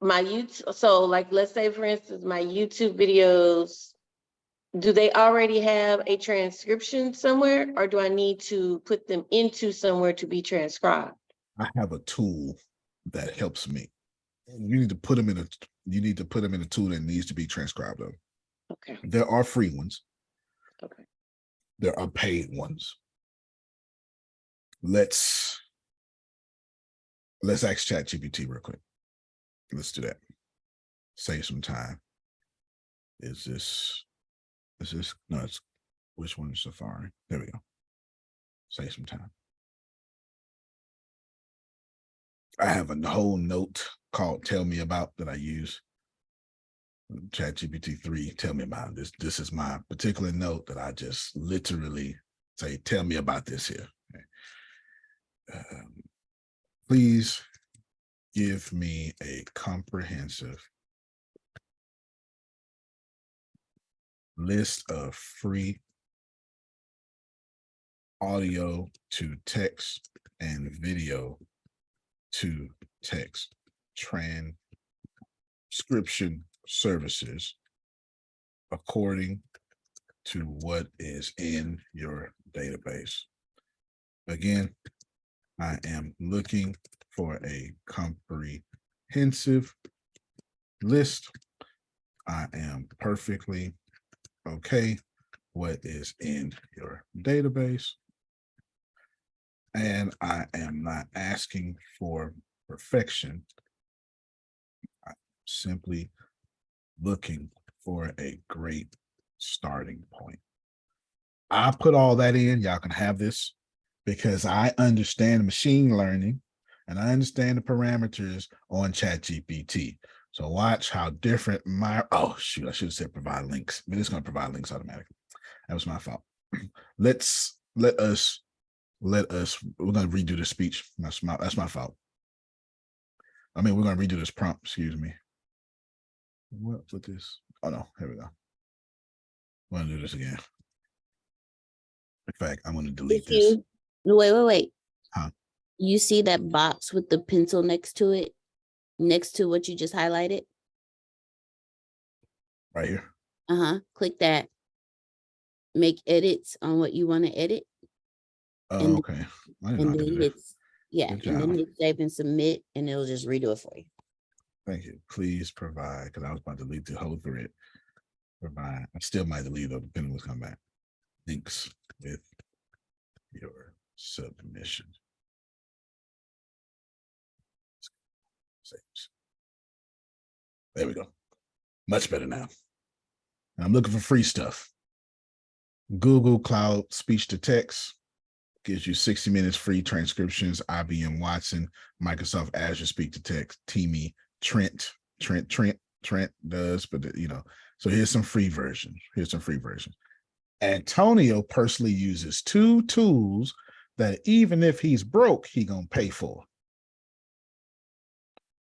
my YouTube, so like, let's say for instance, my YouTube videos, do they already have a transcription somewhere, or do I need to put them into somewhere to be transcribed? I have a tool that helps me. You need to put them in a tool that needs to be transcribed of. Okay. There are free ones. Okay. There are paid ones. Let's ask ChatGPT real quick. Let's do that. Save some time. is this, no, it's, which one is Safari? There we go. Save some time. I have a whole note called Tell Me About that I use. ChatGPT 3, tell me about this. This is my particular note that I just literally say, tell me about this here. Okay. Please give me a comprehensive list of free audio to text and video to text transcription services according to what is in your database. Again, I am looking for a comprehensive list. I am perfectly okay what is in your database. And I am not asking for perfection. I'm simply looking for a great starting point. I put all that in, y'all can have this, because I understand machine learning and I understand the parameters on ChatGPT. So watch how different my, oh shoot, I should have said provide links, but it's going to provide links automatically. That was my fault. Let us, we're going to redo the speech. That's my fault. I mean, we're going to redo this prompt, excuse me. What with this? Oh no, here we go. We're going to do this again. In fact, I'm going to delete this. Wait. Huh? You see that box with the pencil next to it, next to what you just highlighted? Right here. Click that. Make edits on what you want to edit. Oh, okay. I didn't know And I then could do that. and then hit save and submit, and it'll just redo it for you. Thank you. Please provide, because I was about to delete the whole thread. Provide. I still might delete though, depending on what's coming back. Links with your submission. There we go. Much better now. And I'm looking for free stuff. Google Cloud Speech to Text gives you 60 minutes free transcriptions. IBM Watson, Microsoft Azure Speak to Text, Teamy, Trent does, but you know, so here's some free versions. Antonio personally uses 2 tools that even if he's broke, he gonna pay for.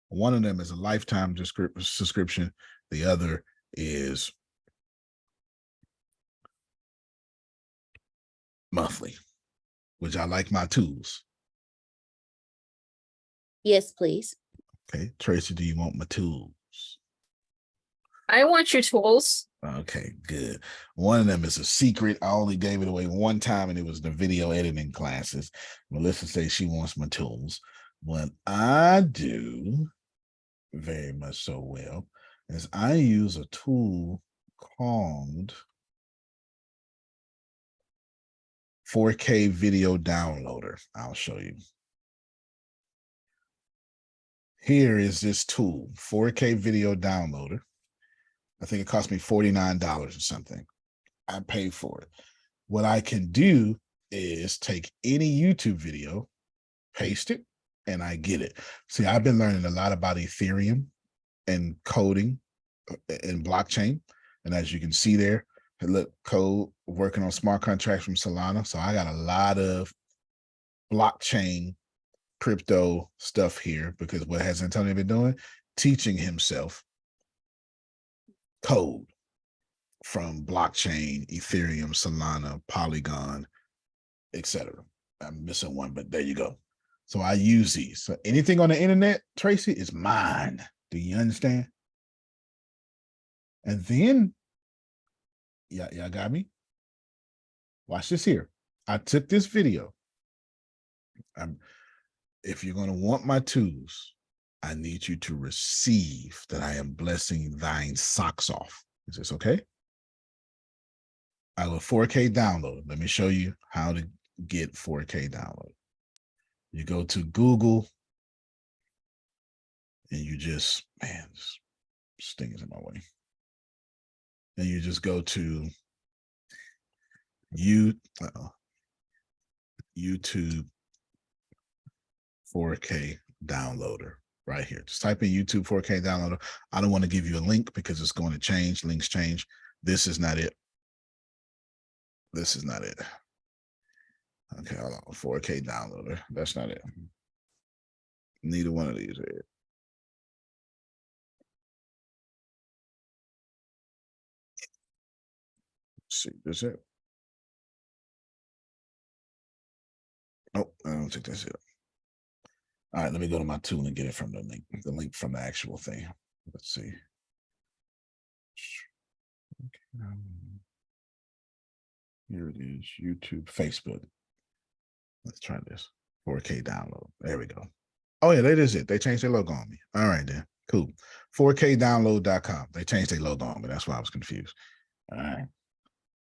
One of them is a lifetime subscription. The other is monthly, which I like my tools. Yes, please. Okay, Tracy, do you want my tools? I want your tools. Okay, good. One of them is a secret. I only gave it away one time, and it was the video editing classes. Melissa says she wants my tools. What I do very much so well is I use a tool called 4K Video Downloader. I'll show you. Here is this tool, 4K Video Downloader. I think it cost me $49 or something. I paid for it. What I can do is take any YouTube video, paste it, and I get it. See, I've been learning a lot about Ethereum and coding and blockchain. And as you can see there, look, code working on smart contracts from Solana. So I got a lot of blockchain crypto stuff here, because what has Antonio been doing? Teaching himself code from blockchain, Ethereum, Solana, Polygon, etc. I'm missing one, but there you go. So I use these. So anything on the internet, Tracy, is mine. Do you understand? And then, y'all got me? Watch this here. I took this video. If you're going to want my tools, I need you to receive that I am blessing thine socks off. Is this okay? I go 4K download. Let me show you how to get 4K download. You go to Google and you just, man, this thing is in my way. and you just go to YouTube 4K downloader right here. Just type in YouTube 4K downloader. I don't want to give you a link because it's going to change. Links change. This is not it. This is not it. Okay, hold on. 4K downloader. That's not it. Neither one of these are it. Let's see, this it. Oh, I don't think that's it. All right, let me go to my tool and get it from the link from the actual thing. Let's see. Here it is, YouTube, Facebook. Let's try this. 4K download. There we go. Oh yeah, that is it. They changed their logo on me. All right then, cool. 4kdownload.com. They changed their logo on me. That's why I was confused. All right.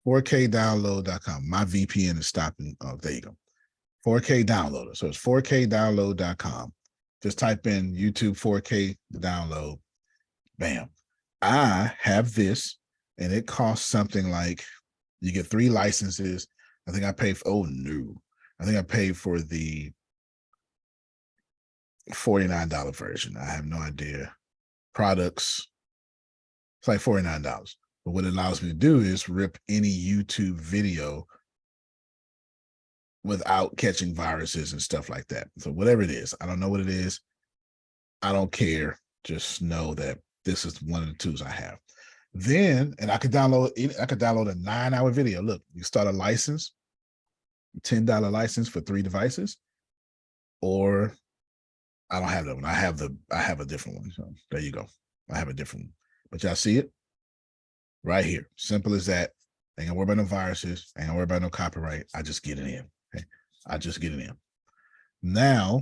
4kdownload.com. My VPN is stopping. Oh, there you go. 4K downloader. So it's 4kdownload.com. Just type in YouTube 4K download. Bam. I have this, and it costs something like, you get 3 licenses. I think I paid for, oh no. I think I paid for the $49 version. I have no idea. Products, it's like $49. But what it allows me to do is rip any YouTube video without catching viruses and stuff like that. So whatever it is, I don't know what it is. I don't care. Just know that this is one of the tools I have. Then, and I could download a 9-hour video. Look, you start a license, $10 license for 3 devices, or I don't have that one. I have a different one. So there you go. I have a different one. But y'all see it right here. Simple as that. Ain't gonna worry about no viruses. Ain't gonna worry about no copyright. I just get it in. Okay. I just get it in. Now,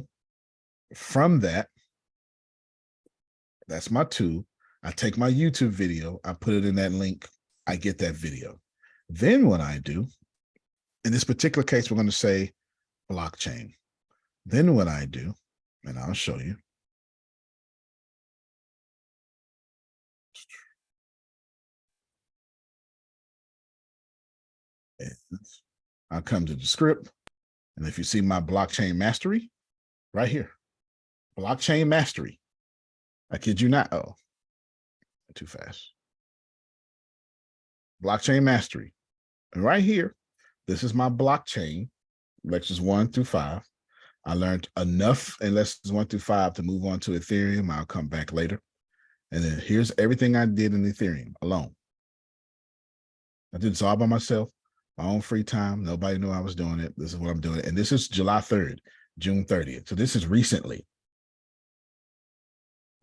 from that, that's my tool. I take my YouTube video, I put it in that link, I get that video. Then what I do, in this particular case, we're going to say blockchain. Then what I do, and I'll show you. I'll come to the script, and if you see my blockchain mastery, right here, blockchain mastery. I kid you not. Oh, too fast. Blockchain mastery. And right here, this is my blockchain, lectures 1 through 5. I learned enough in lessons 1 through 5 to move on to Ethereum. I'll come back later. And then here's everything I did in Ethereum alone. I did this all by myself, my own free time. Nobody knew I was doing it. This is what I'm doing. And this is July 3rd, June 30th. So this is recently.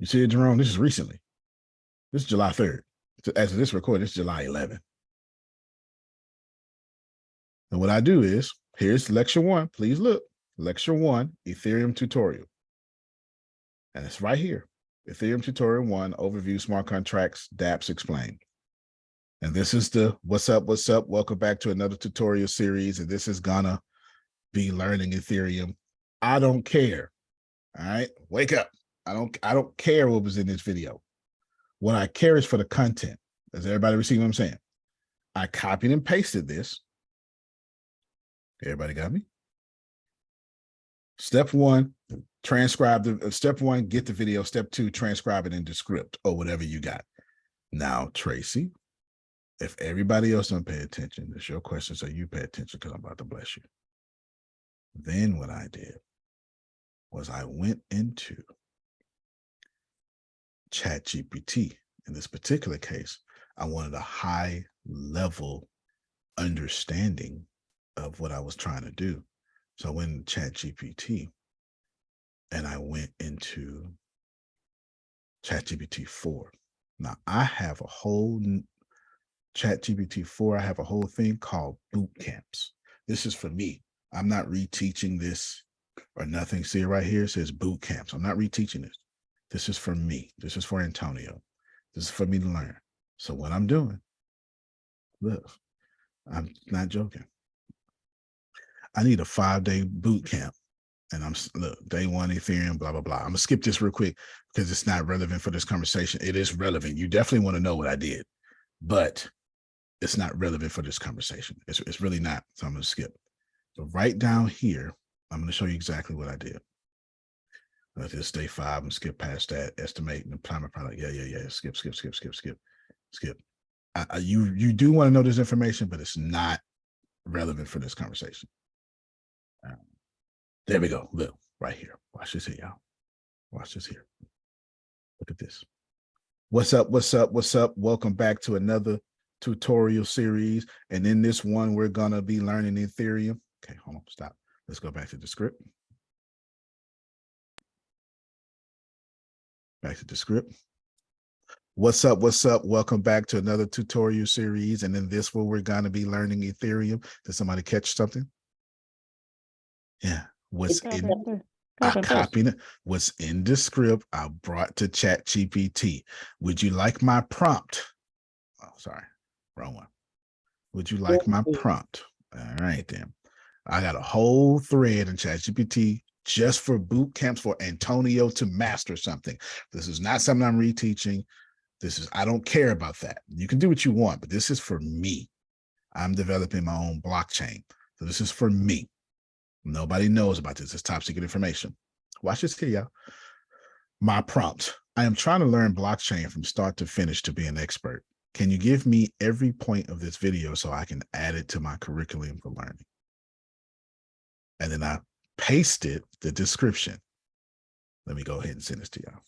You see it, Jerome? This is recently. This is July 3rd. As of this recording, it's July 11th. And what I do is, here's lecture 1. Please look. Lecture 1, Ethereum tutorial. And it's right here. Ethereum tutorial 1, overview, smart contracts, dApps explained. And this is the what's up, welcome back to another tutorial series. And this is gonna be learning Ethereum. I don't care. All right, wake up. I don't care what was in this video. What I care is for the content. Does everybody receive what I'm saying? I copied and pasted this. Everybody got me? Step 1, transcribe the step 1, get the video. Step 2, transcribe it into script or whatever you got. Now, Tracy, if everybody else don't pay attention, it's your question, so you pay attention because I'm about to bless you. Then what I did was I went into ChatGPT. In this particular case, I wanted a high level understanding of what I was trying to do. So I went into ChatGPT and I went into ChatGPT 4. Now I have a whole ChatGPT 4. I have a whole thing called boot camps. This is for me. I'm not reteaching this or nothing. See it right here? It says boot camps. I'm not reteaching this. This is for me. This is for Antonio. This is for me to learn. So what I'm doing, look, I'm not joking. I need a 5-day boot camp. And look, day 1, Ethereum, blah, blah, blah. I'm gonna skip this real quick because it's not relevant for this conversation. It is relevant. You definitely want to know what I did. But it's not relevant for this conversation. It's really not. So I'm going to skip. So right down here, I'm going to show you exactly what I did. Let's just stay 5 and skip past that. Estimate and time of product. Yeah. Skip. You do want to know this information, but it's not relevant for this conversation. There we go. Look, right here. Watch this here, y'all. Watch this here. Look at this. What's up? Welcome back to another tutorial series. And in this one, we're going to be learning Ethereum. Okay, hold on, stop. Let's go back to the script. Back to the script. What's up? Welcome back to another tutorial series. And in this one, we're going to be learning Ethereum. Did somebody catch something? Yeah. What's in what's in the script I brought to ChatGPT. Would you like my prompt? Oh, sorry, wrong one. Would you like my prompt? All right, then. I got a whole thread in ChatGPT just for boot camps for Antonio to master something. This is not something I'm reteaching. I don't care about that. You can do what you want, but this is for me. I'm developing my own blockchain. So this is for me. Nobody knows about this. It's top secret information. Watch this here, y'all. My prompt. I am trying to learn blockchain from start to finish to be an expert. Can you give me every point of this video so I can add it to my curriculum for learning? And then I pasted the description. Let me go ahead and send this to y'all.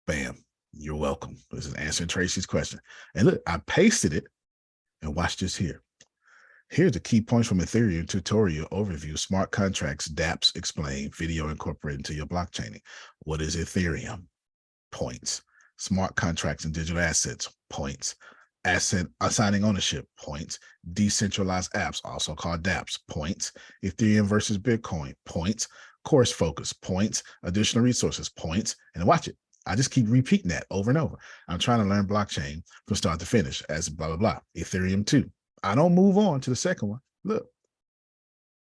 Bam. You're welcome. This is answering Tracy's question. And look, I pasted it and watch this here. Here's the key points from Ethereum tutorial overview, smart contracts, dApps explained, video incorporated into your blockchaining. What is Ethereum? Points. Smart contracts and digital assets, points. Asset assigning ownership, points. Decentralized apps, also called dApps, points. Ethereum versus Bitcoin, points. Course focus, points. Additional resources, points. And watch it. I just keep repeating that over and over. I'm trying to learn blockchain from start to finish as blah, blah, blah. Ethereum 2. I don't move on to the second one. Look,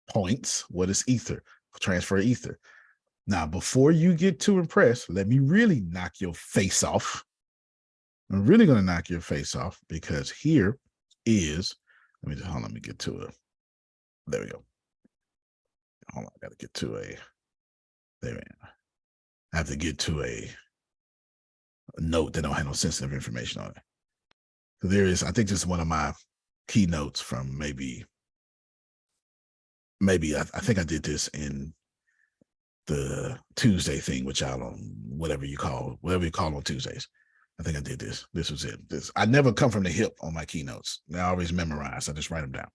points. What is Ether? Transfer Ether. Now, before you get too impressed, let me really knock your face off. I'm really going to knock your face off because here is, let me get to there we go. Hold on, I got to get to there we go. I have to get to a note that don't have no sensitive information on it. So there is, I think this is one of my keynotes from maybe I think I did this in the Tuesday thing, which I don't, whatever you call on Tuesdays. I think I did this. This was it. I never come from the hip on my keynotes. I always memorize. I just write them down.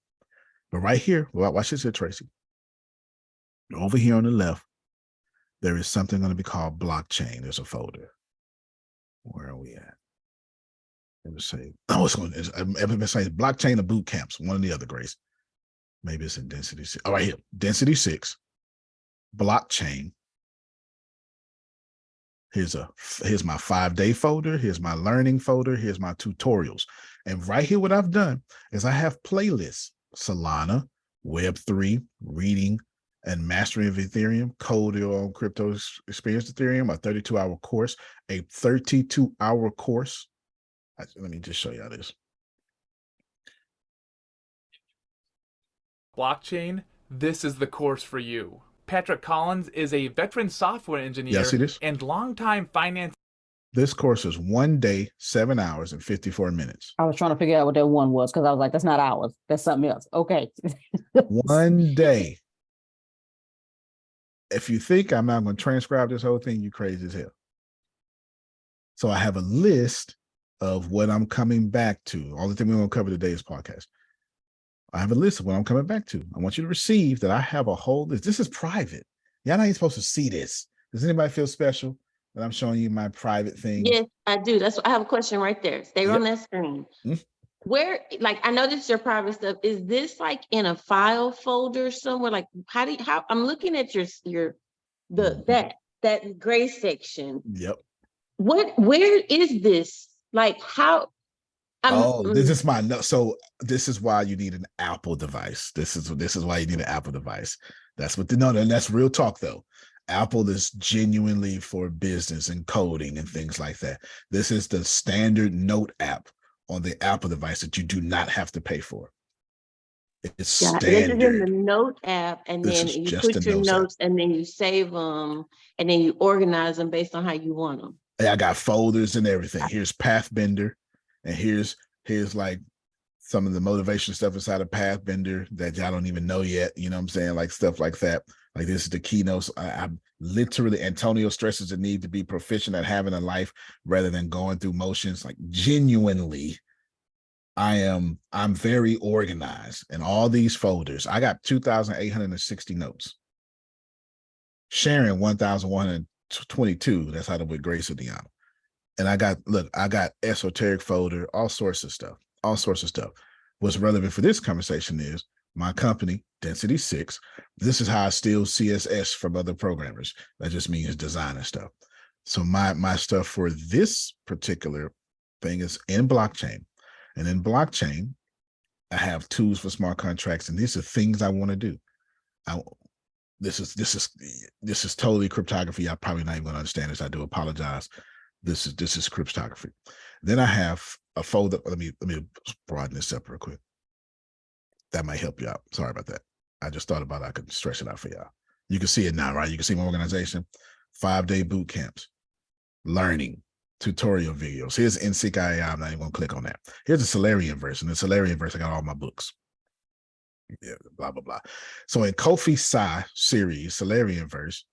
But right here, watch this here, Tracy. Over here on the left, there is something going to be called blockchain. There's a folder. Where are we at? It would say, it's blockchain or boot camps, one or the other, Grace. Maybe it's in density 6. Oh, right here, density 6, blockchain. Here's my 5-day folder. Here's my learning folder. Here's my tutorials. And right here, what I've done is I have playlists: Solana, Web3, reading and mastering of Ethereum, code your own crypto experience Ethereum, a 32-hour course, a 32-hour course. Let me just show you how this. Blockchain, this is the course for you. Patrick Collins is a veteran software engineer and longtime finance. This course is 1 day, 7 hours, and 54 minutes. I was trying to figure out what that one was because I was like, that's not hours. That's something else. Okay. 1 day. If you think I'm not going to transcribe this whole thing, you're crazy as hell. So I have a list of what I'm coming back to. All the thing we're going to cover today's podcast. I have a list of what I'm coming back to. I want you to receive that I have a whole list. This is private. Y'all not even supposed to see this. Does anybody feel special that I'm showing you my private thing? Yes, I do. I have a question right there. Stay on that screen. Where, like, I know this is your private stuff. Is this like in a file folder somewhere? Like, how I'm looking at that gray section. Yep. Where is this? Like, how? This is my note. So this is why you need an Apple device. This is why you need an Apple device. That's what and that's real talk though. Apple is genuinely for business and coding and things like that. This is the standard note app on the Apple device that you do not have to pay for. It's Yeah, this is in the standard. note app, and This then is you just put the your notes app. notes, and then you save them, and then you organize them based on how you want them. I got folders and everything. Here's Pathbender, and here's like some of the motivation stuff inside of Pathbender that y'all don't even know yet. You know what I'm saying? Like stuff like that. Like this is the keynotes. I'm literally, Antonio stresses the need to be proficient at having a life rather than going through motions. Like genuinely, I'm very organized in all these folders. I got 2,860 notes. Sharon 1,122. That's how to with Grace Diana. And I got esoteric folder, all sorts of stuff. What's relevant for this conversation is my company, Density 6. This is how I steal CSS from other programmers. That just means design and stuff. So my stuff for this particular thing is in blockchain. And in blockchain, I have tools for smart contracts, and these are things I want to do. This is totally cryptography. I'm probably not even going to understand this. I do apologize. This is cryptography. Then I have a folder. Let me broaden this up real quick. That might help you out. Sorry about that. I just thought about it. I could stretch it out for y'all. You can see it now, right? You can see my organization. 5-day boot camps, learning, tutorial videos. Here's NSYNC AI. I'm not even going to click on that. Here's the Solarian verse. In the Solarian verse, I got all my books. Yeah, blah, blah, blah. So in Kofi Sai series, Solarian verse,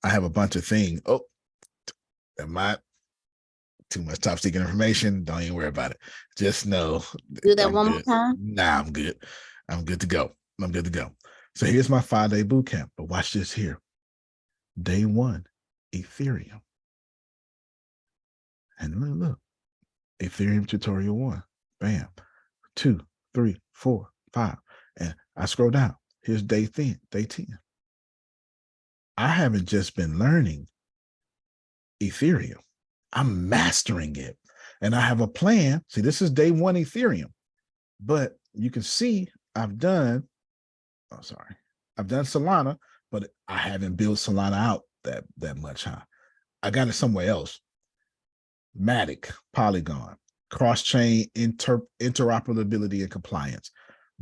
I have a bunch of things. Oh, that might too much top secret information. Don't even worry about it. Just know. Do that one more time. Nah, I'm good. I'm good to go. So here's my 5-day boot camp. But watch this here. Day 1, Ethereum. And look. Ethereum tutorial 1. Bam. 2, 3, 4, 5. And I scroll down. Here's day 10. I haven't just been learning Ethereum. I'm mastering it. And I have a plan. See, this is day 1 Ethereum. But you can see I've done Solana, but I haven't built Solana out that much, huh? I got it somewhere else. Matic, Polygon, cross-chain interoperability and compliance.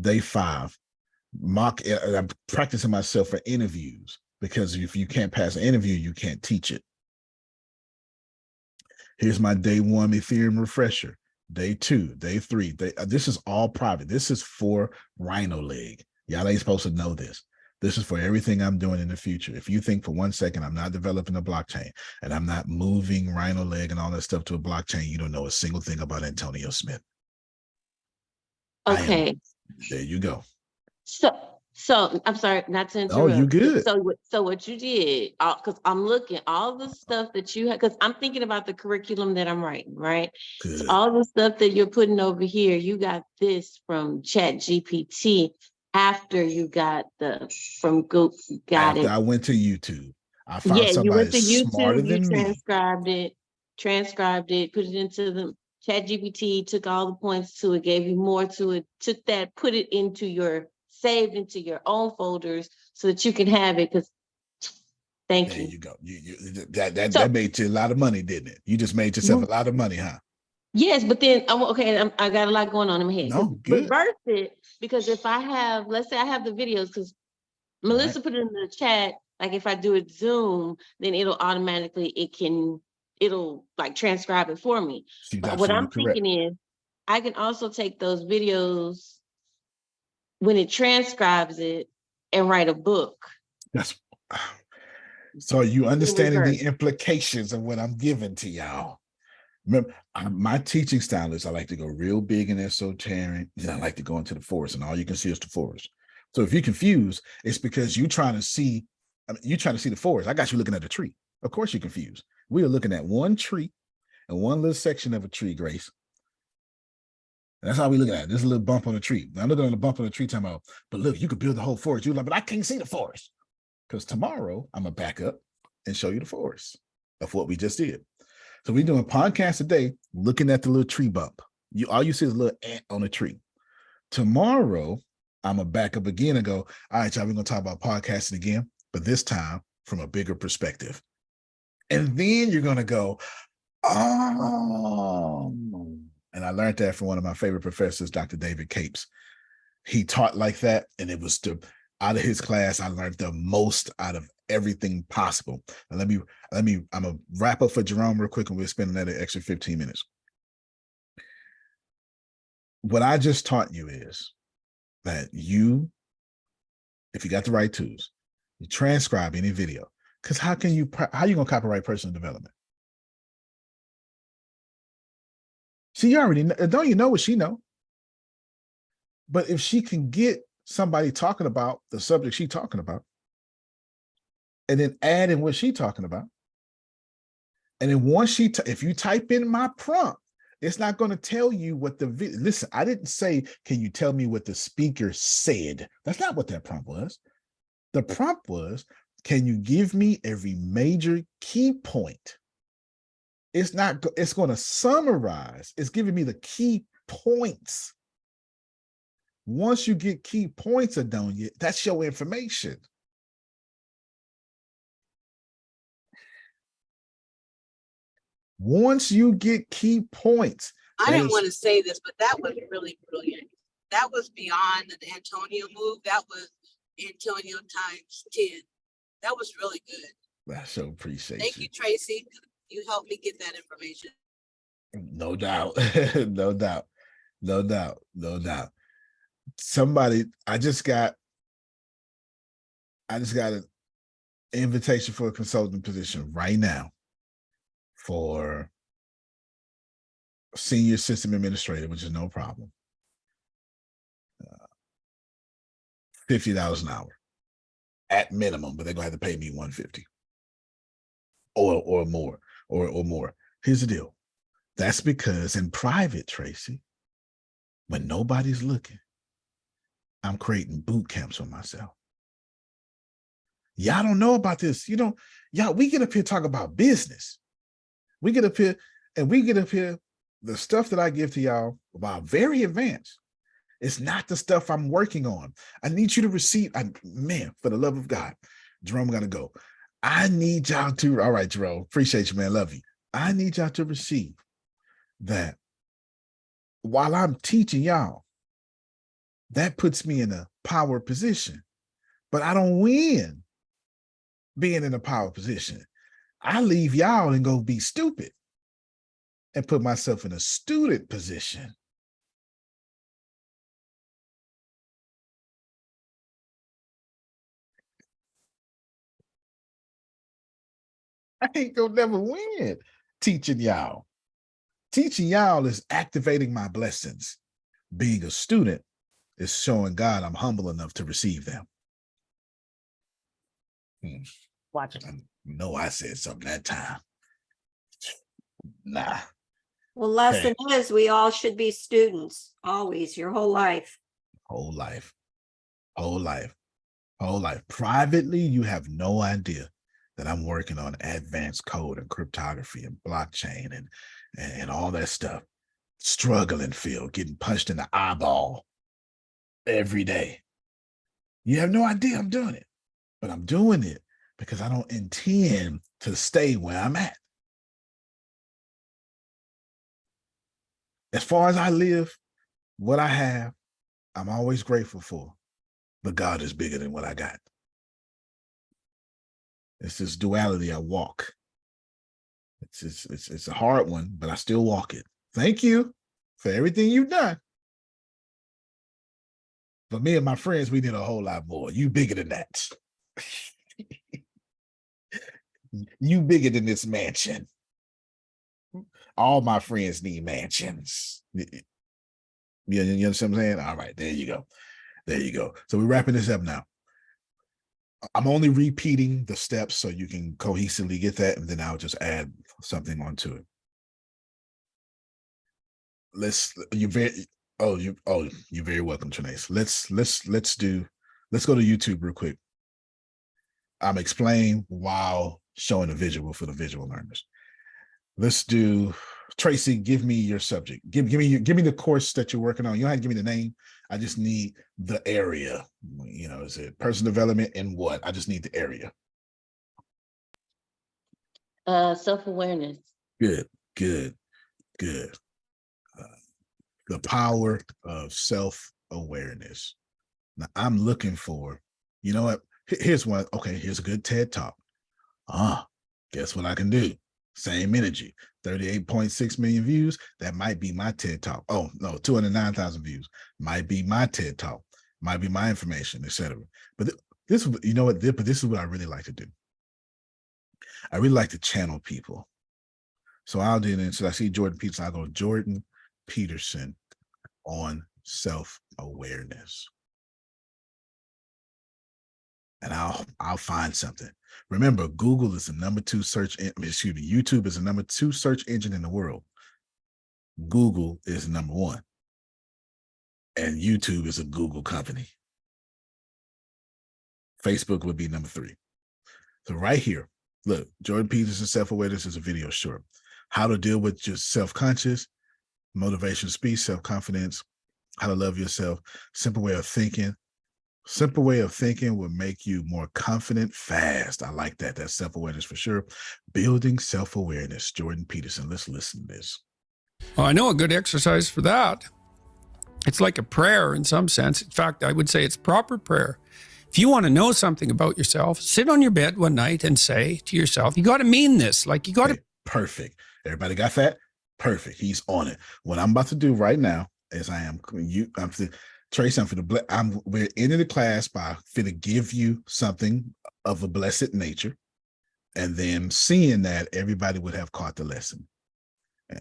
Day 5, I'm practicing myself for interviews, because if you can't pass an interview, you can't teach it. Here's my day 1 Ethereum refresher. Day 2, day 3. This is all private. This is for Rhino Leg. Y'all ain't supposed to know this. This is for everything I'm doing in the future. If you think for 1 second I'm not developing a blockchain and I'm not moving Rhino Leg and all that stuff to a blockchain, you don't know a single thing about Antonio Smith. Okay. There you go. So I'm sorry, not to interrupt. Oh, you good. So what you did, because I'm looking all the stuff that you have, because I'm thinking about the curriculum that I'm writing, right? So all the stuff that you're putting over here, you got this from ChatGPT after you got from Google. After I went to YouTube, I found somebody you went to smarter YouTube, than you me. transcribed it, put it into the ChatGPT, took all the points to it, gave you more to it, took that, put it into saved into your own folders so that you can have it. Because thank you. There you go. That made you a lot of money, didn't it? You just made yourself a lot of money, huh? Yes, but then I got a lot going on in my head. No, good. Reverse it, because if I have, let's say I have the videos, because Melissa put it in the chat, like if I do it Zoom, then it'll automatically, it'll like transcribe it for me. But what I'm thinking is I can also take those videos when it transcribes it and write a book. So you understanding the implications of what I'm giving to y'all. Remember, my teaching style is I like to go real big and esoteric, then I like to go into the forest, and all you can see is the forest. So if you're confused, it's because you're trying to see the forest. I got you looking at a tree. Of course you're confused. We are looking at one tree and one little section of a tree, Grace. And that's how we look at it. There's a little bump on the tree. I'm looking on the bump on the tree talking about, but look, you could build the whole forest. You're like, but I can't see the forest. Because tomorrow I'm going to back up and show you the forest of what we just did. So we're doing podcasts today, looking at the little tree bump. All you see is a little ant on a tree. Tomorrow, I'm going to back up again and go, all right, y'all, we're going to talk about podcasting again. But this time, from a bigger perspective. And then you're going to go, oh. And I learned that from one of my favorite professors, Dr. David Capes. He taught like that, and it was out of his class, I learned the most out of everything possible. And I'm gonna wrap up for Jerome real quick, and we'll spend another extra 15 minutes. What I just taught you is that if you got the right tools, you transcribe any video. Because how you gonna copyright personal development? She already don't you know what she know? But if she can get somebody talking about the subject she's talking about, and then add in what she's talking about, and then once if you type in my prompt, it's not going to tell you what listen, I didn't say, can you tell me what the speaker said? That's not what that prompt was. The prompt was, can you give me every major key point? It's going to summarize. It's giving me the key points. Once you get key points, Adonia, that's your information. Once you get key points. I didn't want to say this, but that was really brilliant. That was beyond the Antonio move. That was Antonio times 10. That was really good. I so appreciate Thank you, Tracy. You helped me get that information. No doubt. No doubt. No doubt. No doubt. I just got an invitation for a consultant position right now for senior system administrator, which is no problem. $50 an hour at minimum, but they're gonna have to pay me $150 or more or more. Here's the deal. That's because in private, Tracy, when nobody's looking, I'm creating boot camps for myself. Y'all don't know about this. You know, y'all, we get up here talk about business. We get up here, the stuff that I give to y'all about very advanced. It's not the stuff I'm working on. I need you to receive, man, for the love of God, Jerome gotta go. I need y'all to, all right, Jerome, appreciate you, man, love you. I need y'all to receive that while I'm teaching y'all, that puts me in a power position, but I don't win being in a power position. I leave y'all and go be stupid and put myself in a student position. I ain't gonna never win teaching y'all. Teaching y'all is activating my blessings. Being a student is showing God I'm humble enough to receive them. Watch it. I know I said something that time. Nah. Well, lesson is we all should be students, always, your whole life. Whole life. Whole life. Whole life. Privately, you have no idea that I'm working on advanced code and cryptography and blockchain and all that stuff. Struggling, Phil, getting punched in the eyeball every day. You have no idea I'm doing it, but I'm doing it because I don't intend to stay where I'm at. As far as I live, what I have, I'm always grateful for, but God is bigger than what I got. It's this duality I walk. It's a hard one, but I still walk it. Thank you for everything you've done. But me and my friends, we did a whole lot more. You bigger than that. You bigger than this mansion. All my friends need mansions. You understand what I'm saying? All right, there you go. There you go. So we're wrapping this up now. I'm only repeating the steps so you can cohesively get that, and then I'll just add something onto it. You're very welcome, Trinace. Let's go to YouTube real quick. I'm explaining while showing a visual for the visual learners. Let's do, Tracy, give me your subject. Give me the course that you're working on. You don't have to give me the name. I just need the area. You know, is it personal development and what? I just need the area. Self-awareness. Good, good, good. The power of self-awareness. Now I'm looking for, you know what? Here's one. Okay, here's a good TED Talk. Guess what I can do? Same energy, 38.6 million views. That might be my TED Talk. Oh, no, 209,000 views. Might be my TED Talk. Might be my information, etc. But this, you know what? But this is what I really like to do. I really like to channel people. So I'll do this. So I see Jordan Peterson. I'll go Jordan Peterson on self-awareness. And I'll find something. Remember, Google is the #2 search. Excuse me, YouTube is the #2 search engine in the world. Google is #1, and YouTube is a Google company. Facebook would be #3. So right here, look, Jordan Peterson self-awareness is a video short. How to deal with just self-conscious, motivation, speech, self-confidence, how to love yourself, simple way of thinking. Simple way of thinking will make you more confident fast. I like that. That's self-awareness for sure. Building self-awareness, Jordan Peterson. Let's listen to this. Well, I know a good exercise for that. It's like a prayer in some sense. In fact, I would say it's proper prayer. If you want to know something about yourself, sit on your bed one night and say to yourself, you got to mean this. Like you got to. Perfect. Everybody got that? Perfect. He's on it. What I'm about to do right now is Tracy, we're ending the class by finna give you something of a blessed nature. And then seeing that, everybody would have caught the lesson.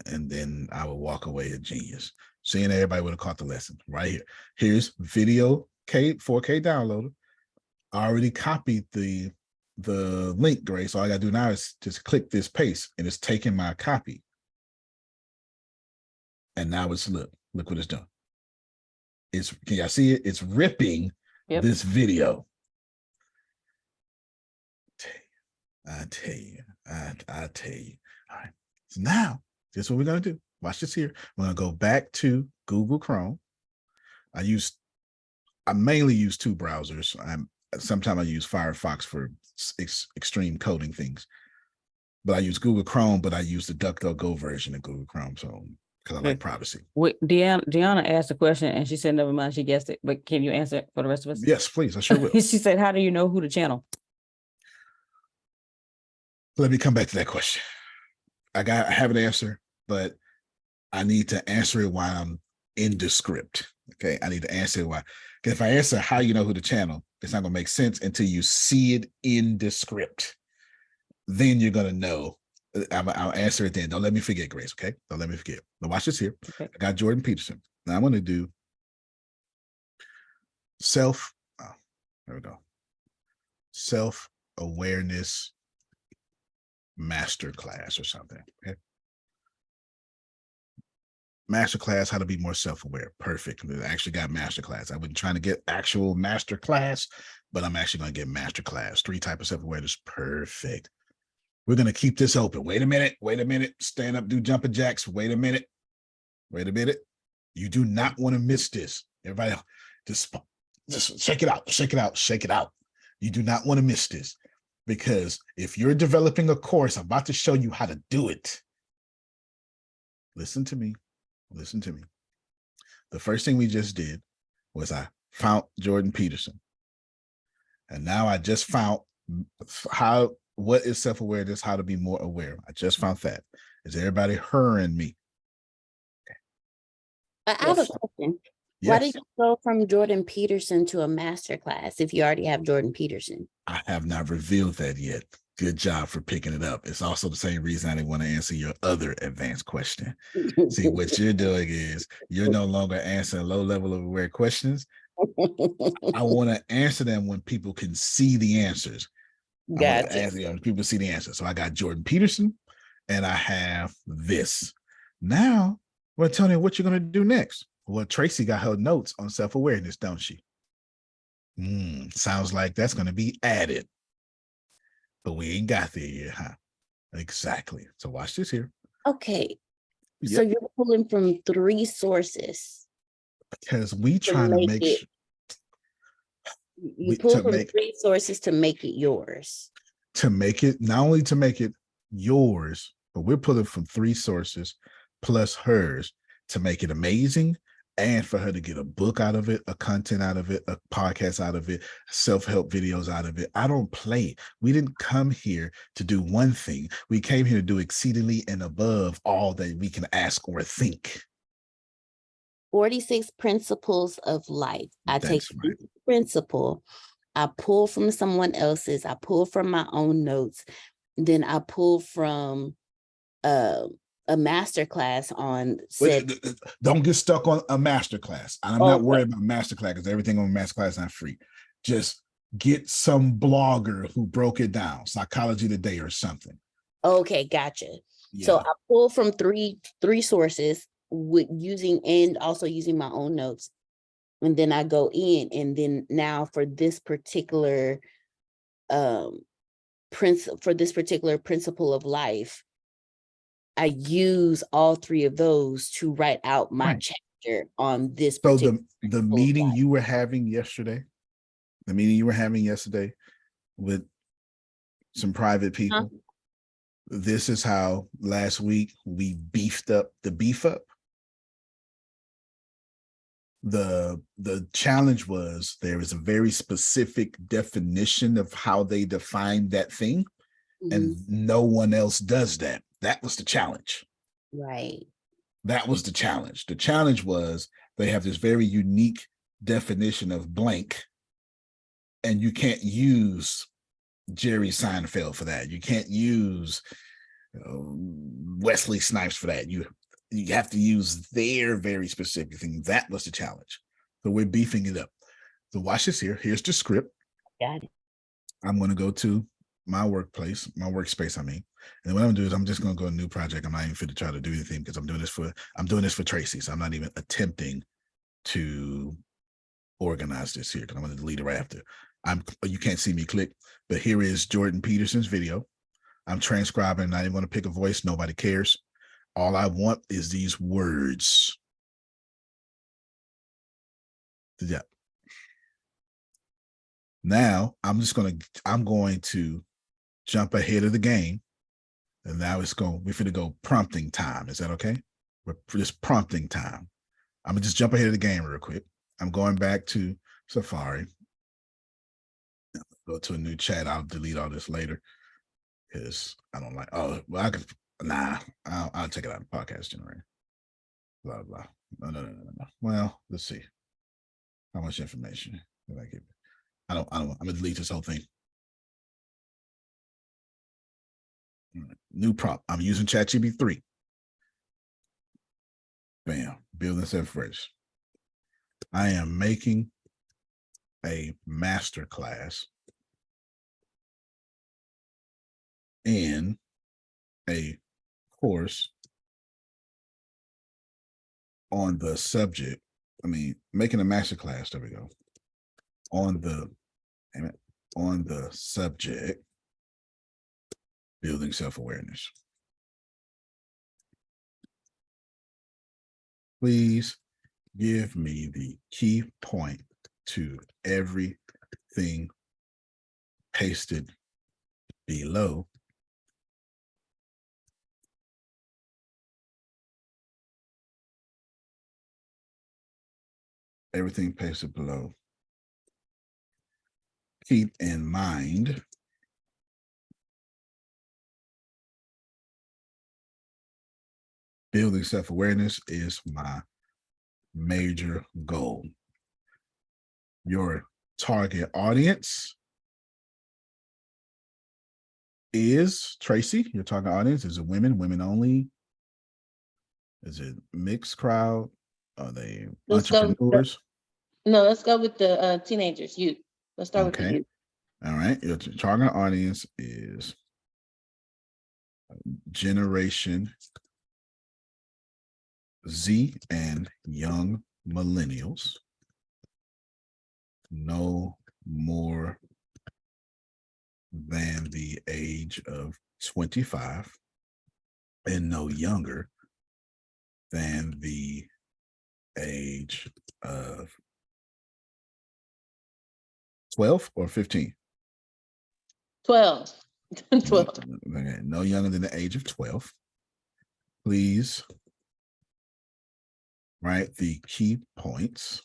And then I would walk away a genius. Seeing everybody would have caught the lesson right here. Here's video 4K downloader. I already copied the link, Grace. So all I gotta do now is just click this paste and it's taking my copy. And now it's look what it's done. Can y'all see it? It's ripping this video. I tell you. All right. So now, this is what we're gonna do. Watch this here. We're gonna go back to Google Chrome. I mainly use 2 browsers. Sometimes I use Firefox for extreme coding things, but I use Google Chrome, but I use the DuckDuckGo version of Google Chrome. So because I like privacy. Wait, Deanna asked a question and she said, never mind, she guessed it, but can you answer it for the rest of us? Yes, please. I sure will. She said, how do you know who to channel? Let me come back to that question. I have an answer, but I need to answer it while I'm in the script. Okay. I need to answer it while, because if I answer how you know who to channel, it's not going to make sense until you see it in the script. Then you're going to know. I'll answer it then. Don't let me forget, Grace. Okay. Don't let me forget. Now watch this here. Okay. I got Jordan Peterson. Now I'm going to do there we go. Self-awareness masterclass or something. Okay. Masterclass, how to be more self-aware. Perfect. I actually got masterclass. I wasn't trying to get actual masterclass, but I'm actually going to get masterclass. 3 types of self-awareness. Perfect. We're going to keep this open. Wait a minute. Stand up, do jumping jacks. Wait a minute. You do not want to miss this. Everybody, just check it out. You do not want to miss this, because if you're developing a course, I'm about to show you how to do it. Listen to me. The first thing we just did was I found Jordan Peterson. And now I just found what is self-awareness, how to be more aware. I just found that. Is everybody hearing me? I have a question. Yes. Why did you go from Jordan Peterson to a masterclass if you already have Jordan Peterson? I have not revealed that yet. Good job for picking it up. It's also the same reason I didn't want to answer your other advanced question. See, what you're doing is you're no longer answering low level of aware questions. I want to answer them when people can see the answers. Gotcha. People see the answer. So I got Jordan Peterson and I have this. Now, well, Tony, what you're going to do next? Well, Tracy got her notes on self-awareness, don't she? Sounds like that's going to be added. But we ain't got there yet, huh? Exactly. So watch this here. Okay. Yep. So you're pulling from 3 sources. Because we trying to make it. You pull from 3 sources to make it yours. To make it, not only to make it yours, but we're pulling from 3 sources plus hers to make it amazing, and for her to get a book out of it, a content out of it, a podcast out of it, self-help videos out of it. I don't play. We didn't come here to do one thing. We came here to do exceedingly and above all that we can ask or think. 46 principles of life. I take right. each principle, I pull from someone else's, I pull from my own notes, then I pull from a masterclass on said. Don't get stuck on a masterclass. I'm not worried about masterclass because everything on masterclass is not free. Just get some blogger who broke it down, Psychology Today or something. Okay, gotcha. Yeah. So I pull from three sources with using my own notes. And then I go in, and then now for this particular principle of life, I use all 3 of those to write out my chapter on this particular. So the meeting you were having yesterday, with some private people, this is how last week we beefed up the beef up. The challenge was there is a very specific definition of how they define that thing, and no one else does that. That was the challenge. Right. That was the challenge. The challenge was they have this very unique definition of blank, and you can't use Jerry Seinfeld for that. You can't use Wesley Snipes for that. You have to use their very specific thing. That was the challenge. So we're beefing it up. So watch this here. Here's the script. Got it. I'm going to go to my workspace, and then what I'm going to do is I'm just going to go to a new project. I'm not even fit to try to do anything because I'm doing this for Tracy. So I'm not even attempting to organize this here because I'm going to delete it right after. You can't see me click, but here is Jordan Peterson's video. I'm transcribing, not even going to pick a voice. Nobody cares. All I want is these words. Yeah. Now I'm going to jump ahead of the game. And now we're going to go prompting time. Is that okay? We're just prompting time. I'm gonna just jump ahead of the game real quick. I'm going back to Safari. Go to a new chat. I'll delete all this later because I don't like, I'll take it out of the podcast generator. Blah, blah. No. Well, let's see. How much information did I give? I'm gonna delete this whole thing. New prompt. I'm using ChatGPT 3. Bam. Building self-awareness. I am making a masterclass in a course on the subject. Making a masterclass. There we go. On the subject, building self-awareness. Please give me the key point to everything pasted below. Everything pasted below. Keep in mind building self-awareness is my major goal. Your target audience is Tracy. Your target audience is it women only? Is it mixed crowd? Are they entrepreneurs? No, let's go with the teenagers, youth. Let's start with the youth. All right. Your target audience is Generation Z and young millennials, no more than the age of 25 and no younger than the age of 12 or 15? 12. 12. No younger than the age of 12. Please write the key points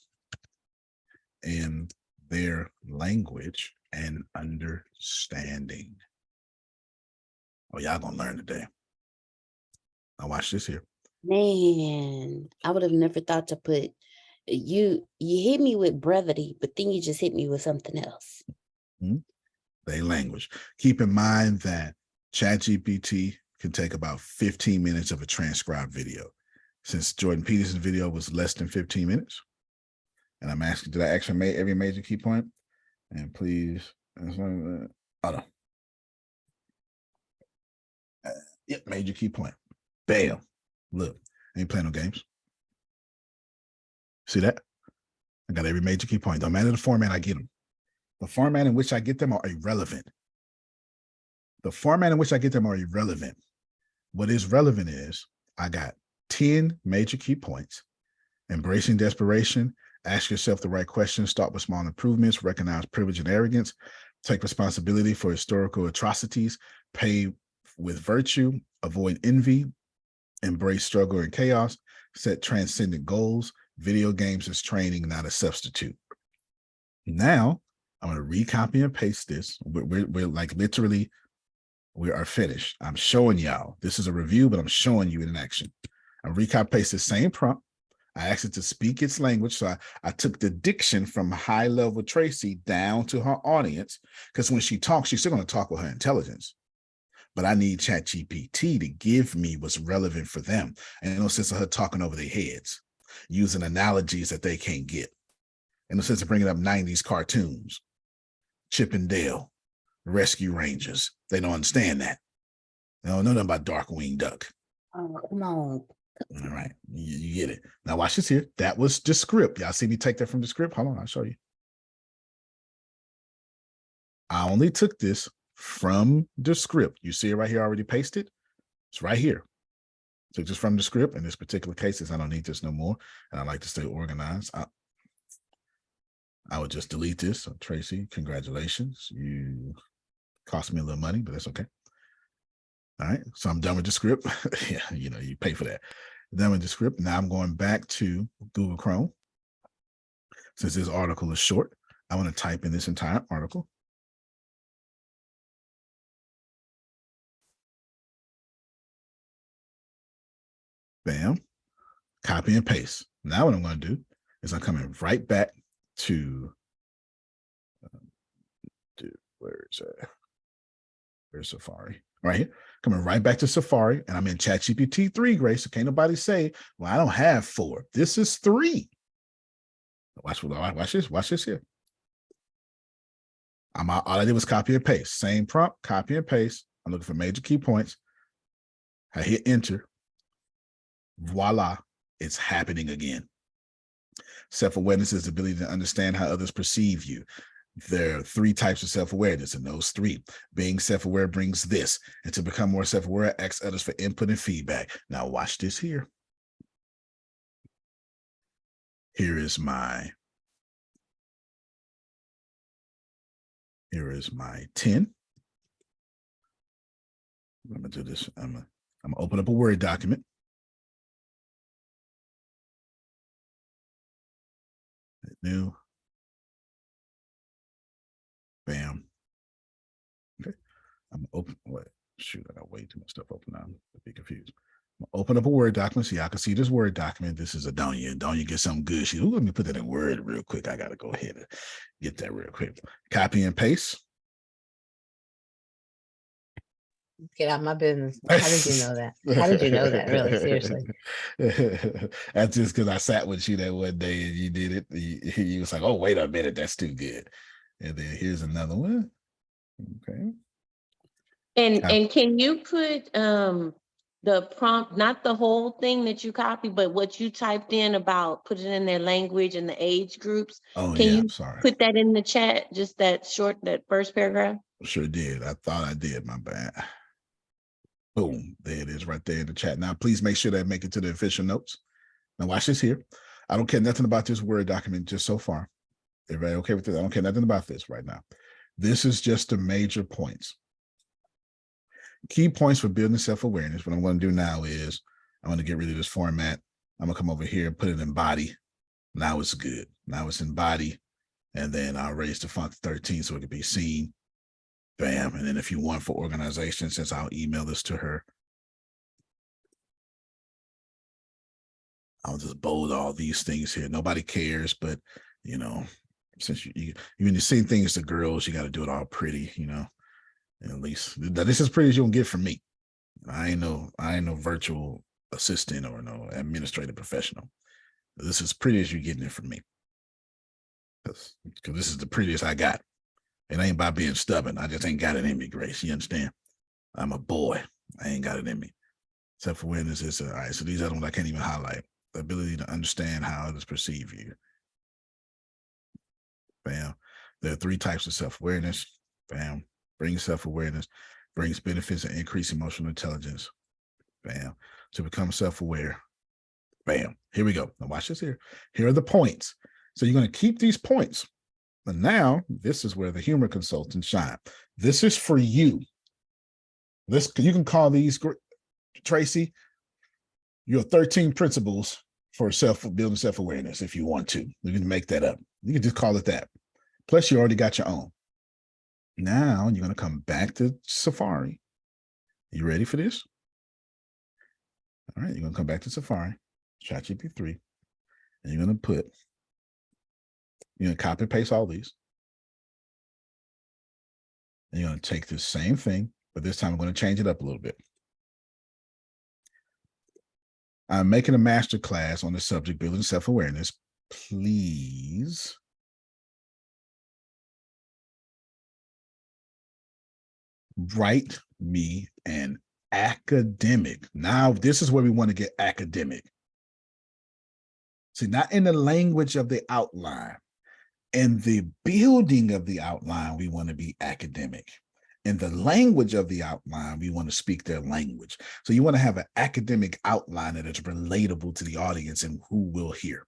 in their language and understanding. Oh, y'all gonna learn today. Now watch this here. Man, I would have never thought to put you hit me with brevity, but then you just hit me with something else. Their language. Keep in mind that ChatGPT can take about 15 minutes of a transcribed video. Since Jordan Peterson's video was less than 15 minutes, and I'm asking, did I actually make every major key point? And please, oh no. Yep, major key point. Bam. Look, I ain't playing no games. See that? I got every major key point. Don't matter the format I get them. The format in which I get them are irrelevant. The format in which I get them are irrelevant. What is relevant is I got 10 major key points. Embracing desperation, ask yourself the right questions, start with small improvements, recognize privilege and arrogance, take responsibility for historical atrocities, pay with virtue, avoid envy, embrace struggle and chaos, set transcendent goals. Video games is training, not a substitute. Now, I'm going to recopy and paste this. We're like literally, we are finished. I'm showing y'all. This is a review, but I'm showing you in action. I recopy paste the same prompt. I asked it to speak its language. So I took the diction from high level Tracy down to her audience, because when she talks, she's still going to talk with her intelligence. But I need ChatGPT to give me what's relevant for them. And no sense of her talking over their heads, using analogies that they can't get. In the sense of bringing up 90s cartoons, Chip and Dale, Rescue Rangers. They don't understand that. They don't know nothing about Darkwing Duck. Oh, come on. All right, you get it. Now watch this here. That was the script. Y'all see me take that from the script? Hold on, I'll show you. I only took this from the script. You see it right here already pasted? It's right here. Took this from the script. In this particular case, I don't need this no more. And I like to stay organized. I would just delete this. So, Tracy, congratulations. You cost me a little money, but that's okay. All right, so I'm done with the script. Yeah, you pay for that. Done with the script. Now I'm going back to Google Chrome. Since this article is short, I want to type in this entire article. Bam, copy and paste. Now what I'm going to do is I'm coming right back to, where's Safari? Right here. Coming right back to Safari, and I'm in ChatGPT 3, Grace. So can't nobody say, well, I don't have 4. This is 3. Watch this here. All I did was copy and paste. Same prompt, copy and paste. I'm looking for major key points. I hit enter. Voila, it's happening again. Self-awareness is the ability to understand how others perceive you. There are 3 types of self-awareness, and those 3. Being self-aware brings this, and to become more self-aware, ask others for input and feedback. Now watch this here. Here is my 10. I'm gonna do this. I'm gonna open up a Word document. New. Bam. Okay. I'm gonna open. Wait, shoot, I got way too much stuff open now. I'll be confused. I'm gonna open up a Word document so y'all can see this Word document. This is a Donya. Donya get something good. Let me put that in Word real quick. I gotta go ahead and get that real quick. Copy and paste. Get out of my business. How did you know that? How did you know that? Really, seriously. That's just because I sat with you that one day and you did it. You was like, oh, wait a minute, that's too good. And then here's another one. Okay. And can you put the prompt, not the whole thing that you copied, but what you typed in about put it in their language and the age groups? Oh, can you sorry. put that in the chat? Just that first paragraph? Sure did. I thought I did. My bad. Boom. There it is right there in the chat. Now, please make sure that make it to the official notes. Now, watch this here. I don't care nothing about this Word document just so far. Everybody okay with this? I don't care nothing about this right now. This is just the major points. key points for building self-awareness. What I'm going to do now is I'm going to get rid of this format. I'm going to come over here and put it in body. Now it's good. Now it's in body. And then I'll raise the font to 13 so it can be seen. Bam. And then if you want for organization, since I'll email this to her, I'll just bold all these things here. Nobody cares, but you know, since when you send things to girls, you got to do it all pretty, you know. And at least this is as pretty as you can get from me. I ain't no virtual assistant or no administrative professional. This is pretty as you getting it from me. Because this is the prettiest I got. It ain't about being stubborn. I just ain't got it in me, Grace. You understand? I'm a boy. I ain't got it in me. Self-awareness is all right. So these are the ones I can't even highlight. The ability to understand how others perceive you. Bam. There are 3 types of self-awareness. Bam. Brings self-awareness, brings benefits and increased emotional intelligence. Bam. To become self-aware. Bam. Here we go. Now watch this here. Here are the points. So you're going to keep these points. But now this is where the humor consultants shine. This is for you. This, you can call these, Tracy, your 13 principles for building self-awareness if you want to. You can make that up. You can just call it that. Plus you already got your own. Now you're going to come back to Safari. You ready for this? All right, you're going to come back to Safari, ChatGPT 3, and you're going to copy and paste all these. And you're going to take the same thing, but this time I'm going to change it up a little bit. I'm making a master class on the subject building self-awareness. Please write me an academic. Now, this is where we want to get academic. See, not in the language of the outline. In the building of the outline, we want to be academic. In the language of the outline, we want to speak their language. So you want to have an academic outline that is relatable to the audience and who will hear.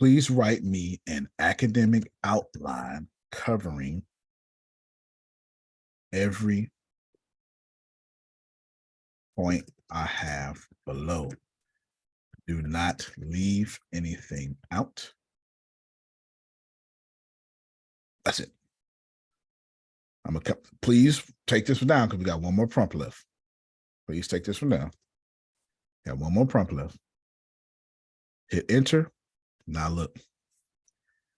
Please write me an academic outline covering every point I have below. Do not leave anything out. That's it. Please take this one down because we got one more prompt left. Please take this one down. Got one more prompt left. Hit enter. Now look,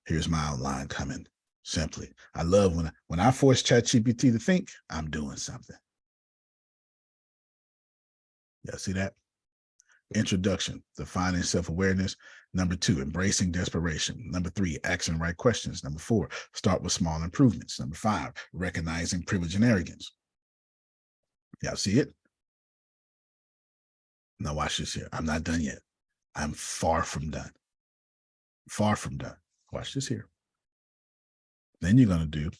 here's my outline coming. Simply, I love when I force ChatGPT to think, I'm doing something. Y'all see that? Introduction, defining self-awareness. Number 2, embracing desperation. Number 3, asking right questions. Number 4, start with small improvements. Number 5, recognizing privilege and arrogance. Y'all see it? Now watch this here. I'm not done yet. I'm far from done. Far from done. Watch this here. Then you're going to do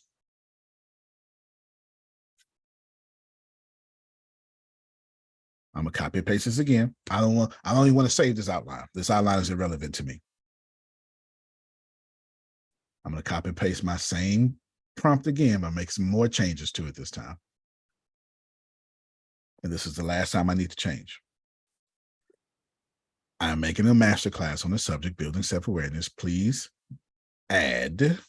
I'm gonna copy and paste this again. I don't even want to save this outline. This outline is irrelevant to me. I'm gonna copy and paste my same prompt again, but make some more changes to it this time. And this is the last time I need to change. I'm making a masterclass on the subject building self-awareness. Please add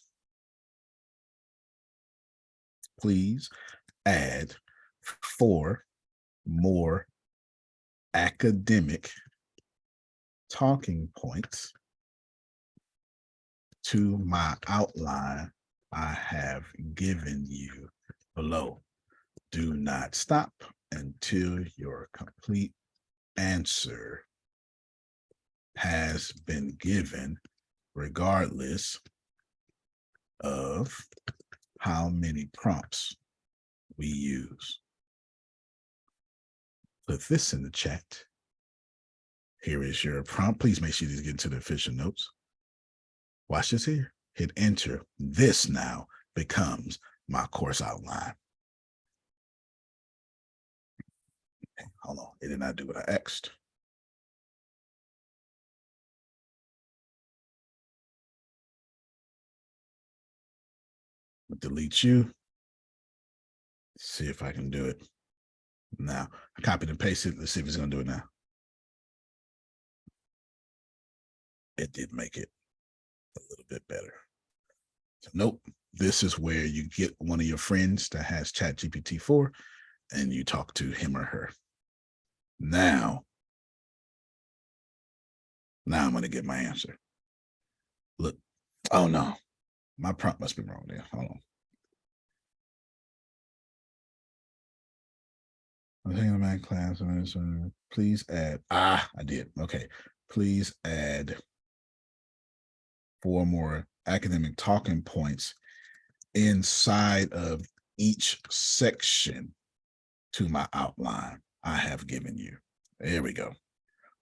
4 more academic talking points to my outline I have given you below. Do not stop until your complete answer has been given, regardless of how many prompts we use. Put this in the chat. Here is your prompt. Please make sure you get into the official notes. Watch this here. Hit enter. This now becomes my course outline. Okay, hold on. It did not do what I asked. Delete you. see if I can do it now. I copied and pasted it. Let's see if it's going to do it now. It did make it a little bit better. So nope. This is where you get one of your friends that has ChatGPT 4 and you talk to him or her. Now I'm going to get my answer. Look. Oh no. My prompt must be wrong there. Hold on. I'm taking a math class. Please add. I did. Okay. Please add 4 more academic talking points inside of each section to my outline I have given you. There we go.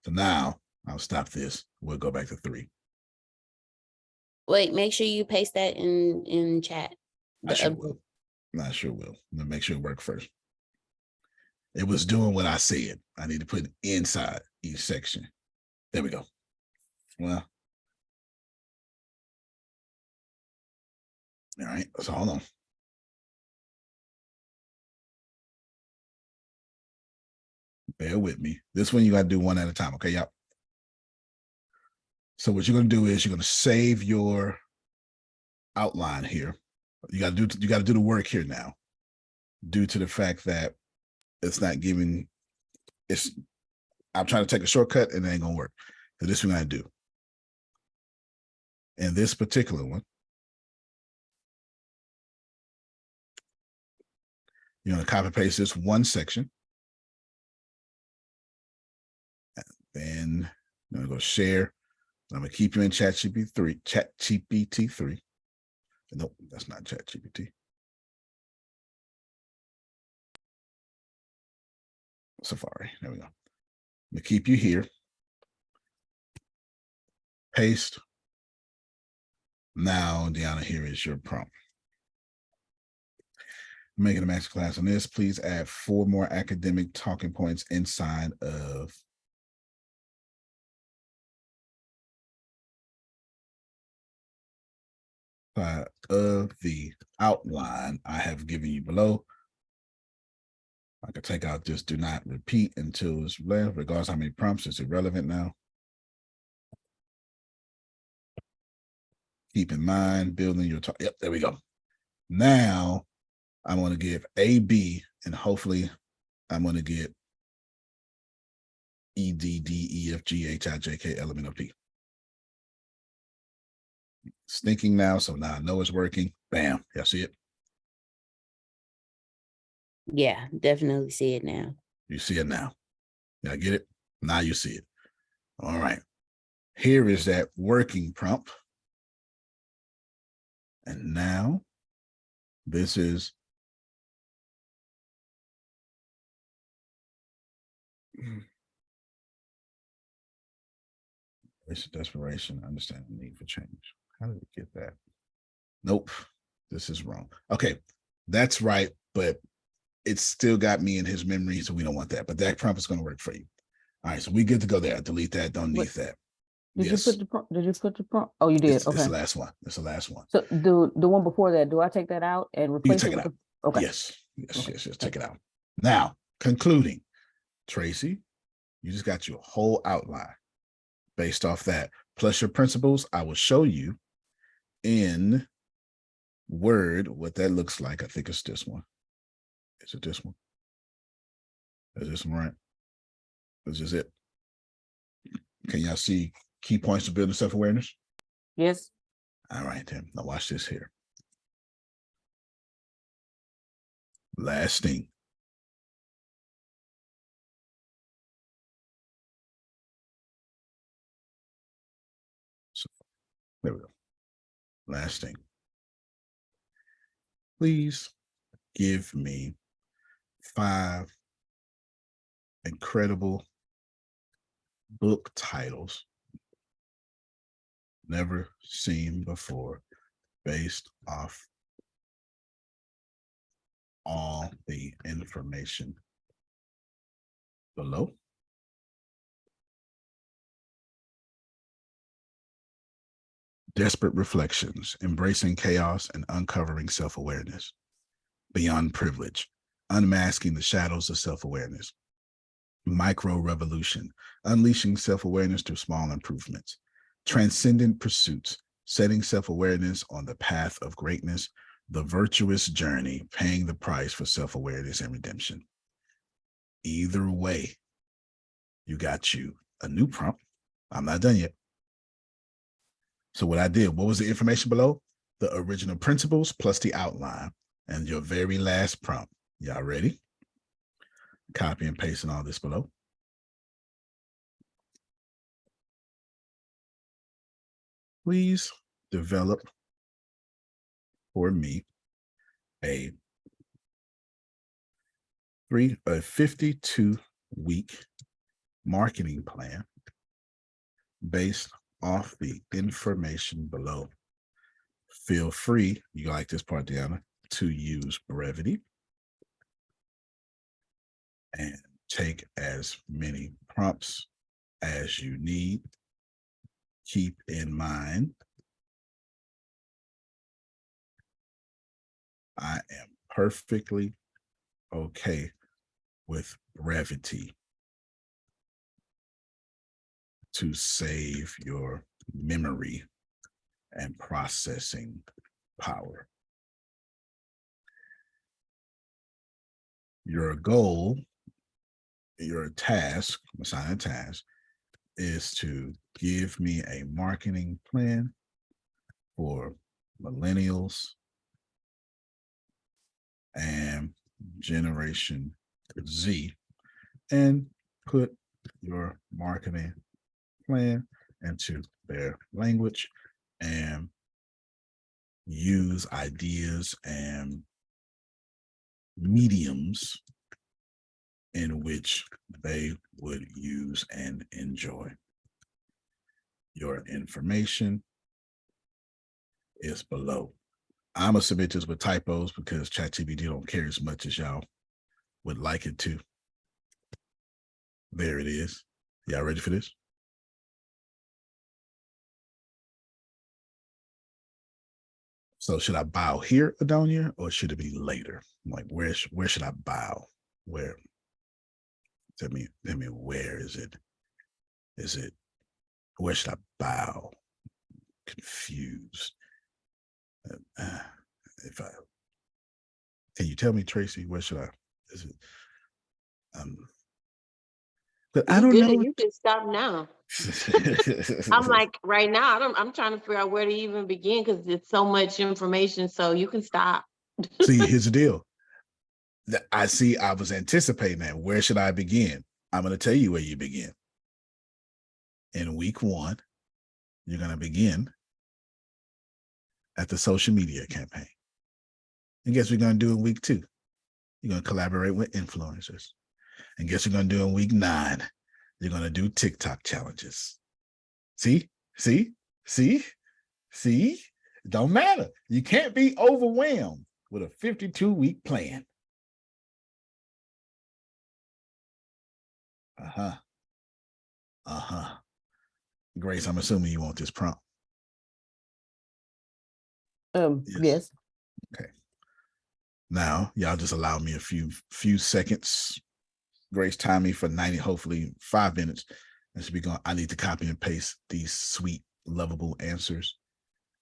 So now I'll stop this. We'll go back to 3. Wait, make sure you paste that in chat. I sure will. I sure will. Make sure it works first. It was doing what I said. I need to put it inside each section. There we go. Well, all right. So hold on. Bear with me. This one you got to do one at a time. Okay. Yep. So what you're going to do is you're going to save your outline here. You got to do the work here now, due to the fact that it's not giving. I'm trying to take a shortcut and it ain't going to work. So this we're going to do. In this particular one, you're going to copy paste this one section. And then I'm going to go share. I'm going to keep you in ChatGPT 3. Nope, that's not ChatGPT. Safari. There we go. I'm going to keep you here. Paste. Now, Deanna, here is your prompt. Making a master class on this. Please add 4 more academic talking points inside of the outline I have given you below. I could take out just do not repeat until it's left, regardless how many prompts. It's irrelevant now. Keep in mind, building your talk. Yep, there we go. Now I'm going to give A, B, and hopefully I'm going to get E, D, D, E, F, G, H, I, J, K, L, M, N, O, P. It's thinking now, so now I know it's working. Bam. Y'all see it? Yeah, definitely see it now. You see it now. Y'all get it? Now you see it. All right. Here is that working prompt. And now this is desperation, understand the need for change. How did we get that? Nope, this is wrong. Okay, that's right, but it's still got me in his memory, so we don't want that. But that prompt is going to work for you. All right, so we good to go there. Delete that. Don't need that. Did you put the prompt? Oh, you did. It's the last one. It's the last one. So the one before that, do I take that out and replace it with out. Okay. Yes. Take it out. Now, concluding, Tracy, you just got your whole outline based off that. Plus your principles, I will show you in Word what that looks like. I think it's this one. Is it this one? Is this one right? This is it. Can y'all see key points to building self-awareness? Yes. All right, then. Now watch this here. Last thing. So, there we go. Last thing. Please give me 5 incredible book titles never seen before based off all the information below. Desperate Reflections, Embracing Chaos and Uncovering Self-Awareness. Beyond Privilege, Unmasking the shadows of self-awareness. Micro revolution, unleashing self-awareness through small improvements. Transcendent pursuits, setting self-awareness on the path of greatness. The virtuous journey, paying the price for self-awareness and redemption. Either way, you got you a new prompt. I'm not done yet. So what I did, what was the information below? The original principles plus the outline and your very last prompt. Y'all ready? Copy and pasting all this below. Please develop for me a 52-week marketing plan based off the information below. Feel free, you like this part, Deanna, to use brevity and take as many prompts as you need. Keep in mind, I am perfectly okay with brevity to save your memory and processing power. Your goal, your task, assigned task, is to give me a marketing plan for millennials and Generation Z, and put your marketing plan into their language and use ideas and mediums in which they would use and enjoy. Your information is below. I'm gonna submit this with typos because ChatGPT don't care as much as y'all would like it to. There it is. Y'all ready for this? So should I bow here, Adonia, or should it be later? Like where should I bow? Where? Tell me where is it? Is it where should I bow? Confused. Can you tell me, Tracy, where should I? Is it? But I don't know. You can stop now. I'm like right now. I'm trying to figure out where to even begin because it's so much information. So you can stop. See, here's the deal. I was anticipating that. Where should I begin? I'm going to tell you where you begin. In week 1, you're going to begin at the social media campaign. And guess what you're going to do in week 2? You're going to collaborate with influencers. And guess what you're going to do in week 9? You're going to do TikTok challenges. See? Don't matter. You can't be overwhelmed with a 52-week plan. Grace, I'm assuming you want this prompt. Yes. Okay. Now, y'all just allow me a few seconds. Grace, time me for 90, hopefully 5 minutes. And should be going. I need to copy and paste these sweet, lovable answers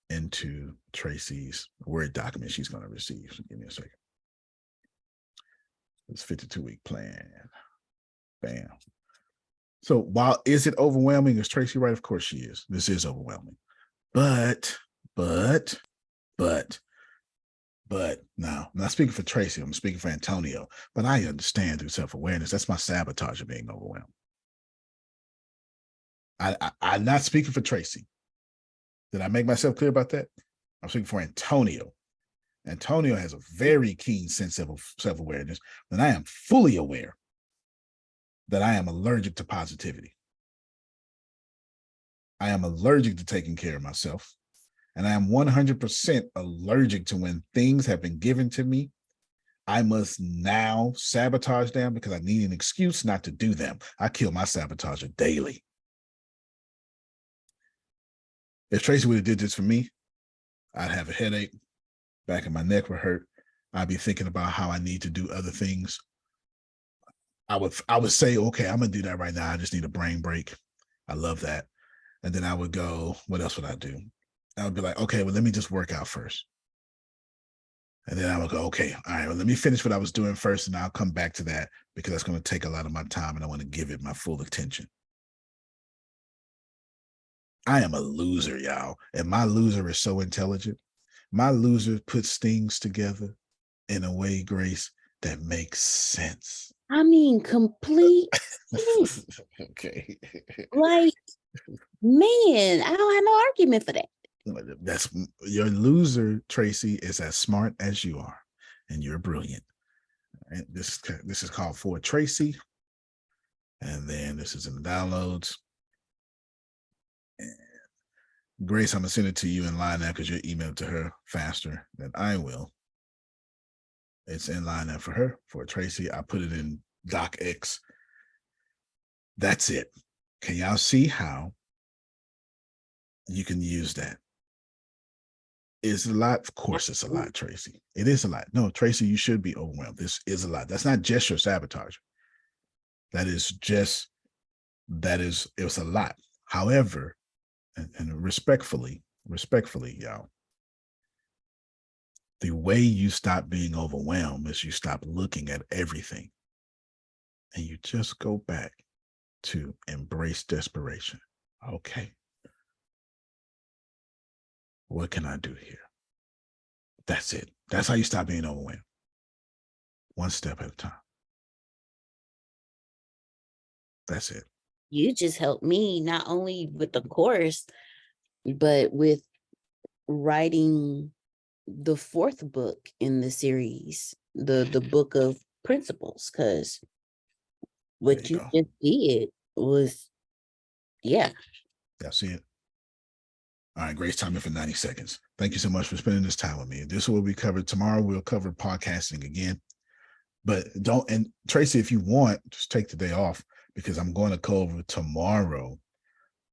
into Tracy's Word document she's going to receive. So give me a second. It's 52-week plan. Bam. So while is it overwhelming? Is Tracy right? Of course she is. This is overwhelming. But now, I'm not speaking for Tracy, I'm speaking for Antonio, but I understand through self-awareness, that's my sabotage of being overwhelmed. I'm not speaking for Tracy. Did I make myself clear about that? I'm speaking for Antonio. Antonio has a very keen sense of self-awareness, and I am fully aware that I am allergic to positivity. I am allergic to taking care of myself. And I am 100% allergic to when things have been given to me, I must now sabotage them because I need an excuse not to do them. I kill my sabotager daily. If Tracy would have did this for me, I'd have a headache, back of my neck would hurt, I'd be thinking about how I need to do other things. I would say, okay, I'm gonna do that right now. I just need a brain break. I love that. And then I would go, what else would I do? I would be like, okay, well, let me just work out first. And then I would go, okay, all right, well, let me finish what I was doing first, and I'll come back to that because that's going to take a lot of my time and I want to give it my full attention. I am a loser, y'all. And my loser is so intelligent. My loser puts things together in a way, Grace, that makes sense. I mean, complete. Okay. Like, man, I don't have no argument for that. That's your loser, Tracy, is as smart as you are, and you're brilliant. And this is called For Tracy. And then this is in the downloads. And Grace, I'm gonna send it to you in line now because you emailed to her faster than I will. It's in line now for her, For Tracy. I put it in DocX. That's it. Can y'all see how you can use that? Is a lot. Of course, it's a lot, Tracy. It is a lot. No, Tracy, you should be overwhelmed. This is a lot. That's not just your sabotage. It's a lot. However, and respectfully, y'all, the way you stop being overwhelmed is you stop looking at everything and you just go back to embrace desperation. Okay. What can I do here? That's it. That's how you stop being overwhelmed. One step at a time. That's it. You just helped me not only with the course, but with writing the 4th book in the series, the book of principles, because what you just did was, yeah. Y'all see it? All right, Grace, time in for 90 seconds. Thank you so much for spending this time with me. This will be covered tomorrow. We'll cover podcasting again. But and Tracy, if you want, just take the day off because I'm going to cover tomorrow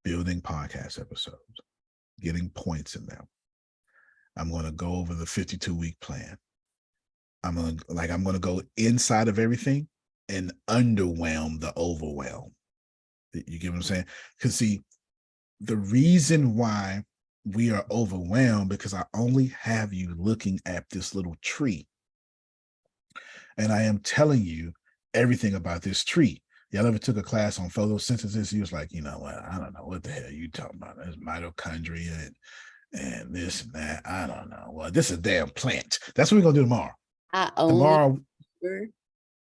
building podcast episodes, getting points in them. I'm going to go over the 52-week plan. I'm going to go inside of everything and underwhelm the overwhelm. You get what I'm saying? Because see, the reason why we are overwhelmed because I only have you looking at this little tree. And I am telling you everything about this tree. Y'all ever took a class on photosynthesis? He was like, you know what? I don't know what the hell you talking about. There's mitochondria and this and that. I don't know. Well, this is a damn plant. That's what we're going to do tomorrow. I only remember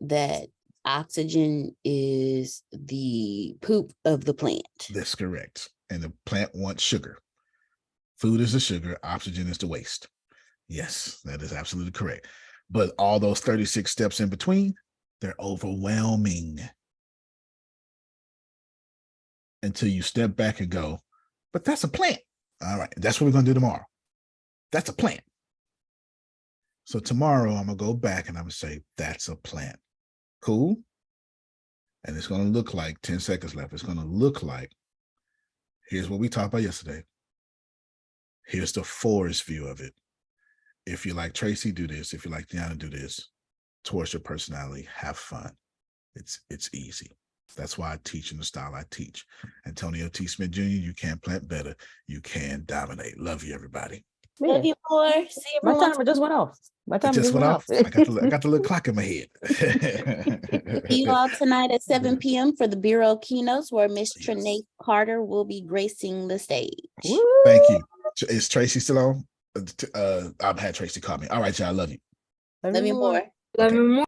that oxygen is the poop of the plant. That's correct. And the plant wants sugar. Food is the sugar. Oxygen is the waste. Yes, that is absolutely correct. But all those 36 steps in between, they're overwhelming. Until you step back and go, but that's a plant. All right, that's what we're going to do tomorrow. That's a plant. So tomorrow I'm going to go back and I'm going to say, that's a plant. Cool? And it's going to look like 10 seconds left. It's going to look like, here's what we talked about yesterday. Here's the forest view of it. If you like Tracy, do this. If you like Deanna, do this. Towards your personality, have fun. It's easy. That's why I teach in the style I teach. Antonio T. Smith Jr., you can plant better. You can dominate. Love you, everybody. Love you more. See My everyone. timer just went off. My It timer just went off. off. I got the little clock in my head. See you all tonight at 7 p.m. for the Bureau keynotes, where Miss Trinae Carter will be gracing the stage. Thank you. Is Tracy still on? I've had Tracy call me. All right, y'all. Love you. Love you more. Love you more.